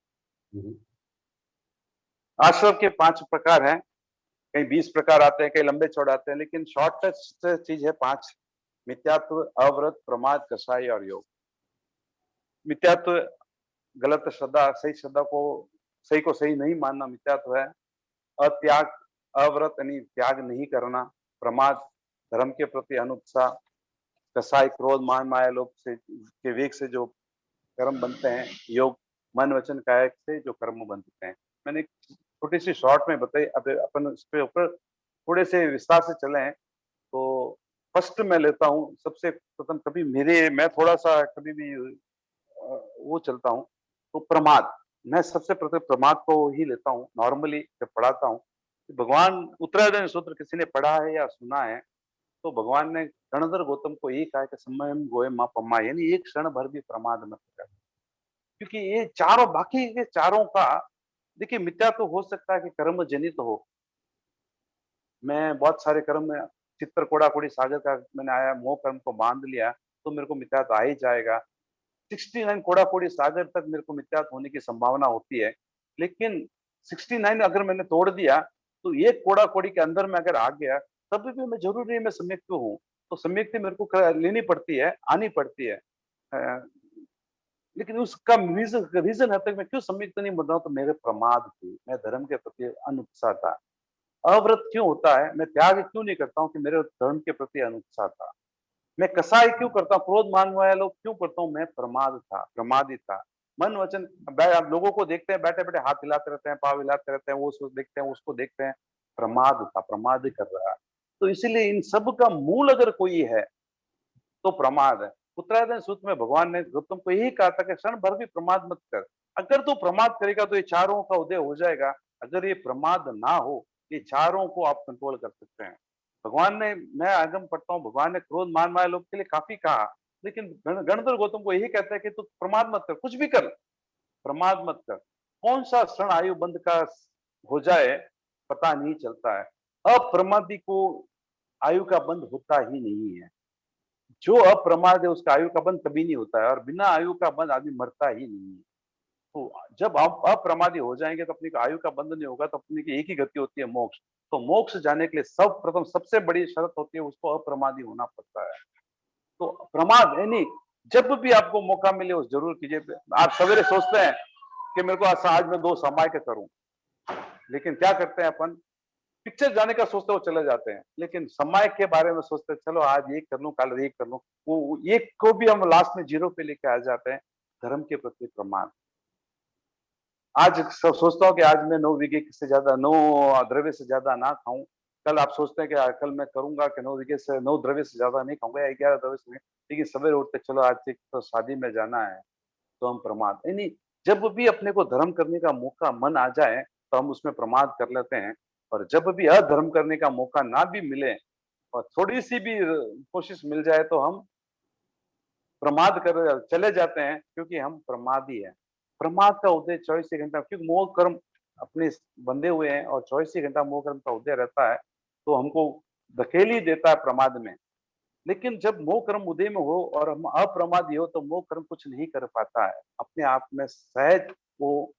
S6: आश्रव के 5 प्रकार हैं, कहीं 20 प्रकार आते हैं, कहीं लंबे चौड़े आते हैं, लेकिन शॉर्टेस्ट चीज है 5: मिथ्यात्व, अव्रत, प्रमाद, कसाई और योग। मिथ्यात्व गलत श्रद्धा, सही श्रद्धा को सही नहीं मानना मिथ्यात्व है। अत्याग, अव्रत यानी त्याग नहीं करना। प्रमाद, धर्म के प्रति अनुत्साह। कसाई, क्रोध, मान, माया, लोभ से के वेग से जो कर्म बनते हैं। योग, मन, वचन, काया से जो कर्म बनते हैं। मैंने छोटी सी शॉर्ट में बताई, अब अपन इसके ऊपर थोड़े से विस्तार से चले हैं। तो फर्स्ट मैं लेता हूँ सबसे प्रथम, कभी मैं थोड़ा सा कभी भी वो चलता हूँ तो प्रमाद। मैं सबसे प्रथम प्रमाद को ही लेता हूँ। नॉर्मली जब पढ़ाता हूँ, भगवान उत्तरायण सूत्र किसी ने पढ़ा है या सुना है तो भगवान ने गणधर गौतम को यही कहा कि समयम गोय मा पम्मा, यानी एक क्षण भर भी प्रमाद मत कर। क्योंकि ये चारों, बाकी के चारों का देखिए, मिथ्या तो हो सकता है कि कर्म जनित हो। मैं बहुत सारे कर्म में चित्र कोड़ा कोड़ी सागर का मैंने आया, मोह कर्म को बांध लिया तो मेरे को मिथ्या तो आ ही जाएगा। 69 कोड़ा कोड़ी सागर तक मेरे को मिथ्यात होने की संभावना होती है, लेकिन 69 अगर मैंने तोड़ दिया तो एक कोड़ा कोड़ी के अंदर में अगर आ गया तब भी मैं जरूरी नहीं मैं सम्यक हूँ। तो सम्यक्ति मेरे को लेनी पड़ती है, आनी पड़ती है। लेकिन उसका रीजन है तक मैं क्यों सम्यक्त नहीं बन रहा हूँ, तो मेरे प्रमाद थी, मैं धर्म के प्रति अनुत्साह था। अव्रत क्यों होता है, मैं त्याग क्यों नहीं करता हूँ, कि मेरे धर्म के प्रति अनुत्साह था। मैं कसाई क्यों करता हूँ, क्रोध मान वाले लोग क्यों करता हूँ, मैं प्रमादी था। मन वचन, आप लोगों को देखते हैं बैठे बैठे हाथ हिलाते रहते हैं, पाँव हिलाते रहते हैं, वो उसको देखते हैं, उसको देखते हैं, प्रमाद कर रहा है। तो इसीलिए इन सब का मूल अगर कोई है तो प्रमाद है। उत्तरायण सूत्र में भगवान ने गौतम को यही कहा था कि क्षण भर भी प्रमाद मत कर। अगर तू प्रमाद करेगा तो ये चारों का उदय हो जाएगा। अगर ये प्रमाद ना हो, ये चारों को आप कंट्रोल कर सकते हैं। भगवान ने, मैं आगम पढ़ता हूँ, भगवान ने क्रोध मान वाले लोग के लिए काफी कहा, लेकिन गणधर गौतम को यही कहता है कि तू प्रमाद मत कर, कुछ भी कर, प्रमाद मत कर। कौन सा क्षण आयु बंद का हो जाए पता नहीं चलता है। अप्रमादी को आयु का बंद होता ही नहीं है। जो अप्रमाद है उसका आयु का बंद कभी नहीं होता है, और बिना आयु का बंद आदमी मरता ही नहीं है। तो जब आप अप्रमादी हो जाएंगे तो अपनी आयु का बंद नहीं होगा, तो अपनी की एक ही गति होती है, मोक्ष। तो मोक्ष जाने के लिए सब प्रथम सबसे बड़ी शर्त होती है, उसको अप्रमादी होना पड़ता है। तो प्रमाद यानी जब भी आपको मौका मिले उस जरूर कीजिए। आप सवेरे सोचते हैं कि मेरे को आज मैं 2 समय के करूं, लेकिन क्या करते हैं अपन, पिक्चर जाने का सोचते हो चले जाते हैं, लेकिन समय के बारे में सोचते हैं चलो आज ये कर लूं, कल ये कर लूं, वो एक को भी हम लास्ट में 0 पे लेके आ जाते हैं। धर्म के प्रति प्रमाद। आज सब सोचता हूँ कि आज मैं 9 विघे से ज्यादा, 9 द्रव्य से ज्यादा ना खाऊं। कल आप सोचते हैं कि कल मैं करूंगा कि 9 विघे से 9 द्रव्य से ज्यादा नहीं खाऊंगा, 11 द्रव्य से नहीं। लेकिन सवेरे उठते चलो आज से तो शादी में जाना है, तो हम प्रमाद, यानी जब भी अपने को धर्म करने का मौका मन आ जाए तो हम उसमें प्रमाद कर लेते हैं। और जब भी अधर्म करने का मौका ना भी मिले और थोड़ी सी भी कोशिश मिल जाए तो हम प्रमाद कर चले जाते हैं, क्योंकि हम प्रमादी हैं। प्रमाद का उदय 24 घंटा, क्योंकि मोह कर्म अपने बंधे हुए हैं और 24 घंटा मोह कर्म का उदय रहता है, तो हमको धकेल ही देता है प्रमाद में। लेकिन जब मोह कर्म उदय में हो और हम अप्रमादी हो तो मोह कर्म कुछ नहीं कर पाता है, अपने आप में सहज वो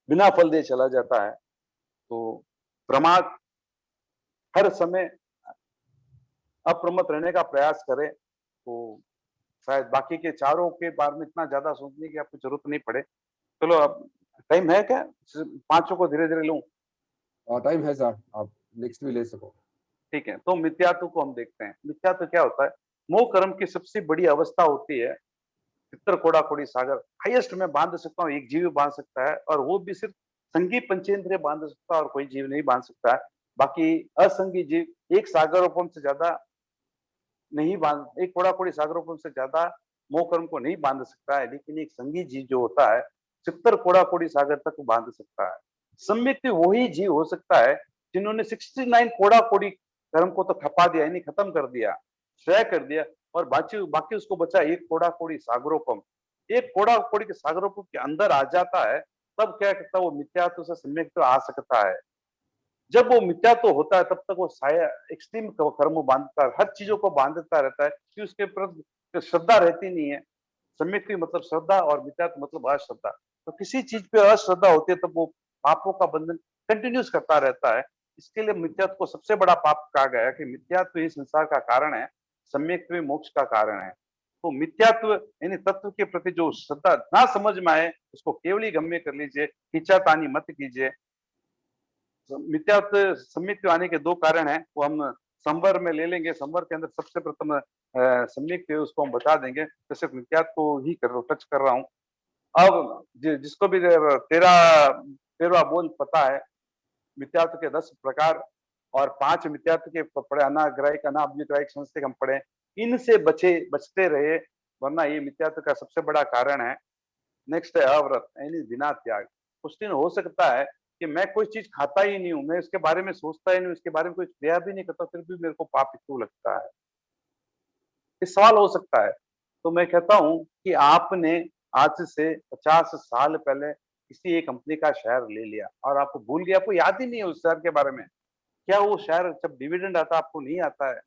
S6: बिना फल दे चला जाता है। तो प्रमाद हर समय अप्रमत्त रहने का प्रयास करें तो शायद बाकी के चारों के बारे में इतना ज्यादा सोचने की आपको जरूरत नहीं पड़े। चलो अब टाइम है क्या, 5 को धीरे धीरे लूं?
S3: टाइम है सर, आप नेक्स्ट भी ले सको।
S6: ठीक है, तो मिथ्यात्व को हम देखते हैं। मिथ्यात्व क्या होता है? मोह कर्म की सबसे बड़ी अवस्था होती है चित्र कोड़ा कोड़ी सागर। हाईएस्ट में बांध सकता हूँ, एक जीव बांध सकता है, और वो भी सिर्फ संगी पंचेंद्रिय बांध सकता है और कोई जीव नहीं बांध सकता है। बाकी असंगी जीव एक सागरोपम से ज्यादा नहीं बांध, एक कोड़ा कोड़ी सागरोपम से ज्यादा मोह कर्म को नहीं बांध सकता है, लेकिन एक संगी जीव जो होता है 70 कोड़ा कोड़ी सागर तक बांध सकता है। सम्यक्ति वही जीव हो सकता है जिन्होंने 69 कोड़ा कोड़ी कर्म को तो खपा दिया, यानी खत्म कर दिया, क्षय कर दिया, और बाकी उसको बचा एक कोड़ा कोड़ी सागरोपम। एक कोड़ा कोड़ी के सागरोपम के अंदर आ जाता है, तब क्या करता है वो मिथ्यात्व से सम्यक्त्व आ सकता है। जब वो मिथ्यात्व होता है तब तक वो साया एक्सट्रीम कर्म बांधता है, हर चीजों को बांधता रहता है कि उसके प्रति श्रद्धा रहती नहीं है। सम्यक्ति मतलब श्रद्धा और मिथ्यात्व मतलब अश्रद्धा। तो किसी चीज पे अश्रद्धा होती है तब वो पापों का बंधन कंटिन्यूस करता रहता है। इसके लिए मिथ्यात्व को सबसे बड़ा पाप कहा गया है कि मिथ्यात्व ही संसार का कारण है, सम्यक्त्व मोक्ष का कारण है। तो मिथ्यात्व यानी तत्व के प्रति जो श्रद्धा ना समझ में आए उसको केवल ही गम्य कर लीजिए, खींचातानी मत कीजिए। मिथ्यात्व सम्यक्त्व आने के दो कारण हैं, वो हम संवर में ले लेंगे। संवर के अंदर सबसे प्रथम सम्यक्त्व उसको हम बता देंगे। जैसे मिथ्यात्व को ही टच कर रहा हूँ। अब जिसको भी 13वां बोल पता है, मिथ्यात्व के 10 प्रकार और 5 मिथ्यात्व के पढ़े, अनाग्राहिक अनाभ्युग्राहिक संस्थे हम पढ़े। इनसे बचते रहे, वरना ये मिथ्यात्व का सबसे बड़ा कारण है। नेक्स्ट है अव्रत यानी बिना त्याग। कुछ दिन हो सकता है कि मैं कोई चीज खाता ही नहीं हूँ, मैं इसके बारे में सोचता ही नहीं, उसके बारे में कोई क्रिया भी नहीं करता, फिर भी मेरे को पाप क्यों लगता है? ये सवाल हो सकता है। तो मैं कहता हूँ कि आपने आज से 50 साल पहले किसी एक कंपनी का शेयर ले लिया और आपको भूल गया, आपको याद ही नहीं है उस शेयर के बारे में। क्या वो शेयर जब डिविडेंड आता आपको नहीं आता है?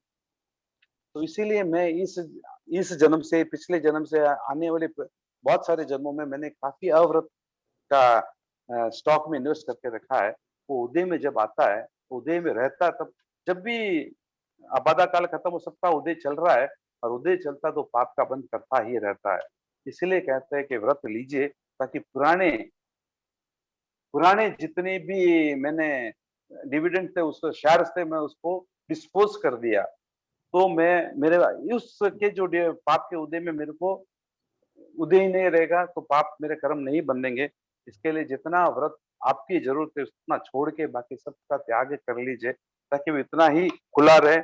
S6: तो इसीलिए मैं इस जन्म से, पिछले जन्म से, आने वाले बहुत सारे जन्मों में मैंने काफी अव्रत का स्टॉक में इन्वेस्ट करके रखा है। वो उदय में जब आता है, उदय में रहता है, तब जब भी आबादा काल खत्म हो सकता है, उदय चल रहा है और उदय चलता तो पाप का बंध करता ही रहता है। इसलिए कहते हैं कि व्रत लीजिए ताकि पुराने जितने भी मैंने डिविडेंड थे उसको शेयर्स थे, मैं उसको डिस्पोज कर दिया। तो मैं मेरे उसके जो पाप के उदय में मेरे को उदय ही नहीं रहेगा तो पाप मेरे कर्म नहीं बंधेंगे। इसके लिए जितना व्रत आपकी जरूरत है उतना छोड़ के बाकी सबका त्याग कर लीजिए ताकि वो इतना ही खुला रहे,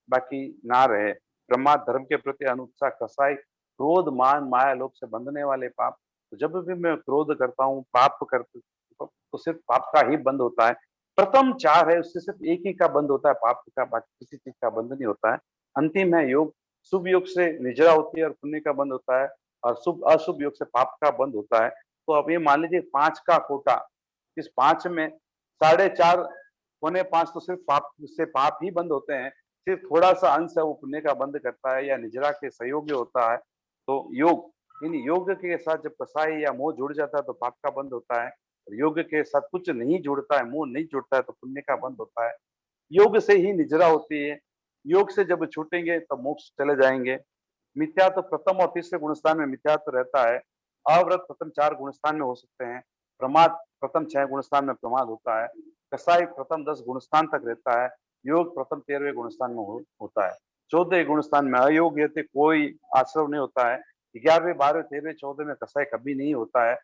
S6: बाकी ना रहे। ब्रह्मा धर्म के प्रति अनुत्साह, कसाई, क्रोध, मान, माया लोभ से बंधने वाले पाप। तो जब भी मैं क्रोध करता हूँ, पाप करता तो सिर्फ पाप का ही बंद होता है। प्रथम 4 है उससे सिर्फ एक ही का बंद होता है, पाप का, बाकी किसी चीज का बंद नहीं होता है। अंतिम है योग। शुभ योग से निजरा होती है और पुण्य का बंद होता है और अशुभ योग से पाप का बंद होता है। तो अब ये मान लीजिए 5 का कोटा, इस 5 में 4.5 पौने 5 तो सिर्फ पाप से पाप ही बंद होते हैं। सिर्फ थोड़ा सा अंश है वो पुण्य का बंद करता है या निजरा के सहयोगी होता है। तो योग योग के साथ जब कसाई या मोह जुड़ जाता है तो पाप का बंद होता है। योग के साथ कुछ नहीं जुड़ता है, मोह नहीं जुड़ता है तो पुण्य का बंद होता है। योग से ही निजरा होती है। योग से जब छूटेंगे तो मोक्ष चले जाएंगे। मिथ्यात्व प्रथम और तीसरे गुणस्थान में मिथ्यात्व रहता है। अव्रत प्रथम 4 गुणस्थान में हो सकते हैं। प्रमाद प्रथम 6 गुणस्थान में प्रमाद होता है। कसाई प्रथम 10 गुणस्थान तक रहता है। योग प्रथम 13वें गुणस्थान में होता है। 14वें गुणस्थान में अयोग यदि कोई आश्रव नहीं होता है। 11वें 12वें 13वें 14वें में कसाई कभी नहीं होता है।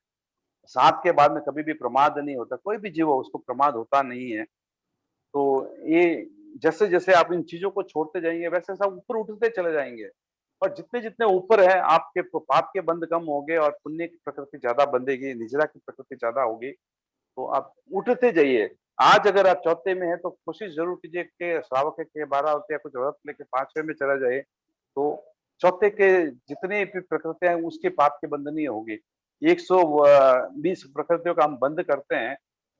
S6: 7 के बाद में कभी भी प्रमाद नहीं होता। कोई भी जीव हो उसको प्रमाद होता नहीं है। तो ये जैसे जैसे आप इन चीजों को छोड़ते जाएंगे वैसे सब ऊपर उठते चले जाएंगे और जितने जितने ऊपर है आपके पाप के बंध कम होंगे और पुण्य की प्रकृति ज्यादा बंधेगी, निजरा की प्रकृति ज्यादा होगी। तो आप उठते जाइए। आज अगर आप चौथे में है तो कोशिश जरूर कीजिए कि श्रावक के 12 होते या कुछ व्रत लेके 5वें में चला जाए तो चौथे के जितने भी प्रकृतियां हैं उसके पाप के बंधन नहीं होगी। 120 प्रकृतियों का हम बंद करते हैं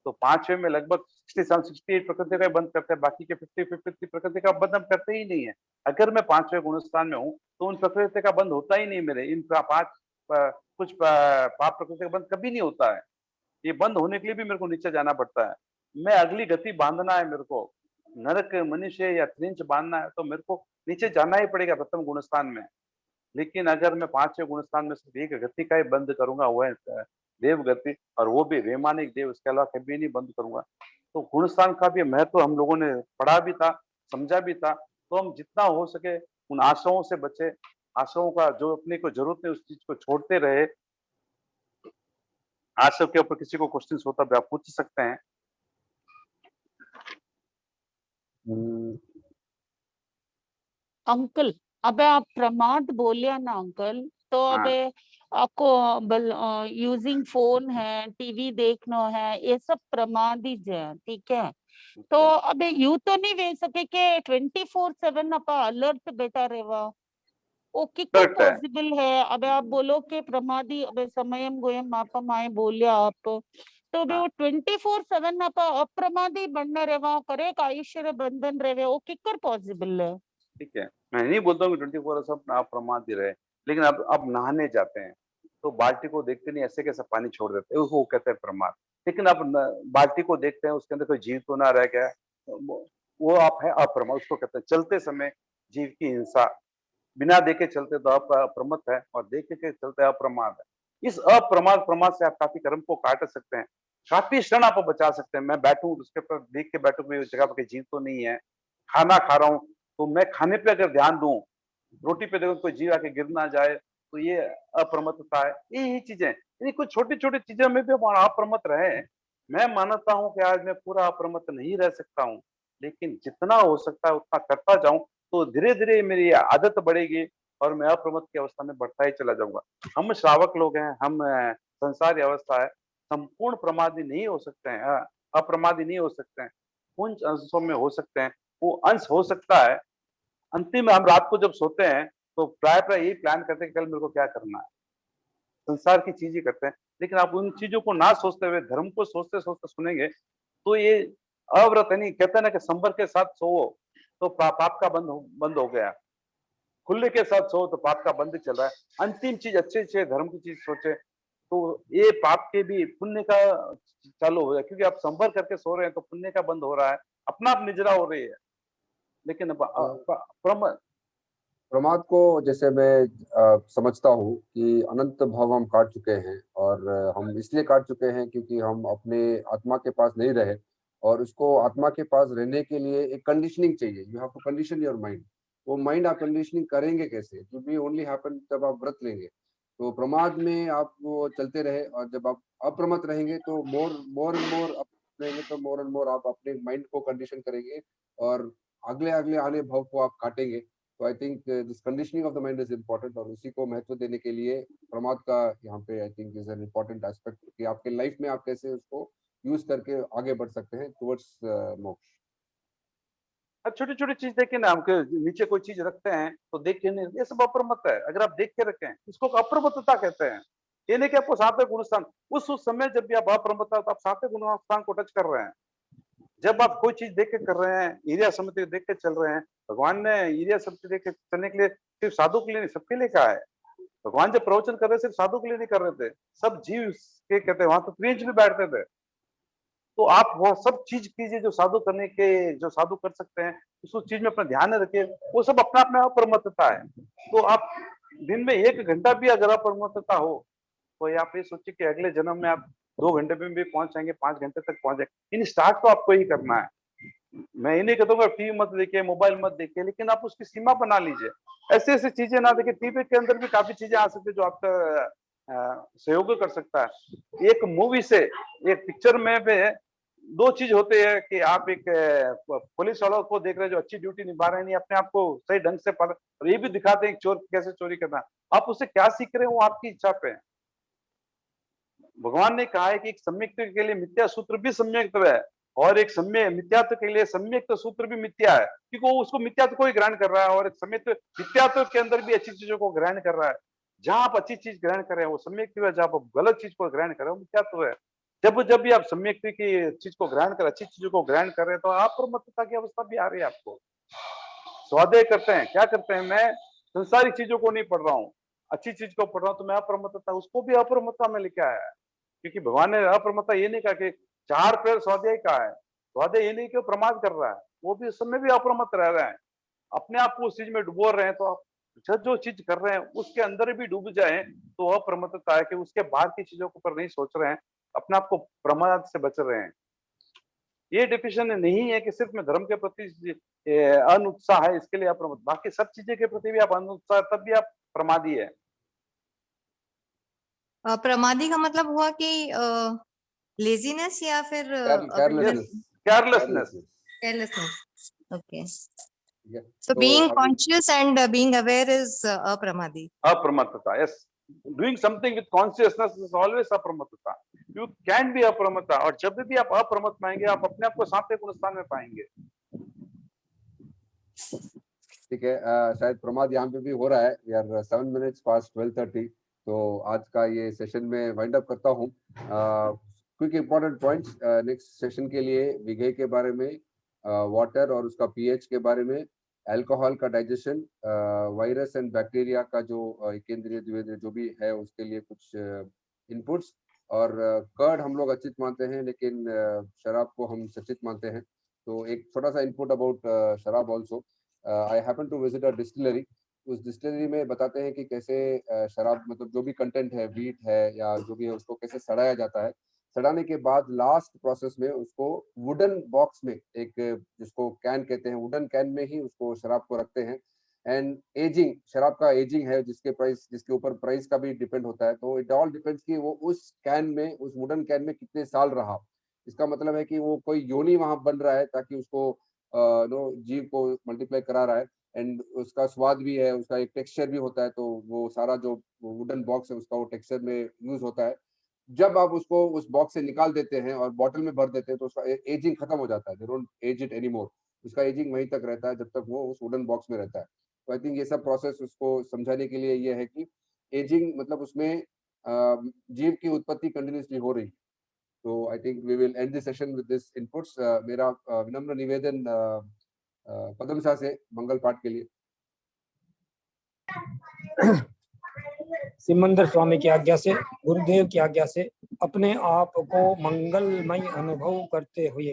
S6: तो 5वें में लगभग 67-68 प्रकृति का बंद करते हैं। बाकी के 50 प्रकृति का बंद हम करते ही नहीं है। अगर मैं 5वें गुणस्थान में हूँ तो उन प्रकृति का बंद होता ही नहीं। मेरे इन 5 कुछ पाप प्रकृति का बंद कभी नहीं होता है। ये बंद होने के लिए भी मेरे को नीचे जाना पड़ता है। मैं अगली गति बांधना है, मेरे को नरक मनुष्य या त्रिंच बांधना है तो मेरे को नीचे जाना ही पड़ेगा प्रथम गुणस्थान में। लेकिन अगर मैं 5वें गुणस्थान में सिर्फ एक गति का ही बंद करूंगा, वो है देव गति, और वो भी वैमानिक देव, इसके अलावा कभी नहीं बंद करूंगा। तो गुणस्थान का भी महत्व हम लोगों ने पढ़ा भी था, समझा भी था। तो हम जितना हो सके उन आश्रमों से बचे, आश्रमों का जो अपने को जरूरत है उस चीज को छोड़ते रहे। आश्रम के ऊपर किसी को क्वेश्चन होता तो आप पूछ सकते हैं।
S9: अंकल अबे आप प्रमाद बोलिया ना अंकल, तो अबे आपको यूजिंग फोन है, टीवी देखना है, ये सब प्रमाद ही है, ठीक है। तो अबे यू तो नहीं वे सके के 24/7 अपा अलर्ट बैठा रहेवा, वो कितना पॉसिबल है। अबे आप बोलो के प्रमादी अबे समयम गोयम आपा माए बोलिया आप, तो अबे वो 24/7 अपा अप्रमादी बनना रहेवा करे आयुष्य बंधन रहे, वो किकर पॉसिबल है।
S6: ठीक है, मैं नहीं बोलता हूँ 24 आप प्रमादी रहे, लेकिन अब नहाने जाते हैं तो बाल्टी को देखते नहीं, ऐसे कैसे पानी छोड़ देते हैं, उसको कहते हैं प्रमाद। लेकिन अब बाल्टी को देखते हैं, उसके अंदर कोई जीव तो ना रह गया, वो आप है अप्रमाद, उसको कहते हैं। चलते समय जीव की हिंसा, बिना देखे चलते तो अप्रमत है, और देख के चलते अप्रमाद है। इस प्रमाद से आप काफी कर्म को काट सकते हैं, काफी क्षण आप बचा सकते हैं। मैं बैठूं उसके पर देख के बैठूं कि उस जगह पर जीव तो नहीं है, खाना खा रहा हूं तो मैं खाने पे अगर ध्यान दूं, रोटी पे देखो कोई जीव आके गिर ना जाए, तो ये अप्रमत्तता है। यही चीजें, यानी कुछ छोटी छोटी चीजों में भी हम अप्रमत रहे। मैं मानता हूं कि आज मैं पूरा अप्रमत नहीं रह सकता हूं, लेकिन जितना हो सकता है उतना करता जाऊं, तो धीरे धीरे मेरी आदत बढ़ेगी और मैं अप्रमत की अवस्था में बढ़ता ही चला जाऊंगा। हम श्रावक लोग हैं, हम संसारी अवस्था है, संपूर्ण प्रमादी नहीं हो सकते हैं, अप्रमादी नहीं हो सकते हैं, कुछ अंशों में हो सकते हैं। वो अंश हो सकता है, अंतिम में हम रात को जब सोते हैं तो प्राय यही प्लान करते हैं कि कल मेरे को क्या करना है, संसार की चीज ही करते हैं। लेकिन आप उन चीजों को ना सोचते हुए धर्म को सोचते सोचते सुनेंगे तो ये अव्रत है। नहीं, कहते हैं ना कि संबर के साथ सोओ तो पाप का बंद हो गया, खुले के साथ सो तो पाप का बंद चल रहा है। अंतिम चीज अच्छे धर्म की चीज सोचे तो ये पाप के भी पुण्य का चालू हो जाए, क्योंकि आप संभर करके सो रहे हैं तो पुण्य का बंद हो रहा है, अपना आप निजरा हो रही है। लेकिन
S3: प्रमाद को जैसे मैं समझता हूँ कि अनंत भव हम काट चुके हैं, और हम इसलिए काट चुके हैं क्योंकि हम अपने आत्मा के पास नहीं रहे, और उसको आत्मा के पास रहने के लिए एक कंडीशनिंग चाहिए। You have to condition your mind. वो माइंड आप कंडीशनिंग करेंगे कैसे? It will be only happen जब आप व्रत लेंगे। तो प्रमाद में आप वो चलते रहे, और जब आप अप्रमत रहेंगे तो मोर एंड मोर रहेंगे, तो मोर एंड मोर आप अपने माइंड को कंडीशन करेंगे और अगले आने भव को आप काटेंगे। तो I think this conditioning of the mind is important, और उसी को महत्व देने के लिए प्रमाद का यहाँ पे I think is an important aspect कि आपके लाइफ में आप कैसे उसको यूज करके आगे बढ़ सकते हैं टुवर्ड्स मोक्ष।
S6: छोटी छोटी चीज देखे ना, हम नीचे कोई चीज रखते हैं तो देख के नहीं, ये सब अप्रमत है। अगर आप देख के रखें, इसको अप्रमत्तता कहते हैं। ये नहीं कि आपको सातवें गुणस्थान, उस समय जब भी आप अप्रमत्ता तो आप सातवें गुणस्थान को टच कर रहे हैं। जब आप कोई चीज देख के कर रहे हैं, ईरिया समिति देख के चल रहे हैं, भगवान ने ईरिया समिति देख के चलने के लिए सिर्फ साधु के लिए नहीं, सबके लिए कहा है। भगवान जब प्रवचन कर रहे सिर्फ साधु के लिए नहीं कर रहे थे, सब जीव के कहते हैं। वहां तो प्रिंच भी बैठते थे। तो आप वो सब चीज कीजिए जो साधु करने के, जो साधु कर सकते हैं, उस चीज में अपना ध्यान रखिए। वो सब अपना अपना अप्रमत्तता है। तो आप दिन में 1 घंटा भी अगर अप्रमत्तता हो तो आप ये सोचिए कि अगले जन्म में आप 2 घंटे में भी पहुंच जाएंगे, 5 घंटे तक पहुंच जाएंगे। इन स्टार्ट तो आपको ही करना है। मैं ये नहीं कहता टीवी मत देखिए, मोबाइल मत देखिए, लेकिन आप उसकी सीमा बना लीजिए। ऐसी ऐसी चीजें ना देखिए। टीवी के अंदर भी काफी चीजें आ सकती है जो आपका सहयोग कर सकता है। एक मूवी से, एक पिक्चर में भी 2 चीज होते हैं कि आप एक पुलिस वालों को देख रहे हैं जो अच्छी ड्यूटी निभा रहे हैं, नहीं अपने आप को सही ढंग से पढ़, और ये भी दिखाते हैं चोर कैसे चोरी करना। आप उससे क्या सीख रहे हैं वो आपकी इच्छा पे है। भगवान ने कहा है कि एक सम्यक्त्व के लिए मिथ्या सूत्र भी सम्यक्त्व है, और एक मिथ्यात्व के लिए सम्यक्त्व सूत्र भी मिथ्या है, क्योंकि वो उसको मिथ्यात्व को ही ग्रहण कर रहा है, और एक सम्यक्त्व मिथ्यात्व के अंदर भी अच्छी चीजों को ग्रहण कर रहा है। जहां आप अच्छी चीज ग्रहण कर रहे हैं वो सम्यक्त्व है, जहां आप गलत चीज को ग्रहण कर रहे हो मिथ्यात्व है। जब भी आप सम्यक्त्व की चीज को ग्रहण कर, अच्छी चीजों को ग्रहण कर रहे हैं, तो अप्रमत्तता की अवस्था भी आ रही है आपको। स्वाध्याय करते हैं, क्या करते हैं, मैं संसारी चीजों को नहीं पढ़ रहा हूँ, अच्छी चीज को पढ़ रहा हूँ, तो मैं अप्रमत्तता, उसको भी अप्रमत्ता में लेके आया है। क्योंकि भगवान ने अप्रमत्ता ये नहीं कहा कि 4 पैर स्वाध्याय का है, स्वाध्याय ये नहीं कि वो प्रमाद कर रहा है, वो भी उस समय भी अप्रमत्त रह रहे हैं, अपने आप को उस चीज में डुबो रहे हैं। तो आप जो चीज कर रहे हैं उसके अंदर भी डूब जाए तो अप्रमत्तता है कि उसके बाहर की चीजों के ऊपर नहीं सोच रहे हैं, अपने आप को प्रमाद से बच रहे हैं। ये डिफिनेशन नहीं है कि सिर्फ मैं धर्म के प्रति अनुत्साह है इसके लिए अप्रमत्त, बाकी सब चीजें के प्रति भी आप अनुत्साह, तब भी आप प्रमादी है।
S8: प्रमादी का मतलब हुआ कि लेजीनेस या फिर
S6: carelessness.
S8: Okay. So being conscious and being aware is apramadhi.
S6: Apramattata, yes. Doing something with consciousness is always apramattata. You can be apramatta, और जब भी आप अप्रमत्त पाएंगे आप अपने आप को सातवें गुणस्थान में पाएंगे।
S3: ठीक है, शायद प्रमाद यहाँ पे भी हो रहा है। We are 7 minutes past 12:30, तो आज का ये सेशन में वाइंड अप करता हूँ। Quick important points next session के लिए विघय के बारे में, वाटर और उसका पीएच के बारे में, अल्कोहल का डाइजेशन, वायरस एंड बैक्टीरिया का जो केंद्रीय द्विवेंद्रीय जो भी है उसके लिए कुछ इनपुट्स, और कर्ड हम लोग अचित मानते हैं लेकिन शराब को हम सचित मानते हैं। तो एक छोटा सा इनपुट अबाउट शराब also. I happen to visit a distillery. उस डिस्टिलरी में बताते हैं कि कैसे शराब मतलब जो भी कंटेंट है, व्हीट है या जो भी है, उसको कैसे सड़ाया जाता है। सड़ाने के बाद लास्ट प्रोसेस में उसको वुडन बॉक्स में, एक जिसको कैन कहते हैं, वुडन कैन में ही उसको शराब को रखते हैं। एंड एजिंग, शराब का एजिंग है जिसके ऊपर प्राइस का भी डिपेंड होता है। तो इट ऑल डिपेंड्स कि वो उस कैन में, उस वुडन कैन में कितने साल रहा। इसका मतलब है कि वो कोई योनि वहां बन रहा है ताकि उसको जीव को मल्टीप्लाई करा रहा है। एंड उसका स्वाद भी है, उसका एक टेक्सचर भी होता है। तो वो सारा जो वुडन बॉक्स है उसका वो टेक्सचर में यूज होता है। जब आप उसको उस बॉक्स से निकाल देते हैं और बॉटल में भर देते हैं तो उसका एजिंग खत्म हो जाता है। They don't age it anymore. उसका एजिंग वहीं तक रहता है जब तक वो उस वुडन बॉक्स में रहता है। तो आई थिंक ये सब प्रोसेस उसको समझाने के लिए ये है कि एजिंग मतलब उसमें जीव की उत्पत्ति कंटिन्यूसली हो रही है। तो I think we will end this session with this inputs. मेरा विनम्र निवेदन पदम शाह से मंगल पाठ के लिए।
S1: सिमंदर स्वामी की आज्ञा से, गुरुदेव की आज्ञा से अपने आप को मंगलमय अनुभव करते हुए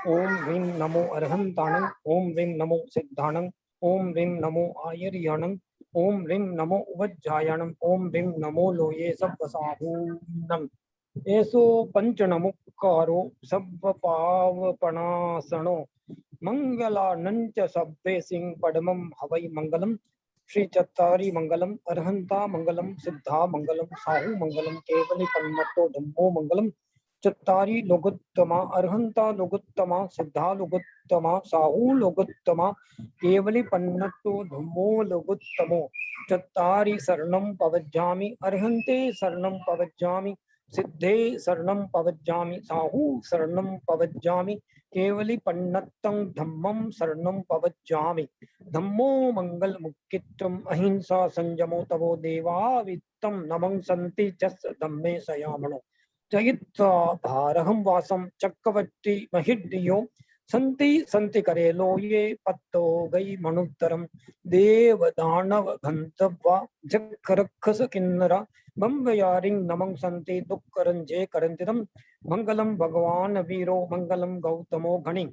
S1: ओम ह्रीं नमो अरहंताणं, ओम ह्रीं नमो सिद्धाणं, ओम ह्रीं नमो आयर्याणं, ओम ह्रीं नमो उवज्जायणं, ओम ह्रीं नमो लोये सब्बसाहूनम्। एसो पंचनमुक्कारो सब्बपावपणासनो मंगलानंच सब्बे सिंह पडमं हवै मंगलम। श्री चत्तारी मंगलम, अरहंता मंगलम, सिद्धा मंगलम, साहू मंगलम, केवली पन्नतो धम्मो मंगलम। चत्तारी लोगोत्तमा, अरहंता लोगोत्तमा, सिद्धा लोगोत्तमा, साहू लोगोत्तमा, केवली पन्नतो धम्मो लोगोत्तमो। चत्तारी शरणं पवज्जामि, अरहंते शरणं पवज्जामि, सिद्धे शरणं पवज्जामि, साहू शरणं पवज्जामि, केवली पन्नतं धम्मं शरणं पवज्जामि। धम्मो मंगल मुक्तित्वम अहिंसा संयमो तवो देवा वित्तम नमं संति चस धम्मे सयामणो। चयित्वा भारहं वासम चक्रवर्ती महिड्यो संति संति करेलो ये पत्तो गई मनुत्तरम। देव दानव गंधर्वा जखरक्षस किन्नरा बंगयारिं नमं संति दुःखरंजे करंतिदम। मंगलम भगवान वीरो, मंगलम गौतमो गणि,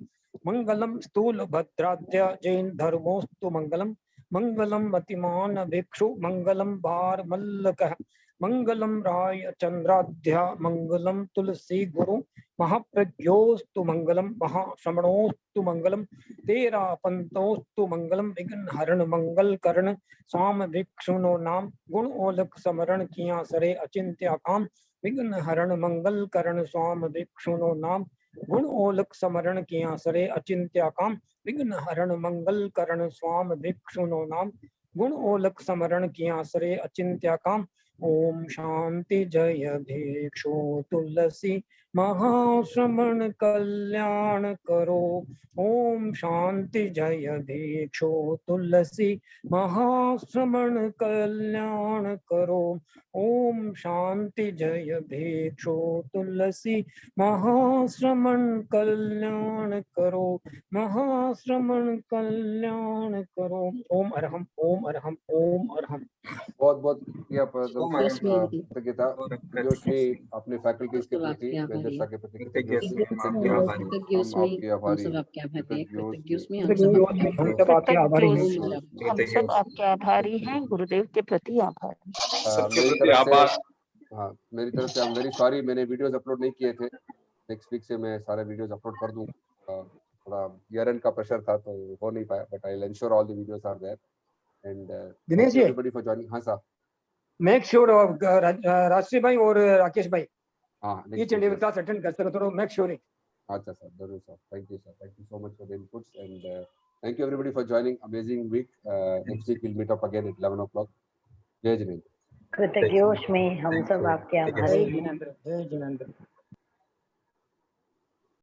S1: मंगलम स्थूल भद्राद्य जैन धर्मोस्तु मंगलम। मंगलम मतिमान भिक्षु, मंगलम बार मल्लकः, मंगलम राय चंद्राध्या, मंगलम तुलसी गुरु महाप्रज्ञोस्तु मंगलम, महाश्रमणोस्तु मंगलम, तेरा पंतोस्तु मंगलम। विघ्न हरण मंगल करण स्वाम भिक्षुनो नाम, गुण ओलख समरण किया सरे अचिंत्य काम। विघ्न हरण मंगल करण स्वाम भिक्षुनो नाम, गुण ओलख समरण किया सरे अचिंत्य काम। विघ्न हरण मंगल करण स्वाम भिक्षुनो नाम, गुण ओलख समरण किया सरे अचिंत्य काम। ओम शांति जय भिक्षु तुलसी महाश्रमण कल्याण करो। ओम शांति जय भिक्षु तुलसी महाश्रमण कल्याण करो। ओम शांति जय भिक्षु तुलसी महाश्रमण कल्याण करो, महाश्रमण कल्याण करो। ओम अरहम, ओम अरहम, ओम अरहम।
S3: बहुत बहुत शुक्रिया कृतज्ञता जोशमी, अपने फैकल्टीज के प्रति, मेजर के प्रति कृतज्ञ। हम आपके आभारी हैं।
S1: हम सब आपके आभारी हैं।
S9: हम सब आपके आभारी हैं, गुरुदेव के प्रति आभारी।
S3: मेरी तरफ से आई एम वेरी सॉरी, मैंने वीडियोस अपलोड नहीं किए थे। नेक्स्ट वीक से मैं सारे वीडियोस अपलोड कर दूं। थोड़ा ईयर एंड का प्रेशर था तो हो नहीं पाया, but I will ensure all the videos are there. And
S1: Dinesh ji,
S3: everybody for joining. हाँ साहब,
S1: मेक श्योर राजश्री भाई और राकेश भाई
S3: हाँ
S1: each and every class attend कर सको तो मेक श्योर।
S3: अच्छा सर, जरूर sir. Thank you sir, thank you so much for the inputs and thank you everybody for joining. Amazing week. Next week we'll meet up again at 11 o'clock. जय जिनेंद्र।
S13: कृतज्ञ में हम सब आपके आभारी हैं।
S1: जय जिनेंद्र।